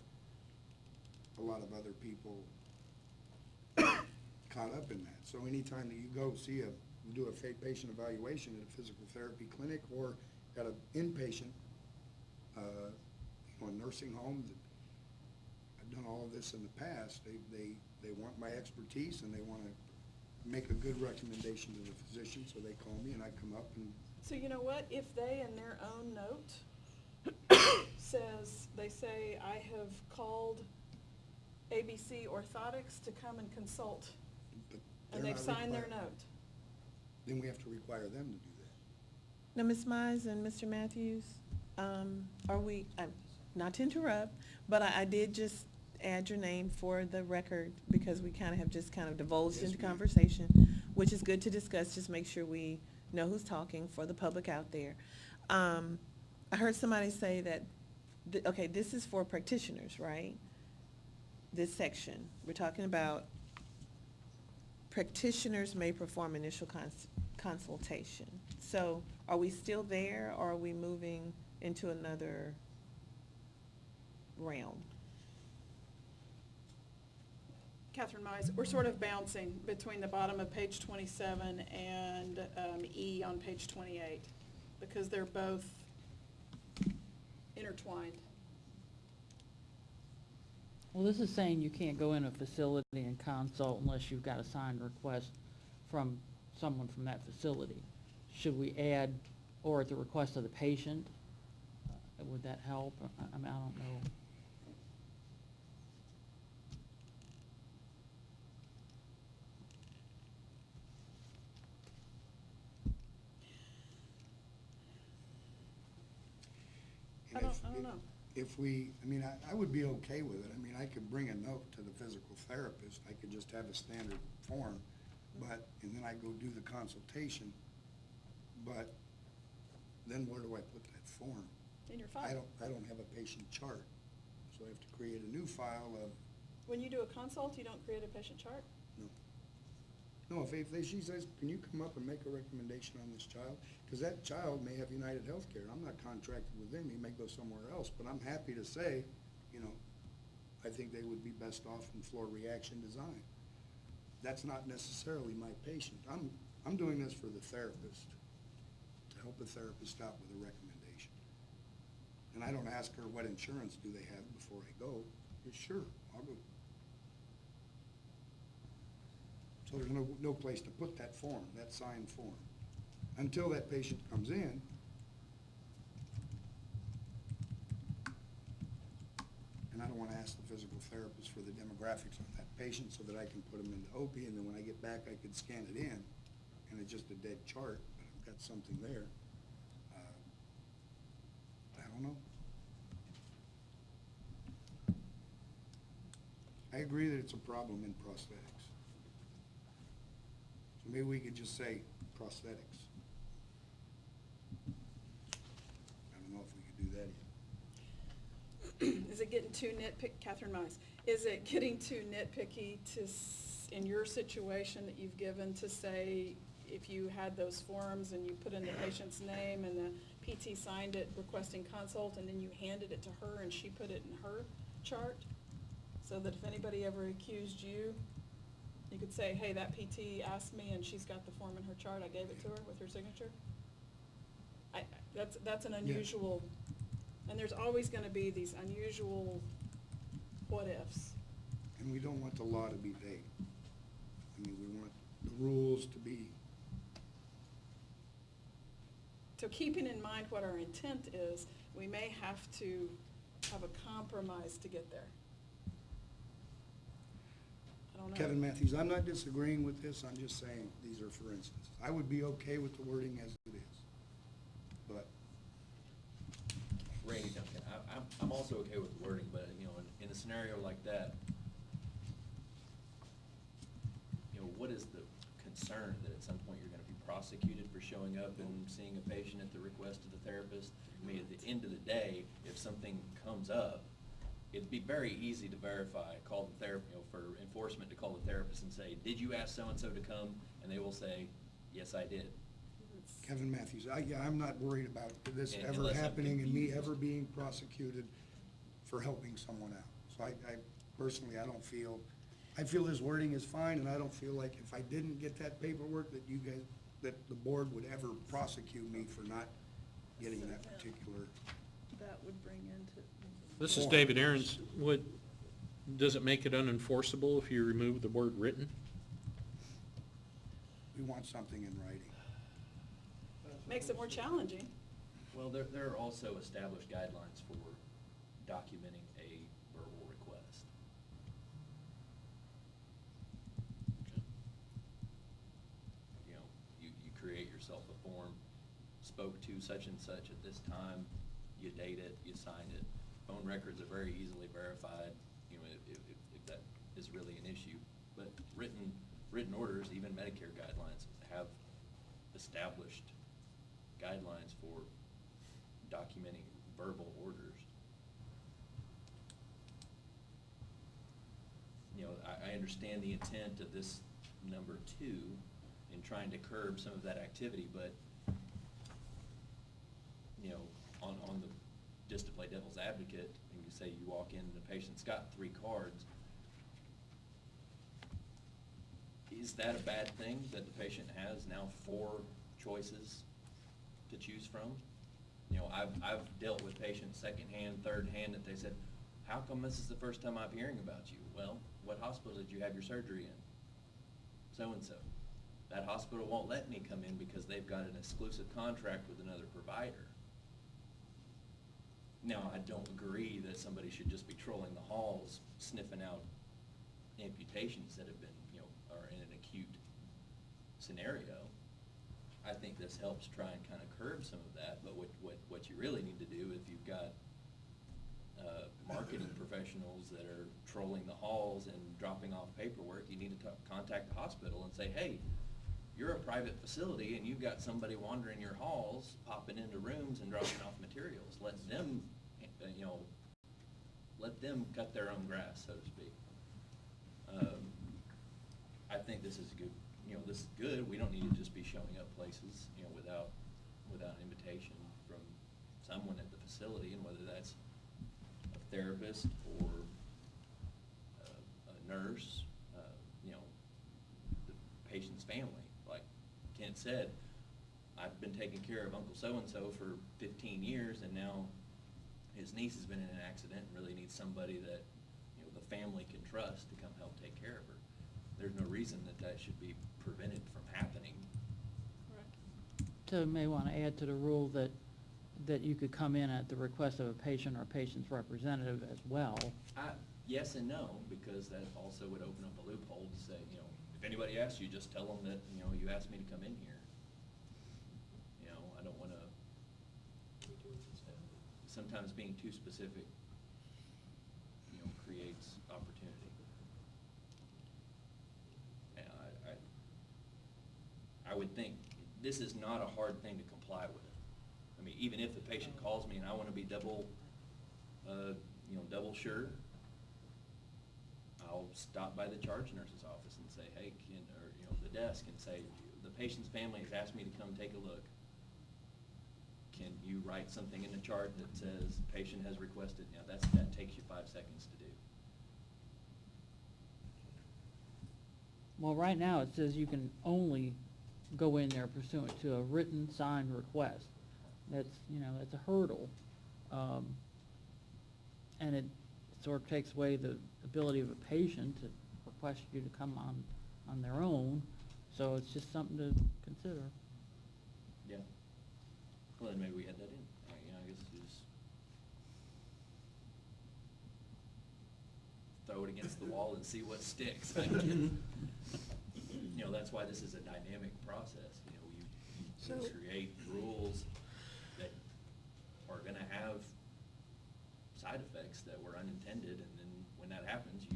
Speaker 5: a lot of other people caught up in that. So anytime that you go do a patient evaluation at a physical therapy clinic or at an inpatient, nursing home, I've done all of this in the past, they want my expertise and they wanna make a good recommendation to the physician, so they call me and I come up and
Speaker 1: So you know what? If they, in their own note, they say, I have called ABC Orthotics to come and consult,
Speaker 5: but
Speaker 1: and
Speaker 5: they're
Speaker 1: they've
Speaker 5: not
Speaker 1: signed their
Speaker 5: required.
Speaker 1: note.
Speaker 5: Then we have to require them to do that.
Speaker 4: Now, Ms. Mize and Mr. Matthews, are we, not to interrupt, but I did just add your name for the record because we have just divulged
Speaker 5: Yes,
Speaker 4: into
Speaker 5: ma'am.
Speaker 4: conversation, which is good to discuss, just make sure we know who's talking for the public out there. I heard somebody say that, okay, this is for practitioners, right? This section, we're talking about practitioners may perform initial consultation. So are we still there, or are we moving into another realm?
Speaker 1: Catherine Mize, we're sort of bouncing between the bottom of page 27 and E on page 28, because they're both intertwined.
Speaker 16: Well, this is saying you can't go in a facility and consult unless you've got a signed request from someone from that facility. Should we add, or at the request of the patient? Would that help? I mean, I don't know.
Speaker 5: And
Speaker 1: I don't know.
Speaker 5: If I would be okay with it. I mean, I could bring a note to the physical therapist. I could just have a standard form, and then I go do the consultation. But then where do I put that form?
Speaker 1: In your file.
Speaker 5: I don't have a patient chart, so I have to create a new file of,
Speaker 1: When you do a consult, you don't create a patient chart?
Speaker 5: no, if she says, can you come up and make a recommendation on this child? Because that child may have United Healthcare. I'm not contracted with them. He may go somewhere else, but I'm happy to say, I think they would be best off in floor reaction design. That's not necessarily my patient. I'm doing this for the therapist, to help a therapist out with a recommendation. And I don't ask her what insurance do they have before I go. Sure, I'll go. So there's no place to put that form, that signed form. Until that patient comes in, and I don't want to ask the physical therapist for the demographics on that patient so that I can put them into OPI, and then when I get back, I can scan it in, and it's just a dead chart, but I've got something there. I don't know. I agree that it's a problem in prosthetics. So maybe we could just say prosthetics. I don't know if we could do that yet.
Speaker 1: is it getting too Catherine Mize, is it getting too nitpicky in your situation that you've given to say, if you had those forms and you put in the patient's name and the PT signed it requesting consult, and then you handed it to her and she put it in her chart? So that if anybody ever accused you, you could say, hey, that PT asked me and she's got the form in her chart, I gave it to her with her signature? That's an unusual, and there's always gonna be these unusual what-ifs.
Speaker 5: And we don't want the law to be vague. I mean, we want the rules to be,
Speaker 1: So keeping in mind what our intent is, we may have to have a compromise to get there. I don't know.
Speaker 5: Kevin Matthews, I'm not disagreeing with this, I'm just saying these are for instances. I would be okay with the wording as it is, but
Speaker 2: Randy Duncan, I'm also okay with the wording, but, you know, in a scenario like that, you know, what is the concern that at some point you're gonna be prosecuted for showing up and seeing a patient at the request of the therapist? I mean, at the end of the day, if something comes up, it'd be very easy to verify, call the therapist, you know, for enforcement to call the therapist and say, did you ask so-and-so to come? And they will say, yes, I did.
Speaker 5: Kevin Matthews, I'm not worried about this
Speaker 2: And
Speaker 5: ever
Speaker 2: unless I'm
Speaker 5: happening and me
Speaker 2: confused.
Speaker 5: ever being prosecuted for helping someone out. So I personally, I feel this wording is fine, and I don't feel like if I didn't get that paperwork that you guys, that the board would ever prosecute me for not getting that particular.
Speaker 1: That would bring into.
Speaker 6: This is David Aaron's. Does it make it unenforceable if you remove the word written?
Speaker 5: We want something in writing.
Speaker 1: Makes it more challenging.
Speaker 2: Well, there are also established guidelines for documenting a verbal request. You know, you create yourself a form, spoke to such and such at this time, you date it, you sign it. Phone records are very easily verified, you know, if that is really an issue. But written orders, even Medicare guidelines, have established guidelines for documenting verbal orders. You know, I understand the intent of this number 2 in trying to curb some of that activity, but, you know, on the, just to play devil's advocate, and you say you walk in and the patient's got 3 cards, is that a bad thing that the patient has now 4 choices to choose from? You know, I've dealt with patients secondhand, thirdhand, that they said, how come this is the first time I'm hearing about you? Well, what hospital did you have your surgery in? So-and-so. That hospital won't let me come in because they've got an exclusive contract with another provider. Now, I don't agree that somebody should just be trolling the halls, sniffing out amputations that have been, you know, are in an acute scenario. I think this helps try and kind of curb some of that, but what you really need to do, if you've got marketing professionals that are trolling the halls and dropping off paperwork, you need to contact the hospital and say, hey, you're a private facility and you've got somebody wandering your halls, popping into rooms and dropping off materials. Let them, you know, let them cut their own grass, so to speak. I think this is good. You know, this is good. We don't need to just be showing up places, you know, without an invitation from someone at the facility, and whether that's a therapist or a nurse, you know, the patient's family. Like Kent said, I've been taking care of Uncle so-and-so for 15 years, and now his niece has been in an accident and really needs somebody that, you know, the family can trust to come help take care of her. There's no reason that should be prevented from happening.
Speaker 16: So you may want to add to the rule that you could come in at the request of a patient or a patient's representative as well.
Speaker 2: Yes and no, because that also would open up a loophole to say, you know, if anybody asks you, just tell them that, you know, you asked me to come in here. You know, I don't want to, sometimes being too specific, you know, creates opportunity. And I would think this is not a hard thing to comply with. I mean, even if the patient calls me and I want to be double, double sure, I'll stop by the charge nurse's office and say, hey, or the desk and say, the patient's family has asked me to come take a look. Can you write something in the chart that says patient has requested? That takes you 5 seconds to do.
Speaker 16: Well, right now, it says you can only go in there pursuant to a written signed request. That's, that's a hurdle. And it sort of takes away the ability of a patient to request you to come on their own. So it's just something to consider.
Speaker 2: Yeah. Well, then maybe we had that in. I guess just throw it against the wall and see what sticks. That's why this is a dynamic process. You create rules that are going to have side effects that were unintended, and then when that happens,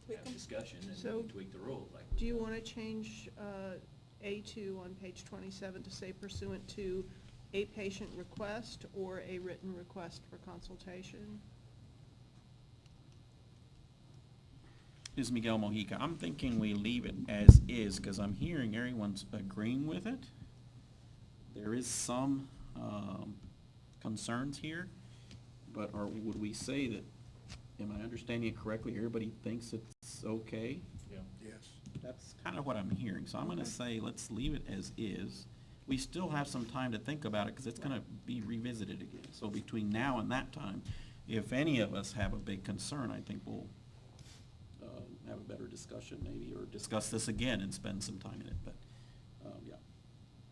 Speaker 2: you have discussion and tweak the rules.
Speaker 9: Do you want to change A2 on page 27 to say pursuant to a patient request or a written request for consultation?
Speaker 3: This is Miguel Mojica. I'm thinking we leave it as is, because I'm hearing everyone's agreeing with it. There is some concerns here, but would we say that, am I understanding it correctly, everybody thinks it's okay?
Speaker 2: Yeah.
Speaker 5: Yes.
Speaker 3: That's kind of what I'm hearing, so I'm gonna say let's leave it as is. We still have some time to think about it, because it's gonna be revisited again. So between now and that time, if any of us have a big concern, I think we'll have a better discussion maybe, or discuss this again and spend some time in it, but, yeah.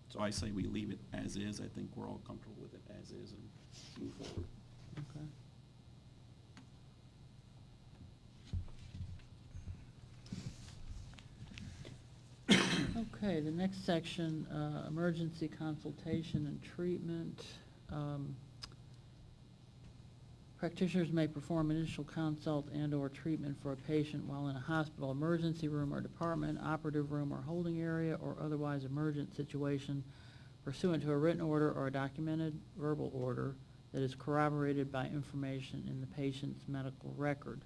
Speaker 3: So I say we leave it as is. I think we're all comfortable with it as is and move forward.
Speaker 16: Okay. Okay, the next section, emergency consultation and treatment. Practitioners may perform initial consult and/or treatment for a patient while in a hospital emergency room or department, operative room or holding area, or otherwise emergent situation pursuant to a written order or a documented verbal order that is corroborated by information in the patient's medical record.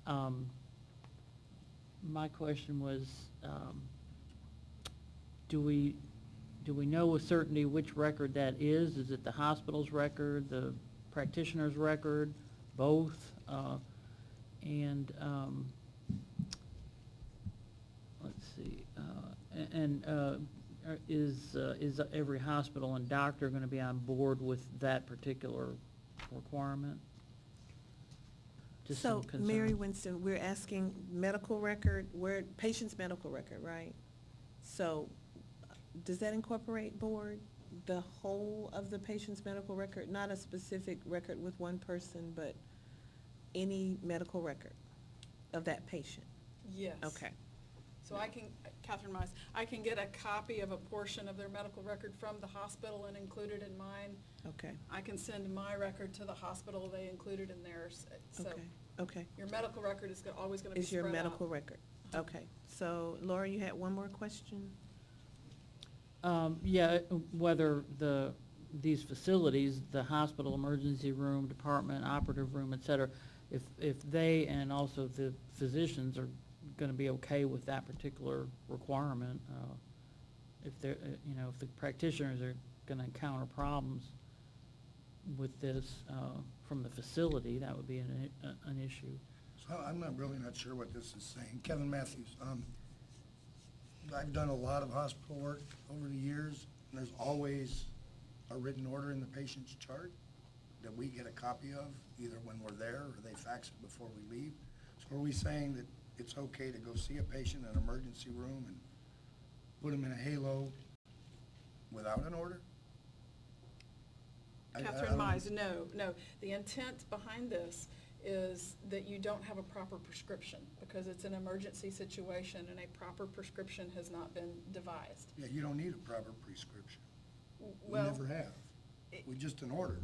Speaker 16: My question was, do we know with certainty which record that is? Is it the hospital's record, the practitioner's record, both? Let's see, is every hospital and doctor going to be on board with that particular requirement? Just
Speaker 4: So,
Speaker 16: some
Speaker 4: Mary
Speaker 16: concerns.
Speaker 4: Winston, we're asking medical record, patient's medical record, right? So, does that incorporate board, the whole of the patient's medical record, not a specific record with one person, but any medical record of that patient?
Speaker 1: Yes.
Speaker 4: Okay.
Speaker 1: So I can, Catherine Mize, I can get a copy of a portion of their medical record from the hospital and include it in mine.
Speaker 4: Okay.
Speaker 1: I can send my record to the hospital, they include it in theirs. So
Speaker 4: Okay. Okay.
Speaker 1: your medical record is always going to be
Speaker 4: Is
Speaker 1: spread
Speaker 4: your
Speaker 1: out.
Speaker 4: medical record? Okay. So, Laura, you had one more question?
Speaker 16: Yeah, whether these facilities, the hospital, emergency room, department, operative room, et cetera, if they and also the physicians are gonna be okay with that particular requirement, if they're, if the practitioners are gonna encounter problems with this, from the facility, that would be an issue.
Speaker 5: So I'm really not sure what this is saying. Kevin Matthews, I've done a lot of hospital work over the years, and there's always a written order in the patient's chart that we get a copy of, either when we're there or they fax it before we leave. So are we saying that it's okay to go see a patient in an emergency room and put them in a halo without an order?
Speaker 1: Catherine Mize, no. The intent behind this is that you don't have a proper prescription because it's an emergency situation and a proper prescription has not been devised.
Speaker 5: Yeah, you don't need a proper prescription. We
Speaker 1: Well,
Speaker 5: never have. We just an order.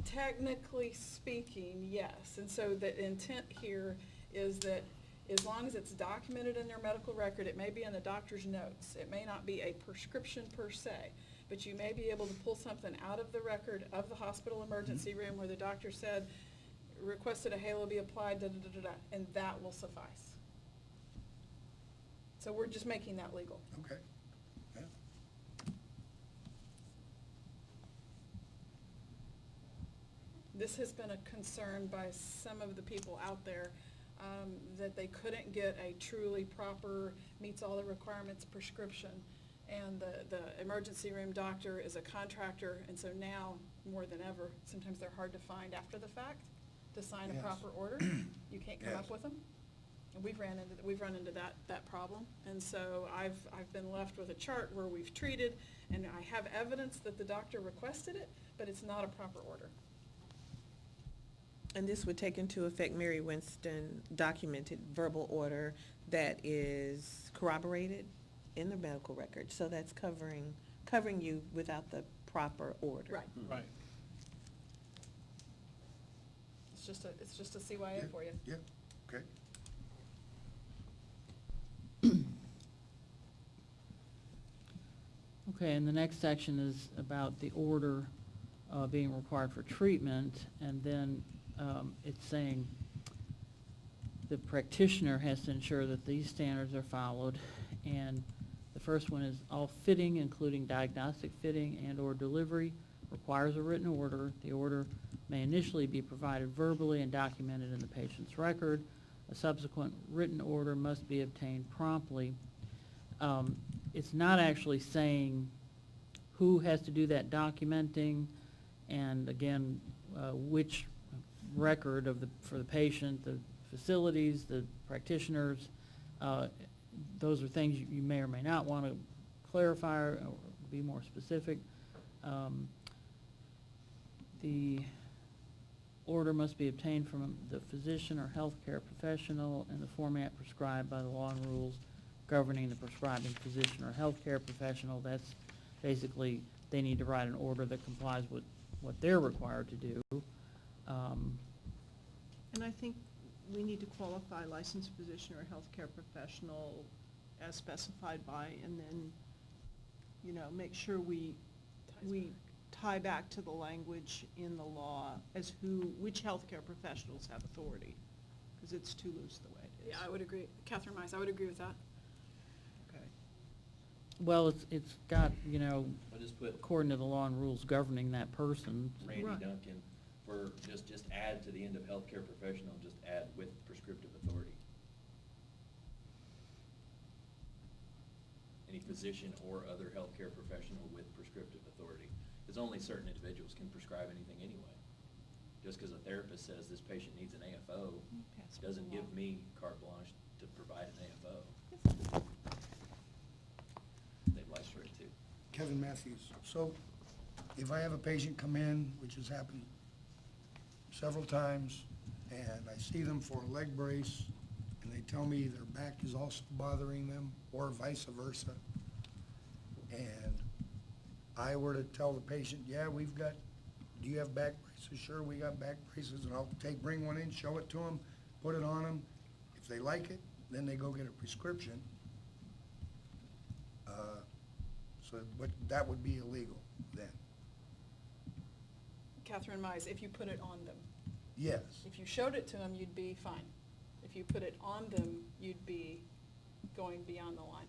Speaker 1: Technically speaking, yes. And so the intent here is that as long as it's documented in their medical record, it may be in the doctor's notes. It may not be a prescription per se. but you may be able to pull something out of the record of the hospital emergency room where the doctor said, requested a halo be applied, da-da-da-da-da, and that will suffice. So we're just making that legal.
Speaker 5: Okay. Yeah.
Speaker 1: This has been a concern by some of the people out there, that they couldn't get a truly proper, meets all the requirements prescription. And the emergency room doctor is a contractor, and so now, more than ever, sometimes they're hard to find after the fact to sign a
Speaker 5: Yes.
Speaker 1: proper order. You can't come
Speaker 5: Yes.
Speaker 1: up with them. And we've run into that problem. And so I've been left with a chart where we've treated, and I have evidence that the doctor requested it, but it's not a proper order.
Speaker 4: And this would take into effect Mary Winston documented verbal order that is corroborated in the medical record. So that's covering you without the proper order.
Speaker 1: Right.
Speaker 7: Right.
Speaker 1: It's just a CYA for you.
Speaker 5: Yeah, okay.
Speaker 16: Okay, and the next section is about the order being required for treatment, and then it's saying the practitioner has to ensure that these standards are followed, and the first one is all fitting, including diagnostic fitting and/or delivery, requires a written order. The order may initially be provided verbally and documented in the patient's record. A subsequent written order must be obtained promptly. It's not actually saying who has to do that documenting, and again, which record for the patient, the facilities, the practitioners. Those are things you may or may not want to clarify or be more specific. The order must be obtained from the physician or healthcare professional in the format prescribed by the law and rules governing the prescribing physician or healthcare professional. That's basically, they need to write an order that complies with what they're required to do.
Speaker 9: And I think we need to qualify licensed physician or healthcare professional as specified by, and then, make sure we tie back to the language in the law as which healthcare professionals have authority, because it's too loose the way it is.
Speaker 1: Yeah, I would agree. Catherine Mice, I would agree with that.
Speaker 9: Okay.
Speaker 16: Well, it's got,
Speaker 2: I just put
Speaker 16: according to the law and rules governing that person.
Speaker 2: Randy
Speaker 9: Right.
Speaker 2: Duncan for just add to the end of healthcare professional, just add with prescriptive authority. Any physician or other healthcare professional with prescriptive authority. Because only certain individuals can prescribe anything anyway. Just because a therapist says this patient needs an AFO doesn't give me carte blanche to provide an AFO. They apply straight to.
Speaker 5: Kevin Matthews. So if I have a patient come in, which has happened several times, and I see them for a leg brace, and they tell me their back is also bothering them, or vice versa, and I were to tell the patient, yeah, do you have back braces? Sure, we got back braces, and I'll bring one in, show it to them, put it on them. If they like it, then they go get a prescription. But that would be illegal then.
Speaker 1: Catherine Mize, if you put it on them.
Speaker 5: Yes.
Speaker 1: If you showed it to them, you'd be fine. If you put it on them, you'd be going beyond the line.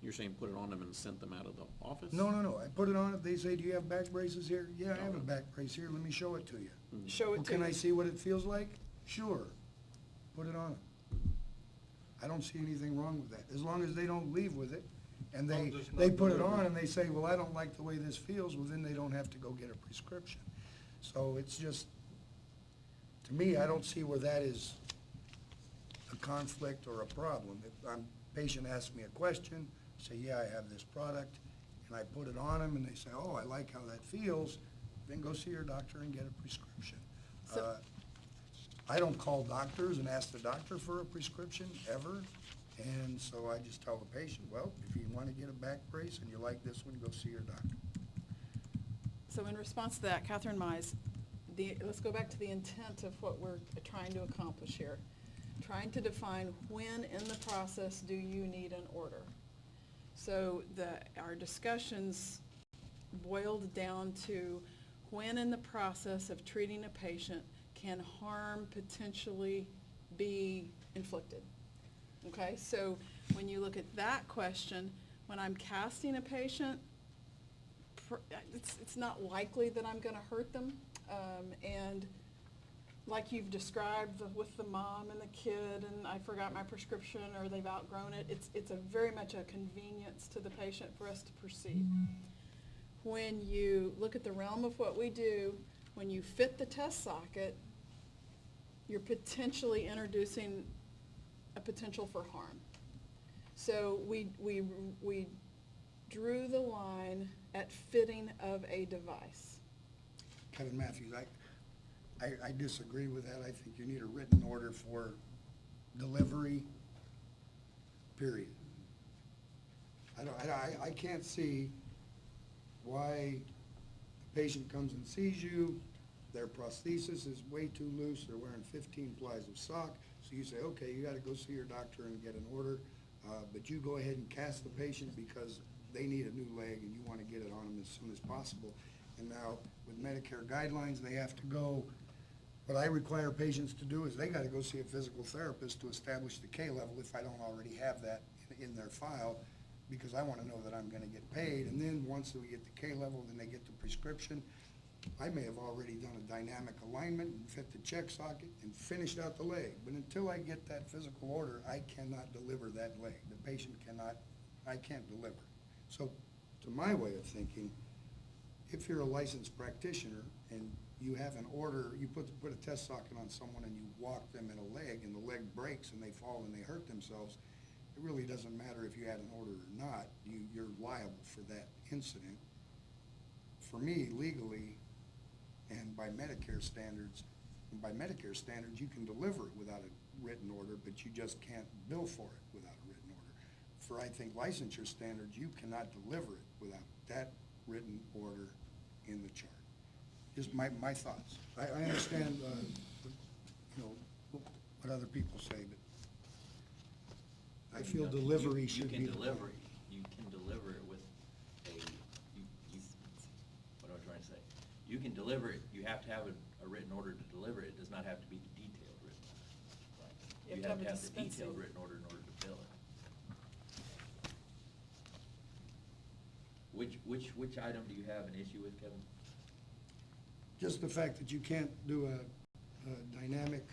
Speaker 3: You're saying put it on them and sent them out of the office?
Speaker 5: No. I put it on it. They say, do you have back braces here? Yeah, I have a back brace here. Let me show it to you.
Speaker 1: Show it
Speaker 5: Well,
Speaker 1: to
Speaker 5: can I
Speaker 1: you.
Speaker 5: see what it feels like? Sure. Put it on them. I don't see anything wrong with that, as long as they don't leave with it, and they put it on and they say, well, I don't like the way this feels, well, then they don't have to go get a prescription. So it's just, to me, I don't see where that is a conflict or a problem. If a patient asks me a question, say, yeah, I have this product, and I put it on them, and they say, oh, I like how that feels, then go see your doctor and get a prescription. I don't call doctors and ask the doctor for a prescription, ever, and so I just tell the patient, well, if you want to get a back brace and you like this one, go see your doctor.
Speaker 1: So in response to that, Catherine Mize, let's go back to the intent of what we're trying to accomplish here. Trying to define when in the process do you need an order. So our discussions boiled down to when in the process of treating a patient can harm potentially be inflicted. Okay, so when you look at that question, when I'm casting a patient, it's not likely that I'm going to hurt them. And like you've described with the mom and the kid, and I forgot my prescription or they've outgrown it, it's a very much a convenience to the patient for us to proceed. When you look at the realm of what we do, when you fit the test socket, you're potentially introducing a potential for harm. So we drew the line at fitting of a device.
Speaker 5: Kevin Matthews, I disagree with that. I think you need a written order for delivery, period. I can't see why a patient comes and sees you, their prosthesis is way too loose, they're wearing 15 plies of sock, so you say, okay, you gotta go see your doctor and get an order, but you go ahead and cast the patient because they need a new leg and you wanna get it on them as soon as possible. And now, with Medicare guidelines, they have to go, what I require patients to do is they gotta go see a physical therapist to establish the K level if I don't already have that in their file, because I wanna know that I'm gonna get paid. And then once we get the K level, then they get the prescription. I may have already done a dynamic alignment and fit the check socket and finished out the leg. But until I get that physical order, I cannot deliver that leg. The patient cannot, I can't deliver. So, to my way of thinking, if you're a licensed practitioner and you have an order, you put a test socket on someone and you walk them in a leg and the leg breaks and they fall and they hurt themselves, it really doesn't matter if you had an order or not. You're liable for that incident. For me, legally, and by Medicare standards, you can deliver it without a written order, but you just can't bill for it without a written order. For, I think, licensure standards, you cannot deliver it without that written order in the chart. Just my thoughts. I understand, what other people say, but I feel delivery should be.
Speaker 2: You can deliver it with what am I trying to say? You can deliver it, you have to have a written order to deliver it. It does not have to be the detailed written order. You have to have the detailed written order in order to bill it. Which item do you have an issue with, Kevin?
Speaker 5: Just the fact that you can't do a dynamic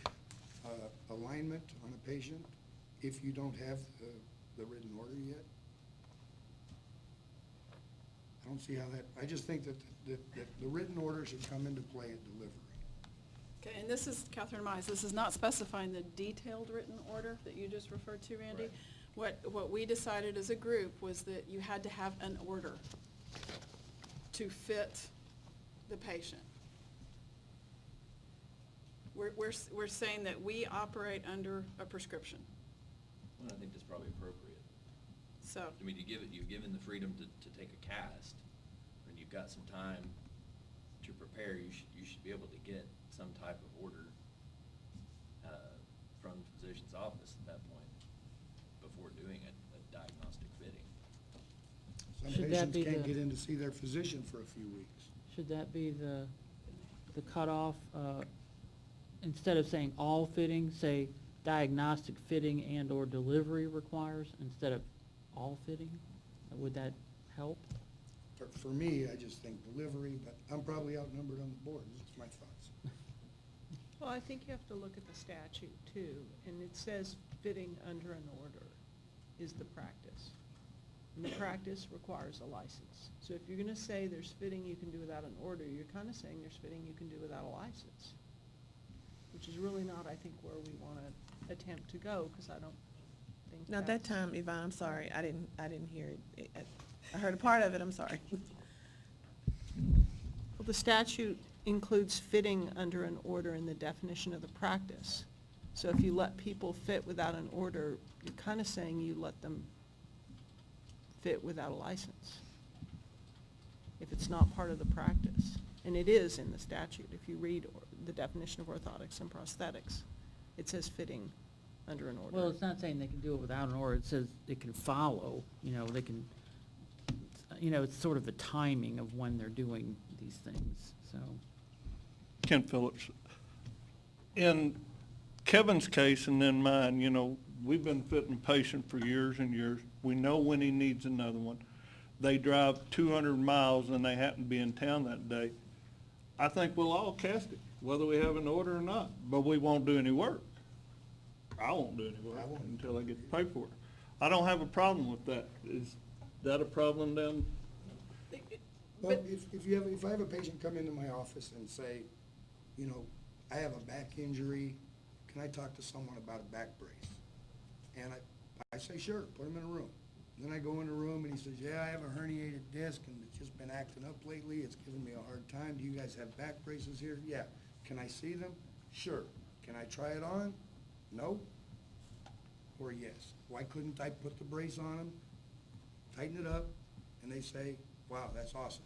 Speaker 5: alignment on a patient if you don't have the written order yet. I don't see how that, I just think that the written order should come into play at delivery.
Speaker 1: Okay, and this is, Catherine Mize, this is not specifying the detailed written order that you just referred to, Randy.
Speaker 2: Right.
Speaker 1: What we decided as a group was that you had to have an order to fit the patient. We're saying that we operate under a prescription.
Speaker 2: Well, I think that's probably appropriate.
Speaker 1: So,
Speaker 2: I mean, you've given the freedom to take a cast, and you've got some time to prepare. You should be able to get some type of order from the physician's office at that point before doing a diagnostic fitting.
Speaker 5: Some
Speaker 16: Should that
Speaker 5: patients
Speaker 16: be
Speaker 5: can't
Speaker 16: the-
Speaker 5: get in to see their physician for a few weeks.
Speaker 16: Should that be the cutoff, instead of saying all fitting, say diagnostic fitting and/or delivery requires, instead of all fitting? Would that help?
Speaker 5: For me, I just think delivery, but I'm probably outnumbered on the board. That's my thoughts.
Speaker 9: Well, I think you have to look at the statute too, and it says fitting under an order is the practice. And the practice requires a license. So if you're gonna say there's fitting you can do without an order, you're kinda saying there's fitting you can do without a license, which is really not, I think, where we wanna attempt to go, because I don't think
Speaker 14: Now, that time, Yvonne, I'm sorry, I didn't hear it. I heard a part of it, I'm sorry.
Speaker 9: Well, the statute includes fitting under an order in the definition of the practice. So if you let people fit without an order, you're kind of saying you let them fit without a license, if it's not part of the practice. And it is in the statute. If you read the definition of orthotics and prosthetics, it says fitting under an order.
Speaker 16: Well, it's not saying they can do it without an order, it says they can follow, they can, you know, it's sort of the timing of when they're doing these things, so.
Speaker 7: Ken Phillips. In Kevin's case and then mine, you know, we've been fitting a patient for years and years. We know when he needs another one. They drive 200 miles and they happen to be in town that day. I think we'll all cast it, whether we have an order or not, but we won't do any work. I won't do any work until I get the paperwork. I don't have a problem with that. Is that a problem then?
Speaker 5: Well, if I have a patient come into my office and say, you know, I have a back injury, can I talk to someone about a back brace? And I say, sure, put him in a room. Then I go in the room and he says, yeah, I have a herniated disc and it's just been acting up lately. It's giving me a hard time. Do you guys have back braces here? Yeah. Can I see them? Sure. Can I try it on? No? Or yes? Why couldn't I put the brace on them, tighten it up, and they say, wow, that's awesome.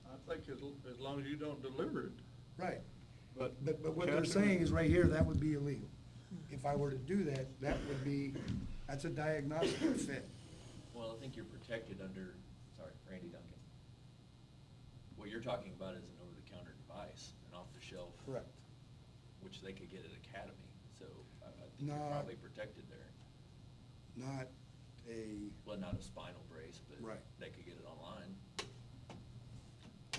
Speaker 7: I think as long as you don't deliver it.
Speaker 5: Right.
Speaker 7: But
Speaker 5: what they're saying is right here, that would be illegal. If I were to do that, that would be, that's a diagnostic fit.
Speaker 2: Well, I think you're protected under, sorry, Randy Duncan. What you're talking about is an over-the-counter device, an off-the-shelf.
Speaker 5: Correct.
Speaker 2: Which they could get at Academy, so I think you're probably protected there.
Speaker 5: Not a.
Speaker 2: Well, not a spinal brace, but
Speaker 5: Right.
Speaker 2: they could get it online.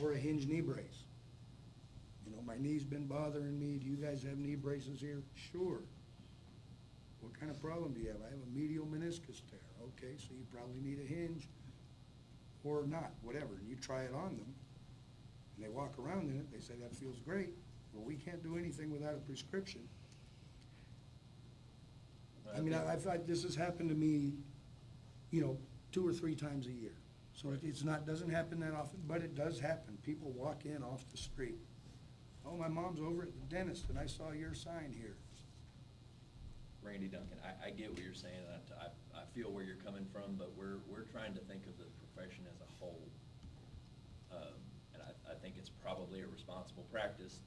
Speaker 5: Or a hinge knee brace. You know, my knee's been bothering me. Do you guys have knee braces here? Sure. What kind of problem do you have? I have a medial meniscus tear. Okay, so you probably need a hinge or not, whatever. And you try it on them, and they walk around in it. They say, that feels great. Well, we can't do anything without a prescription. I mean, this has happened to me, you know, 2 or 3 times a year. So it's not, doesn't happen that often, but it does happen. People walk in off the street. Oh, my mom's over at the dentist and I saw your sign here.
Speaker 2: Randy Duncan, I get what you're saying, and I feel where you're coming from, but we're trying to think of the profession as a whole. And I think it's probably a responsible practice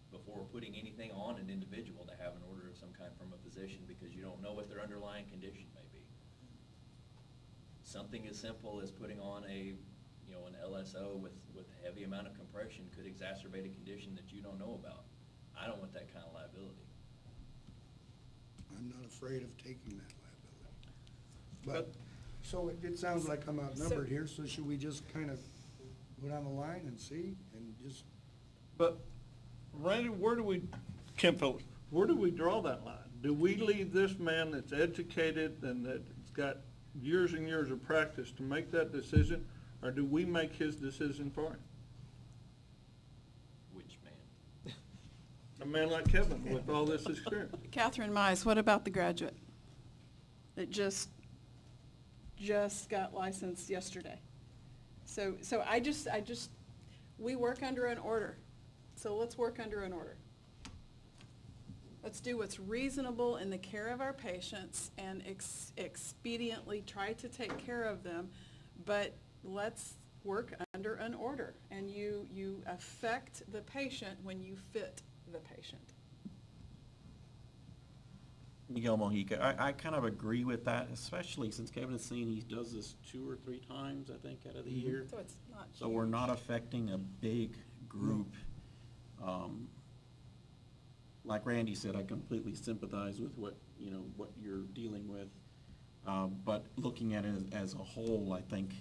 Speaker 2: before putting anything on an individual to have an order of some kind from a physician, because you don't know what their underlying condition may be. Something as simple as putting on an LSO with a heavy amount of compression could exacerbate a condition that you don't know about. I don't want that kind of liability.
Speaker 5: I'm not afraid of taking that liability. But, so it sounds like I'm outnumbered here, so should we just kind of go down the line and see and just?
Speaker 7: But Randy, Ken Phillips, where do we draw that line? Do we leave this man that's educated and that's got years and years of practice to make that decision, or do we make his decision for him?
Speaker 2: Which man?
Speaker 7: A man like Kevin with all this experience.
Speaker 1: Catherine Mize, what about the graduate that just got licensed yesterday? So we work under an order. So let's work under an order. Let's do what's reasonable in the care of our patients and expediently try to take care of them, but let's work under an order. And you affect the patient when you fit the patient.
Speaker 3: Miguel Mojica, I kind of agree with that, especially since Kevin is saying he does this 2 or 3 times, I think, out of the year.
Speaker 1: So it's not
Speaker 3: So we're not affecting a big group. Like Randy said, I completely sympathize with what you're dealing with. But looking at it as a whole, I think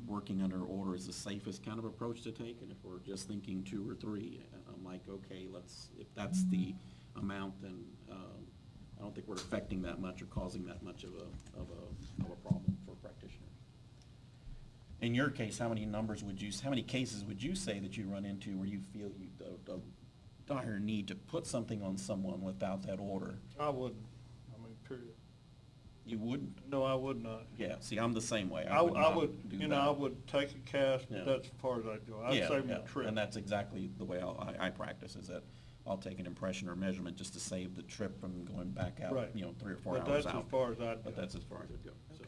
Speaker 3: working under order is the safest kind of approach to take. And if we're just thinking 2 or 3, I'm like, okay, if that's the amount, then I don't think we're affecting that much or causing that much of a problem for practitioners. In your case, how many cases would you say that you run into where you feel the dire need to put something on someone without that order?
Speaker 7: I wouldn't. I mean, period.
Speaker 3: You wouldn't?
Speaker 7: No, I would not.
Speaker 3: Yeah, see, I'm the same way.
Speaker 7: I
Speaker 3: would not
Speaker 7: would,
Speaker 3: do
Speaker 7: you know,
Speaker 3: that.
Speaker 7: I would take a cast, but
Speaker 3: Yeah.
Speaker 7: that's as far as I'd go. I'd save me a trip.
Speaker 3: And that's exactly the way I practice, is that I'll take an impression or measurement just to save the trip from going back out,
Speaker 7: Right.
Speaker 3: 3 or 4
Speaker 7: But
Speaker 3: hours out.
Speaker 7: that's as far as I'd go.
Speaker 3: But that's as far as I'd go, so.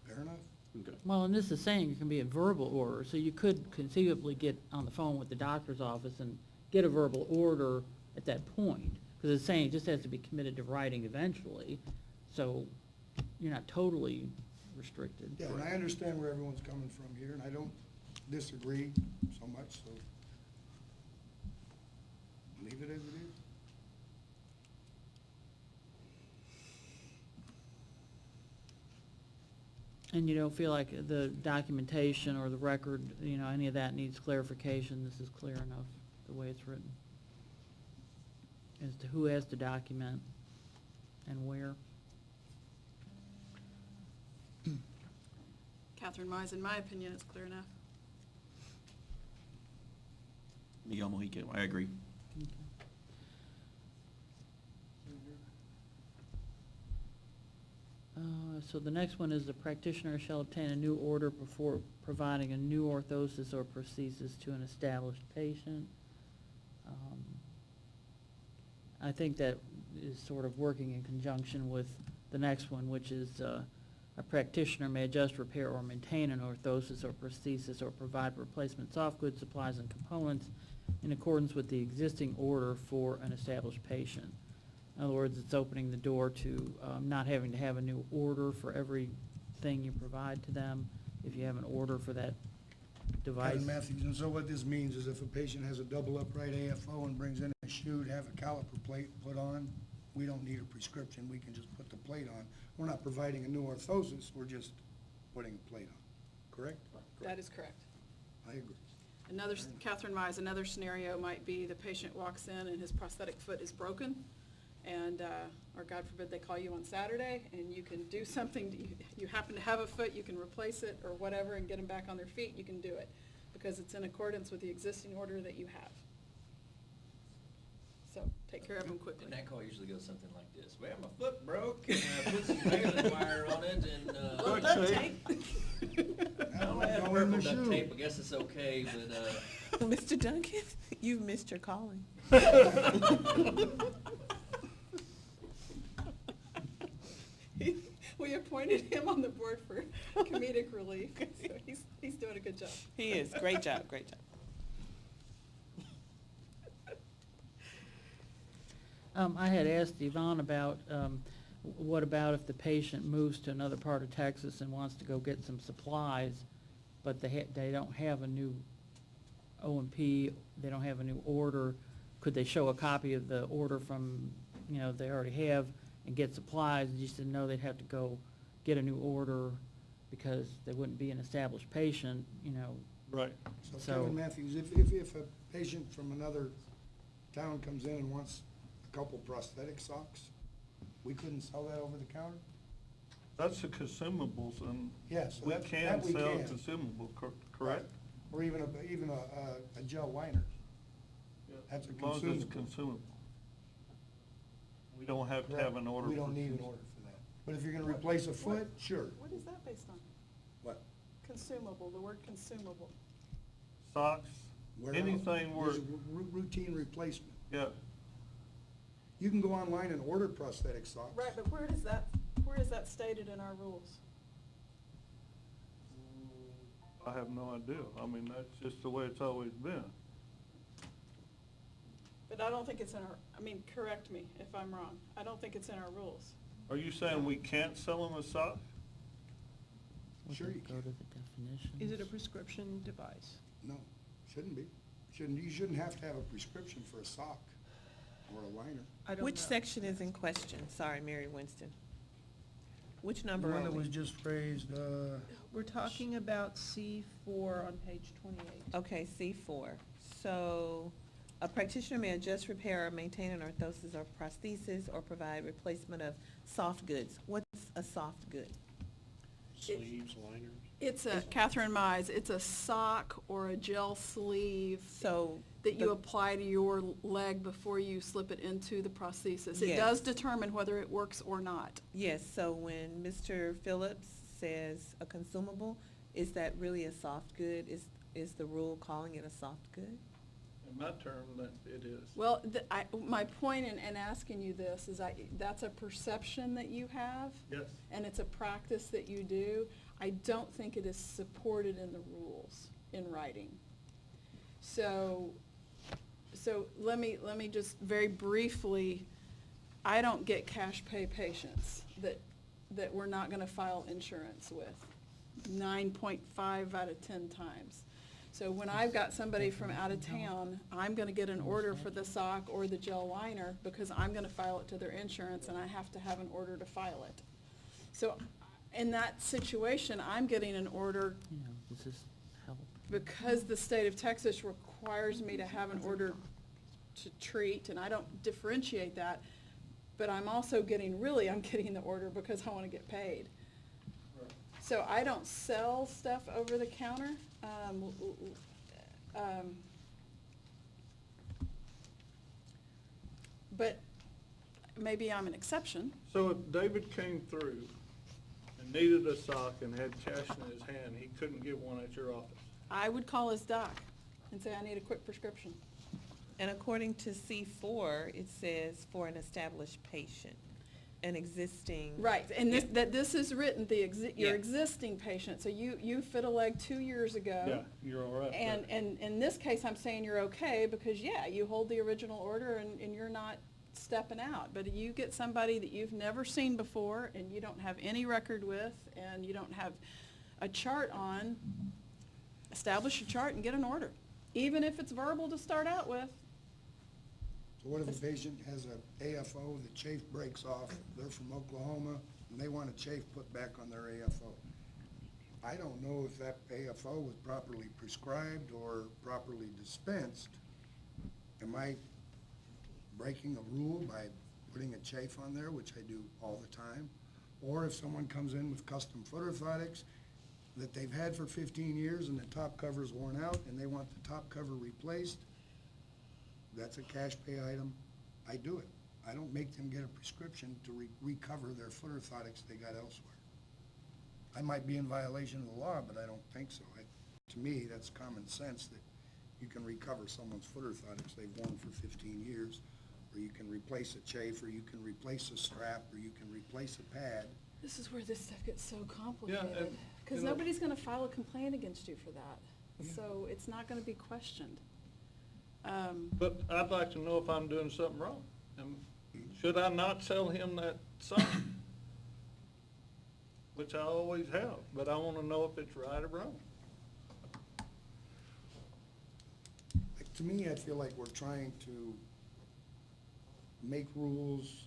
Speaker 5: Fair enough.
Speaker 3: Okay.
Speaker 16: Well, and this is saying it can be a verbal order, so you could conceivably get on the phone with the doctor's office and get a verbal order at that point, because it's saying it just has to be committed to writing eventually, so you're not totally restricted.
Speaker 5: Yeah, and I understand where everyone's coming from here, and I don't disagree so much, so leave it as it is.
Speaker 16: And you don't feel like the documentation or the record, you know, any of that needs clarification? This is clear enough, the way it's written, as to who has to document and where.
Speaker 1: Catherine Mize, in my opinion, is clear enough.
Speaker 3: Miguel Mojica, I agree.
Speaker 16: So the next one is the practitioner shall obtain a new order before providing a new orthosis or prosthesis to an established patient. I think that is sort of working in conjunction with the next one, which is a practitioner may adjust, repair, or maintain an orthosis or prosthesis or provide replacement soft goods, supplies, and components in accordance with the existing order for an established patient. In other words, it's opening the door to not having to have a new order for everything you provide to them. If you have an order for that device.
Speaker 5: Kevin Matthews, and so what this means is if a patient has a double upright AFO and brings in a shoe to have a caliper plate put on, we don't need a prescription, we can just put the plate on. We're not providing a new orthosis, we're just putting a plate on, correct?
Speaker 1: That is correct.
Speaker 5: I agree.
Speaker 1: Another, Catherine Mize, another scenario might be the patient walks in and his prosthetic foot is broken, and, or God forbid, they call you on Saturday, and you can do something, you happen to have a foot, you can replace it or whatever and get them back on their feet, you can do it, because it's in accordance with the existing order that you have. So, take care of them quickly.
Speaker 2: And that call usually goes something like this: well, my foot broke, and I put some baling wire on it, and,
Speaker 1: Well, duct tape.
Speaker 2: I don't have purple duct tape, I guess it's okay, but,
Speaker 4: Mr. Duncan, you've missed your calling.
Speaker 1: We appointed him on the board for comedic relief, so he's doing a good job.
Speaker 4: He is, great job, great job.
Speaker 16: I had asked Yvonne about, what about if the patient moves to another part of Texas and wants to go get some supplies, but they don't have a new O&P, they don't have a new order? Could they show a copy of the order from, you know, they already have and get supplies? And you said no, they'd have to go get a new order because they wouldn't be an established patient, you know.
Speaker 7: Right.
Speaker 5: So Kevin Matthews, if a patient from another town comes in and wants a couple prosthetic socks, we couldn't sell that over the counter?
Speaker 7: That's the consumables, and
Speaker 5: Yes,
Speaker 7: we
Speaker 5: that
Speaker 7: can
Speaker 5: we
Speaker 7: sell
Speaker 5: can.
Speaker 7: consumable, correct?
Speaker 5: Or even a gel liner. That's a
Speaker 7: As long as it's
Speaker 5: consumable.
Speaker 7: consumable. We don't have to have an order.
Speaker 5: We don't
Speaker 7: for
Speaker 5: need an
Speaker 7: cons-
Speaker 5: order for that. But if you're gonna replace a foot, sure.
Speaker 1: What is that based on?
Speaker 5: What?
Speaker 1: Consumable, the word consumable.
Speaker 7: Socks,
Speaker 5: Wear out.
Speaker 7: anything where,
Speaker 5: There's a routine replacement.
Speaker 7: yeah,
Speaker 5: You can go online and order prosthetic socks.
Speaker 1: Right, but where is that stated in our rules?
Speaker 7: I have no idea. I mean, that's just the way it's always been.
Speaker 1: But I don't think it's in our, I mean, correct me if I'm wrong. I don't think it's in our rules.
Speaker 7: Are you saying we can't sell them as socks?
Speaker 5: Sure you
Speaker 16: Go
Speaker 5: can.
Speaker 16: to the definition.
Speaker 9: Is it a prescription device?
Speaker 5: No, shouldn't be. You shouldn't have to have a prescription for a sock or a liner.
Speaker 9: I don't
Speaker 4: Which
Speaker 9: know.
Speaker 4: section is in question? Sorry, Mary Winston. Which
Speaker 5: The
Speaker 4: number
Speaker 5: one
Speaker 4: are
Speaker 5: that was
Speaker 4: we?
Speaker 5: just raised,
Speaker 9: We're talking about C4 on page 28.
Speaker 4: Okay, C4. So, a practitioner may adjust, repair, or maintain an orthosis or prosthesis or provide replacement of soft goods. What's a soft good?
Speaker 6: Sleeves, liners.
Speaker 1: It's a, Catherine Mize, it's a sock or a gel sleeve
Speaker 4: So.
Speaker 1: that you
Speaker 4: the-
Speaker 1: apply to your leg before you slip it into the prosthesis. It
Speaker 4: Yes.
Speaker 1: does determine whether it works or not.
Speaker 4: Yes, so when Mr. Phillips says a consumable, is that really a soft good? Is the rule calling it a soft good?
Speaker 7: In my term, that it is.
Speaker 1: Well, my point in asking you this is that's a perception that you have.
Speaker 7: Yes.
Speaker 1: And it's a practice that you do. I don't think it is supported in the rules in writing. So let me just very briefly, I don't get cash pay patients that that we're not gonna file insurance with, 9.5 out of 10 times. So when I've got somebody from out of town, I'm gonna get an order for the sock or the gel liner because I'm gonna file it to their insurance and I have to have an order to file it. So in that situation, I'm getting an order
Speaker 16: Yeah, this is help.
Speaker 1: because the state of Texas requires me to have an order to treat, and I don't differentiate that, but I'm also getting the order because I want to get paid. So I don't sell stuff over the counter. But maybe I'm an exception.
Speaker 7: So if David came through and needed a sock and had cash in his hand, he couldn't get one at your office?
Speaker 1: I would call his doc and say, I need a quick prescription.
Speaker 4: And according to C4, it says for an established patient, an existing.
Speaker 1: Right, and
Speaker 4: Yeah.
Speaker 1: this is written, your
Speaker 4: Yeah.
Speaker 1: existing patient, so you fit a leg 2 years ago.
Speaker 7: Yeah, you're all right.
Speaker 1: And in this case, I'm saying you're okay because, yeah, you hold the original order and you're not stepping out. But you get somebody that you've never seen before and you don't have any record with and you don't have a chart on, establish a chart and get an order, even if it's verbal to start out with.
Speaker 5: So what if a patient has a AFO, the chafe breaks off, they're from Oklahoma, and they want a chafe put back on their AFO? I don't know if that AFO was properly prescribed or properly dispensed. Am I breaking a rule by putting a chafe on there, which I do all the time? Or if someone comes in with custom foot orthotics that they've had for 15 years and the top cover's worn out and they want the top cover replaced, that's a cash pay item, I do it. I don't make them get a prescription to recover their foot orthotics they got elsewhere. I might be in violation of the law, but I don't think so. To me, that's common sense that you can recover someone's foot orthotics they've worn for 15 years, or you can replace a chafe, or you can replace a strap, or you can replace a pad.
Speaker 1: This is where this stuff gets so
Speaker 7: Yeah,
Speaker 1: complicated,
Speaker 7: and,
Speaker 1: because
Speaker 7: you know-
Speaker 1: nobody's gonna file a complaint against you for that. So it's not gonna be questioned.
Speaker 7: But I'd like to know if I'm doing something wrong. Should I not sell him that sock? Which I always have, but I want to know if it's right or wrong.
Speaker 5: To me, I feel like we're trying to make rules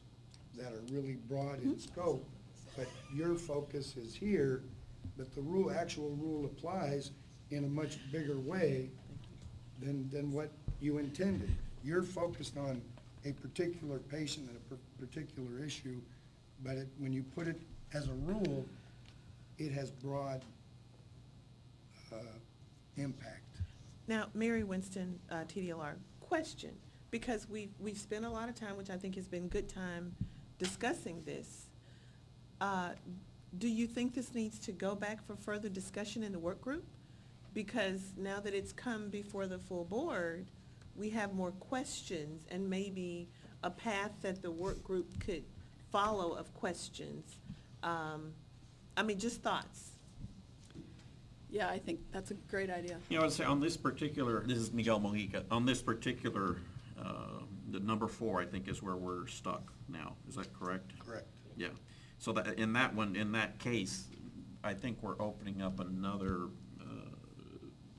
Speaker 5: that are really broad in scope, but your focus is here, but the actual rule applies in a much bigger way than what you intended. You're focused on a particular patient and a particular issue, but when you put it as a rule, it has broad impact.
Speaker 4: Now, Mary Winston, TDLR, question, because we've spent a lot of time, which I think has been good time, discussing this. Do you think this needs to go back for further discussion in the work group? Because now that it's come before the full board, we have more questions and maybe a path that the work group could follow of questions. Just thoughts.
Speaker 1: Yeah, I think that's a great idea.
Speaker 3: You know, I would say on this particular, this is Miguel Mojica, on this particular, the number 4, I think, is where we're stuck now. Is that correct?
Speaker 5: Correct.
Speaker 3: Yeah. So that, in that one, in that case, I think we're opening up another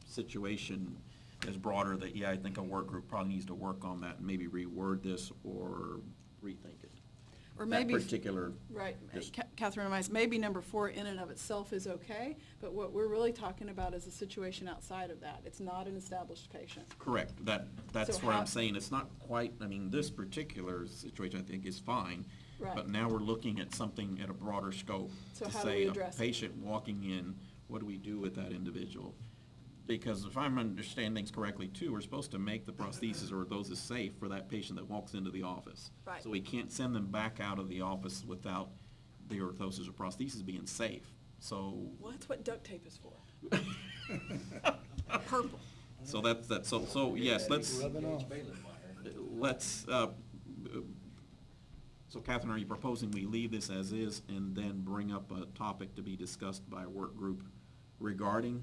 Speaker 3: situation that's broader that, yeah, I think a work group probably needs to work on that and maybe reword this or rethink it.
Speaker 1: Or maybe.
Speaker 3: That particular.
Speaker 1: Right,
Speaker 3: just-
Speaker 1: Catherine and I, maybe number 4 in and of itself is okay, but what we're really talking about is a situation outside of that. It's not an established patient.
Speaker 3: Correct. That's
Speaker 1: So
Speaker 3: where
Speaker 1: how-
Speaker 3: I'm saying it's not quite, I mean, this particular situation I think is fine.
Speaker 1: Right.
Speaker 3: But now we're looking at something at a broader scope.
Speaker 1: So
Speaker 3: to
Speaker 1: how do we
Speaker 3: say
Speaker 1: address it?
Speaker 3: a patient walking in, what do we do with that individual? Because if I'm understanding things correctly too, we're supposed to make the prosthesis or those is safe for that patient that walks into the office.
Speaker 1: Right.
Speaker 3: So we can't send them back out of the office without the orthosis or prosthesis being safe. So,
Speaker 1: Well, that's what duct tape is for. Purple.
Speaker 3: so that's, so yes, let's.
Speaker 5: Rub it off.
Speaker 3: Let's, so Catherine, are you proposing we leave this as is and then bring up a topic to be discussed by a work group regarding?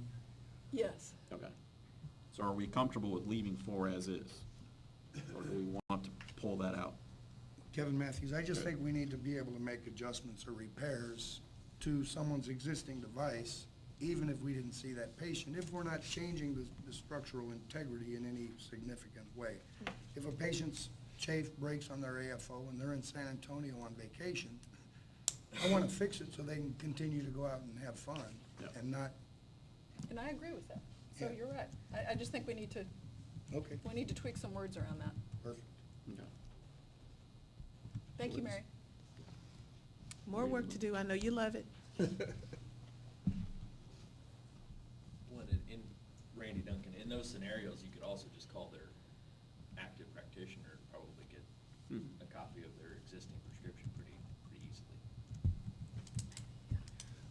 Speaker 1: Yes.
Speaker 3: Okay. So are we comfortable with leaving 4 as is? Or do we want to pull that out?
Speaker 5: Kevin Matthews, I just think we need to be able to make adjustments or repairs to someone's existing device, even if we didn't see that patient, if we're not changing the structural integrity in any significant way. If a patient's chafe breaks on their AFO and they're in San Antonio on vacation, I want to fix it so they can continue to go out and have fun and not.
Speaker 1: And I agree with that. So
Speaker 5: Yeah.
Speaker 1: you're right. I just think we need to,
Speaker 5: Okay,
Speaker 1: we need to tweak some words around that.
Speaker 5: perfect.
Speaker 1: Thank you, Mary.
Speaker 4: More work to do, I know you love it.
Speaker 2: Well, in Randy Duncan, in those scenarios, you could also just call their active practitioner and probably get a copy of their existing prescription pretty easily.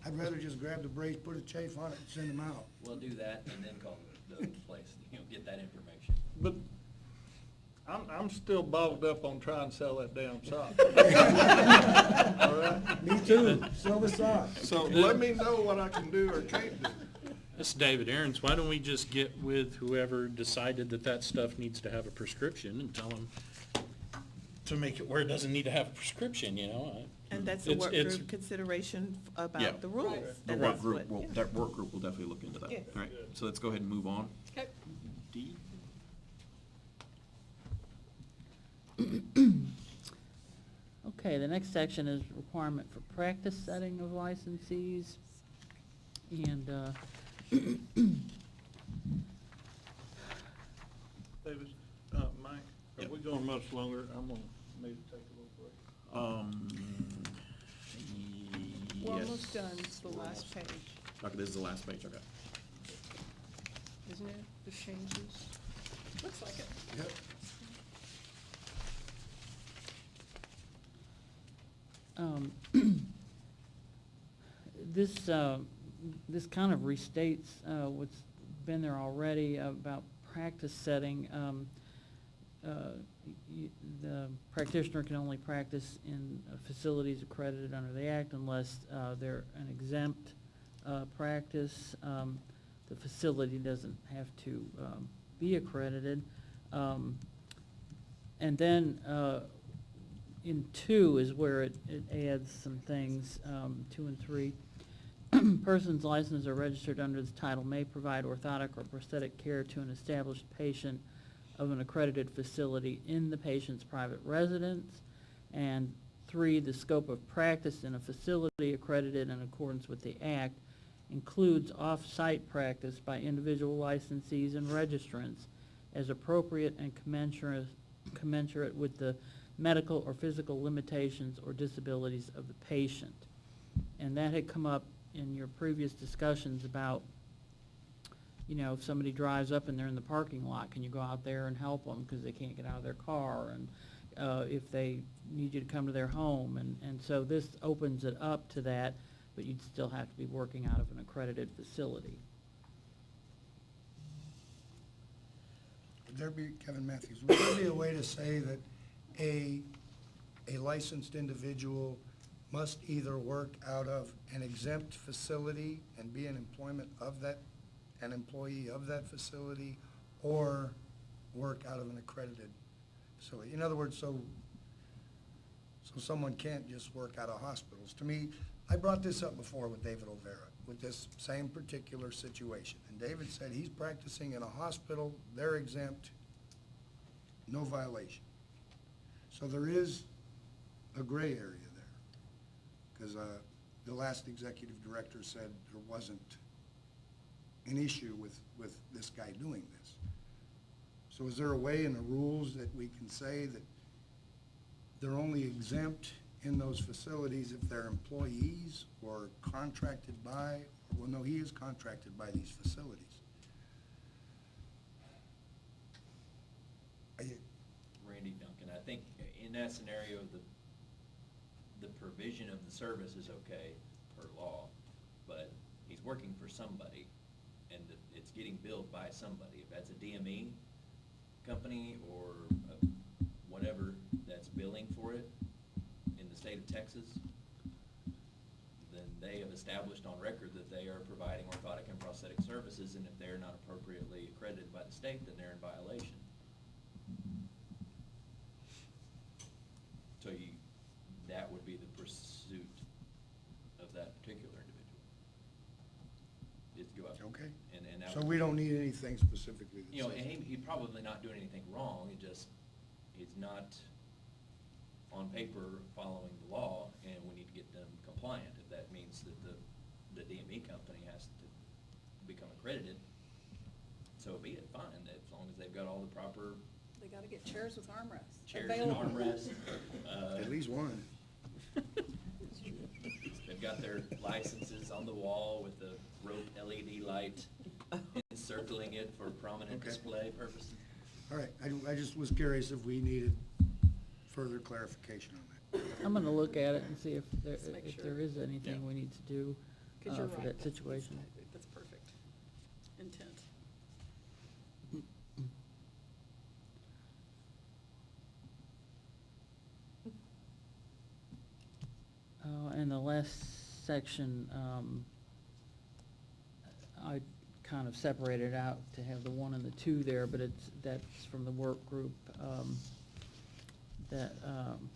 Speaker 5: I'd rather just grab the brace, put a chafe on it, and send them out.
Speaker 2: Well, do that and then call the place, get that information.
Speaker 7: But I'm still bogged up on trying to sell that damn sock. All right?
Speaker 5: Me too, sell the sock.
Speaker 7: So let me know what I can do or can't do.
Speaker 6: This is David Aaron's. Why don't we just get with whoever decided that that stuff needs to have a prescription and tell them to make it where it doesn't need to have a prescription, you know?
Speaker 4: And that's a work
Speaker 6: It's-
Speaker 4: group consideration
Speaker 3: Yeah.
Speaker 4: about the rules.
Speaker 3: The
Speaker 4: and
Speaker 3: work
Speaker 4: that's
Speaker 3: group
Speaker 4: what-
Speaker 3: will, that work group will definitely look into that.
Speaker 4: Yeah.
Speaker 3: All right, so let's go ahead and move on.
Speaker 1: Okay.
Speaker 3: D.
Speaker 16: Okay, the next section is requirement for practice setting of licensees. And,
Speaker 7: David, Mike, are we going much longer? I'm gonna need to take a little break.
Speaker 1: We're
Speaker 3: Yes.
Speaker 1: almost done. It's the last page,
Speaker 3: Okay, this is the last page, okay.
Speaker 1: isn't it? The changes. Looks like it.
Speaker 5: Yep.
Speaker 16: This kind of restates what's been there already about practice setting. The practitioner can only practice in facilities accredited under the Act unless they're an exempt practice. The facility doesn't have to be accredited. And then in 2 is where it adds some things, 2 and 3. Persons licensed or registered under this title may provide orthotic or prosthetic care to an established patient of an accredited facility in the patient's private residence. And 3, the scope of practice in a facility accredited in accordance with the Act includes off-site practice by individual licensees and registrants as appropriate and commensurate with the medical or physical limitations or disabilities of the patient. And that had come up in your previous discussions about, you know, if somebody drives up and they're in the parking lot, can you go out there and help them because they can't get out of their car? And if they need you to come to their home. And so this opens it up to that, but you'd still have to be working out of an accredited facility.
Speaker 5: Would there be, Kevin Matthews, would there be a way to say that a licensed individual must either work out of an exempt facility and be an employment of that, an employee of that facility, or work out of an accredited facility? In other words, so someone can't just work out of hospitals. To me, I brought this up before with David O'Vera, with this same particular situation. And David said he's practicing in a hospital, they're exempt, no violation. So there is a gray area there, because the last executive director said there wasn't an issue with this guy doing this. So is there a way in the rules that we can say that they're only exempt in those facilities if they're employees or contracted by, well, no, he is contracted by these facilities.
Speaker 2: Randy Duncan, I think in that scenario, the provision of the service is okay per law, but he's working for somebody, and it's getting billed by somebody. If that's a DME company or whatever that's billing for it in the state of Texas, then they have established on record that they are providing orthotic and prosthetic services, and if they're not appropriately accredited by the state, then they're in violation. So have.
Speaker 5: So we don't need anything specifically that
Speaker 2: You know,
Speaker 5: says.
Speaker 2: and he's probably not doing anything wrong, he's not on paper following the law, and we need to get them compliant. If that means that the DME company has to become accredited, so be it, fine, as long as they've got all the proper
Speaker 1: They gotta get chairs with armrests.
Speaker 2: chairs and
Speaker 1: available.
Speaker 2: armrests.
Speaker 5: At least one.
Speaker 2: They've got their licenses on the wall with the rope LED light encircling it for prominent
Speaker 5: Okay.
Speaker 2: display purposes.
Speaker 5: All right, I just was curious if we needed further clarification on that.
Speaker 16: I'm gonna look at it and see if there,
Speaker 1: Just make
Speaker 16: if
Speaker 1: sure.
Speaker 16: there is anything we need to do
Speaker 1: 'Cause you're
Speaker 16: for
Speaker 1: right,
Speaker 16: that
Speaker 1: that's-
Speaker 16: situation.
Speaker 1: That's perfect. Intent.
Speaker 16: And the last section, I kind of separated out to have the 1 and the 2 there, but that's from the work group, that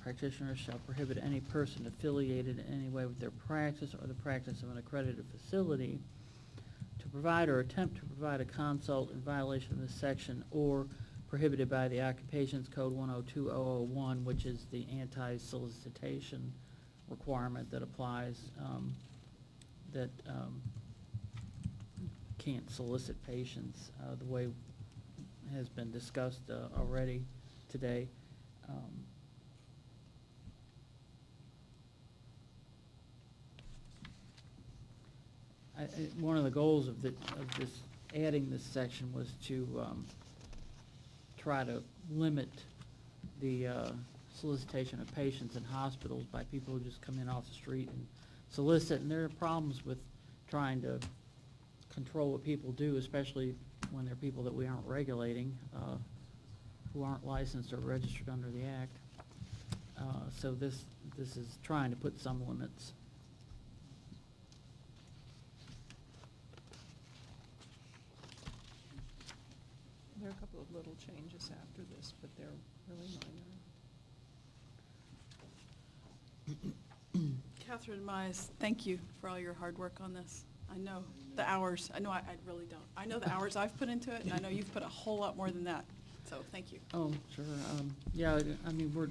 Speaker 16: practitioners shall prohibit any person affiliated in any way with their practice or the practice of an accredited facility to provide or attempt to provide a consult in violation of this section or prohibited by the Occupations Code 102001, which is the anti-solicitation requirement that applies, that can't solicit patients the way has been discussed already today. One of the goals of this, adding this section was to try to limit the solicitation of patients in hospitals by people who just come in off the street and solicit. And there are problems with trying to control what people do, especially when they're people that we aren't regulating, who aren't licensed or registered under the Act. So this is trying to put some limits.
Speaker 9: There are a couple of little changes after this, but they're really minor.
Speaker 1: Catherine Mize, thank you for all your hard work on this. I know the hours, I really don't. I know the hours I've put into it, and I know you've put a whole lot more than that, so thank you.
Speaker 16: Oh, sure. Yeah, I mean, we're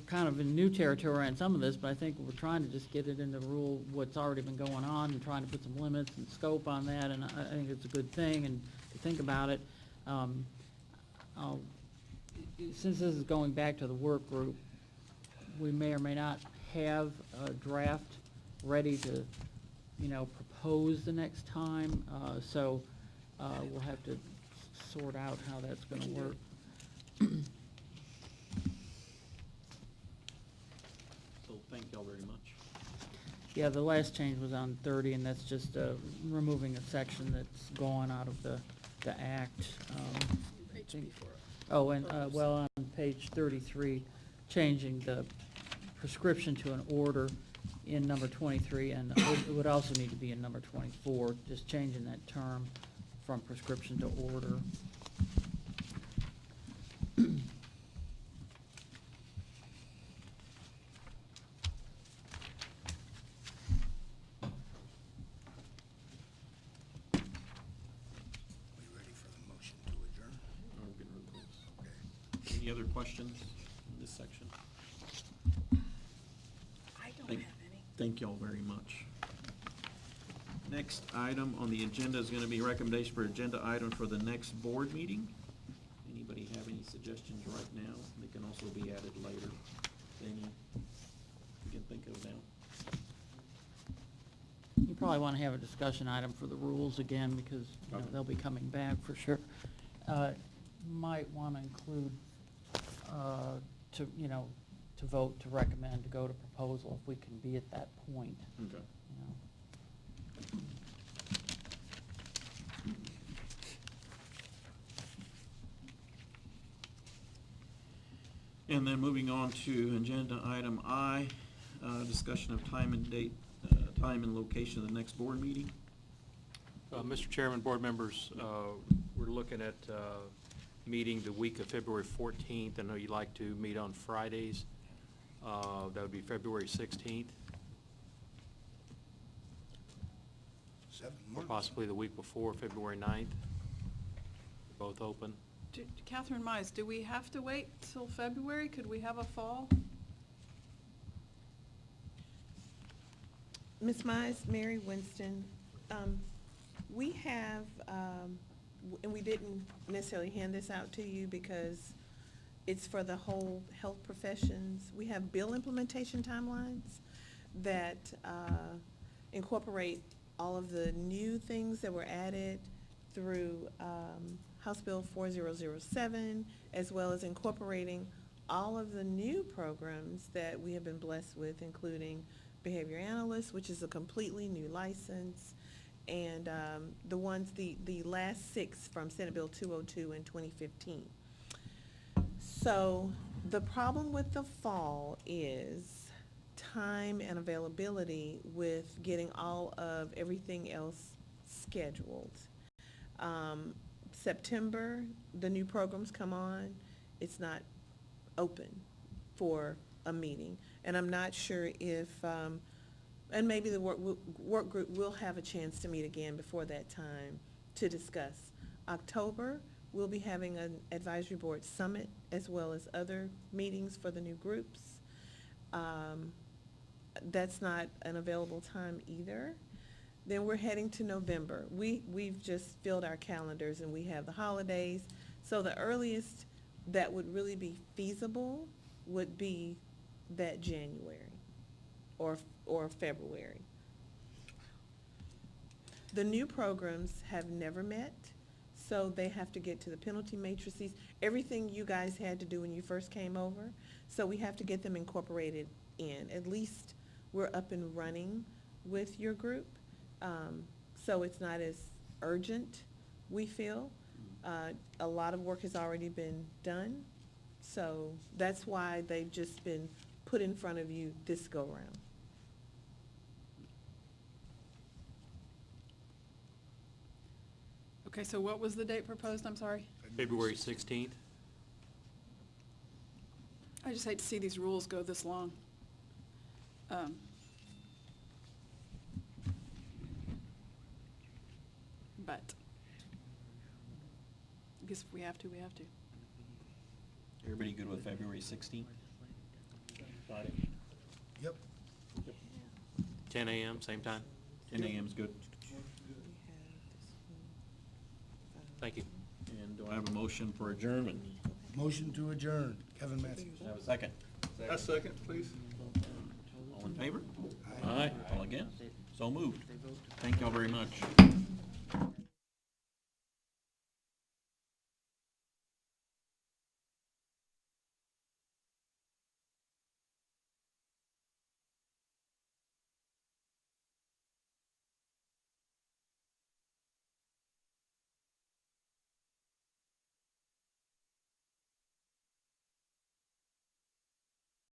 Speaker 16: kind of in new territory on some of this, but I think we're trying to just get it into rule what's already been going on and trying to put some limits and scope on that, and I think it's a good thing, and to think about it. Since this is going back to the work group, we may or may not have a draft ready to, propose the next time, so we'll have to sort out how that's gonna work.
Speaker 3: So thank y'all very much.
Speaker 16: Yeah, the last change was on 30, and that's just removing a section that's gone out of the Act. I think- Oh, and, well, on page 33, changing the prescription to an order in number 23, and it would also need to be in number 24, just changing that term from prescription to order.
Speaker 5: We ready for the motion to adjourn?
Speaker 3: We're getting real close. Okay. Any other questions in this section?
Speaker 1: I don't
Speaker 3: Thank-
Speaker 1: have any.
Speaker 3: Thank y'all very much. Next item on the agenda is gonna be recommendation for agenda item for the next board meeting. Anybody have any suggestions right now? They can also be added later. Any you can think of now?
Speaker 16: You probably want to have a discussion item for the rules again, because
Speaker 3: Okay.
Speaker 16: they'll be coming back for sure. Might want to include, to vote to recommend to go to proposal if we can be at that point,
Speaker 3: Okay.
Speaker 16: you know.
Speaker 3: And then moving on to agenda item I, discussion of time and date, time and location of the next board meeting.
Speaker 8: Mr. Chairman, board members, we're looking at meeting the week of February 14th. I know you like to meet on Fridays. That would be February 16th.
Speaker 5: 7
Speaker 8: or
Speaker 5: months.
Speaker 8: possibly the week before, February 9th. Both open.
Speaker 1: Catherine Mize, do we have to wait till February? Could we have a fall?
Speaker 4: Ms. Mize, Mary Winston, we have, and we didn't necessarily hand this out to you because it's for the whole health professions. We have bill implementation timelines that incorporate all of the new things that were added through House Bill 4007, as well as incorporating all of the new programs that we have been blessed with, including behavior analyst, which is a completely new license, and the last 6 from Senate Bill 202 in 2015. So the problem with the fall is time and availability with getting all of everything else scheduled. September, the new programs come on, it's not open for a meeting. And I'm not sure if, and maybe the work group will have a chance to meet again before that time to discuss. October, we'll be having an advisory board summit as well as other meetings for the new groups. That's not an available time either. Then we're heading to November. We've just filled our calendars and we have the holidays. So the earliest that would really be feasible would be that January or February. The new programs have never met, so they have to get to the penalty matrices, everything you guys had to do when you first came over. So we have to get them incorporated in. At least we're up and running with your group. So it's not as urgent, we feel. A lot of work has already been done. So that's why they've just been put in front of you this go-round.
Speaker 1: Okay, so what was the date proposed? I'm sorry.
Speaker 8: February 16th.
Speaker 1: I just hate to see these rules go this long. But I guess if we have to, we have to.
Speaker 3: Everybody good with February 16th? Friday?
Speaker 5: Yep.
Speaker 8: 10 a.m., same time.
Speaker 3: 10 a.m. is good.
Speaker 8: Thank you.
Speaker 3: And do I have a motion for adjournment?
Speaker 5: Motion to adjourn. Kevin Matthews.
Speaker 3: Do I have a second?
Speaker 7: A second, please.
Speaker 3: All in favor?
Speaker 6: Aye.
Speaker 3: All against? So moved. Thank y'all very much.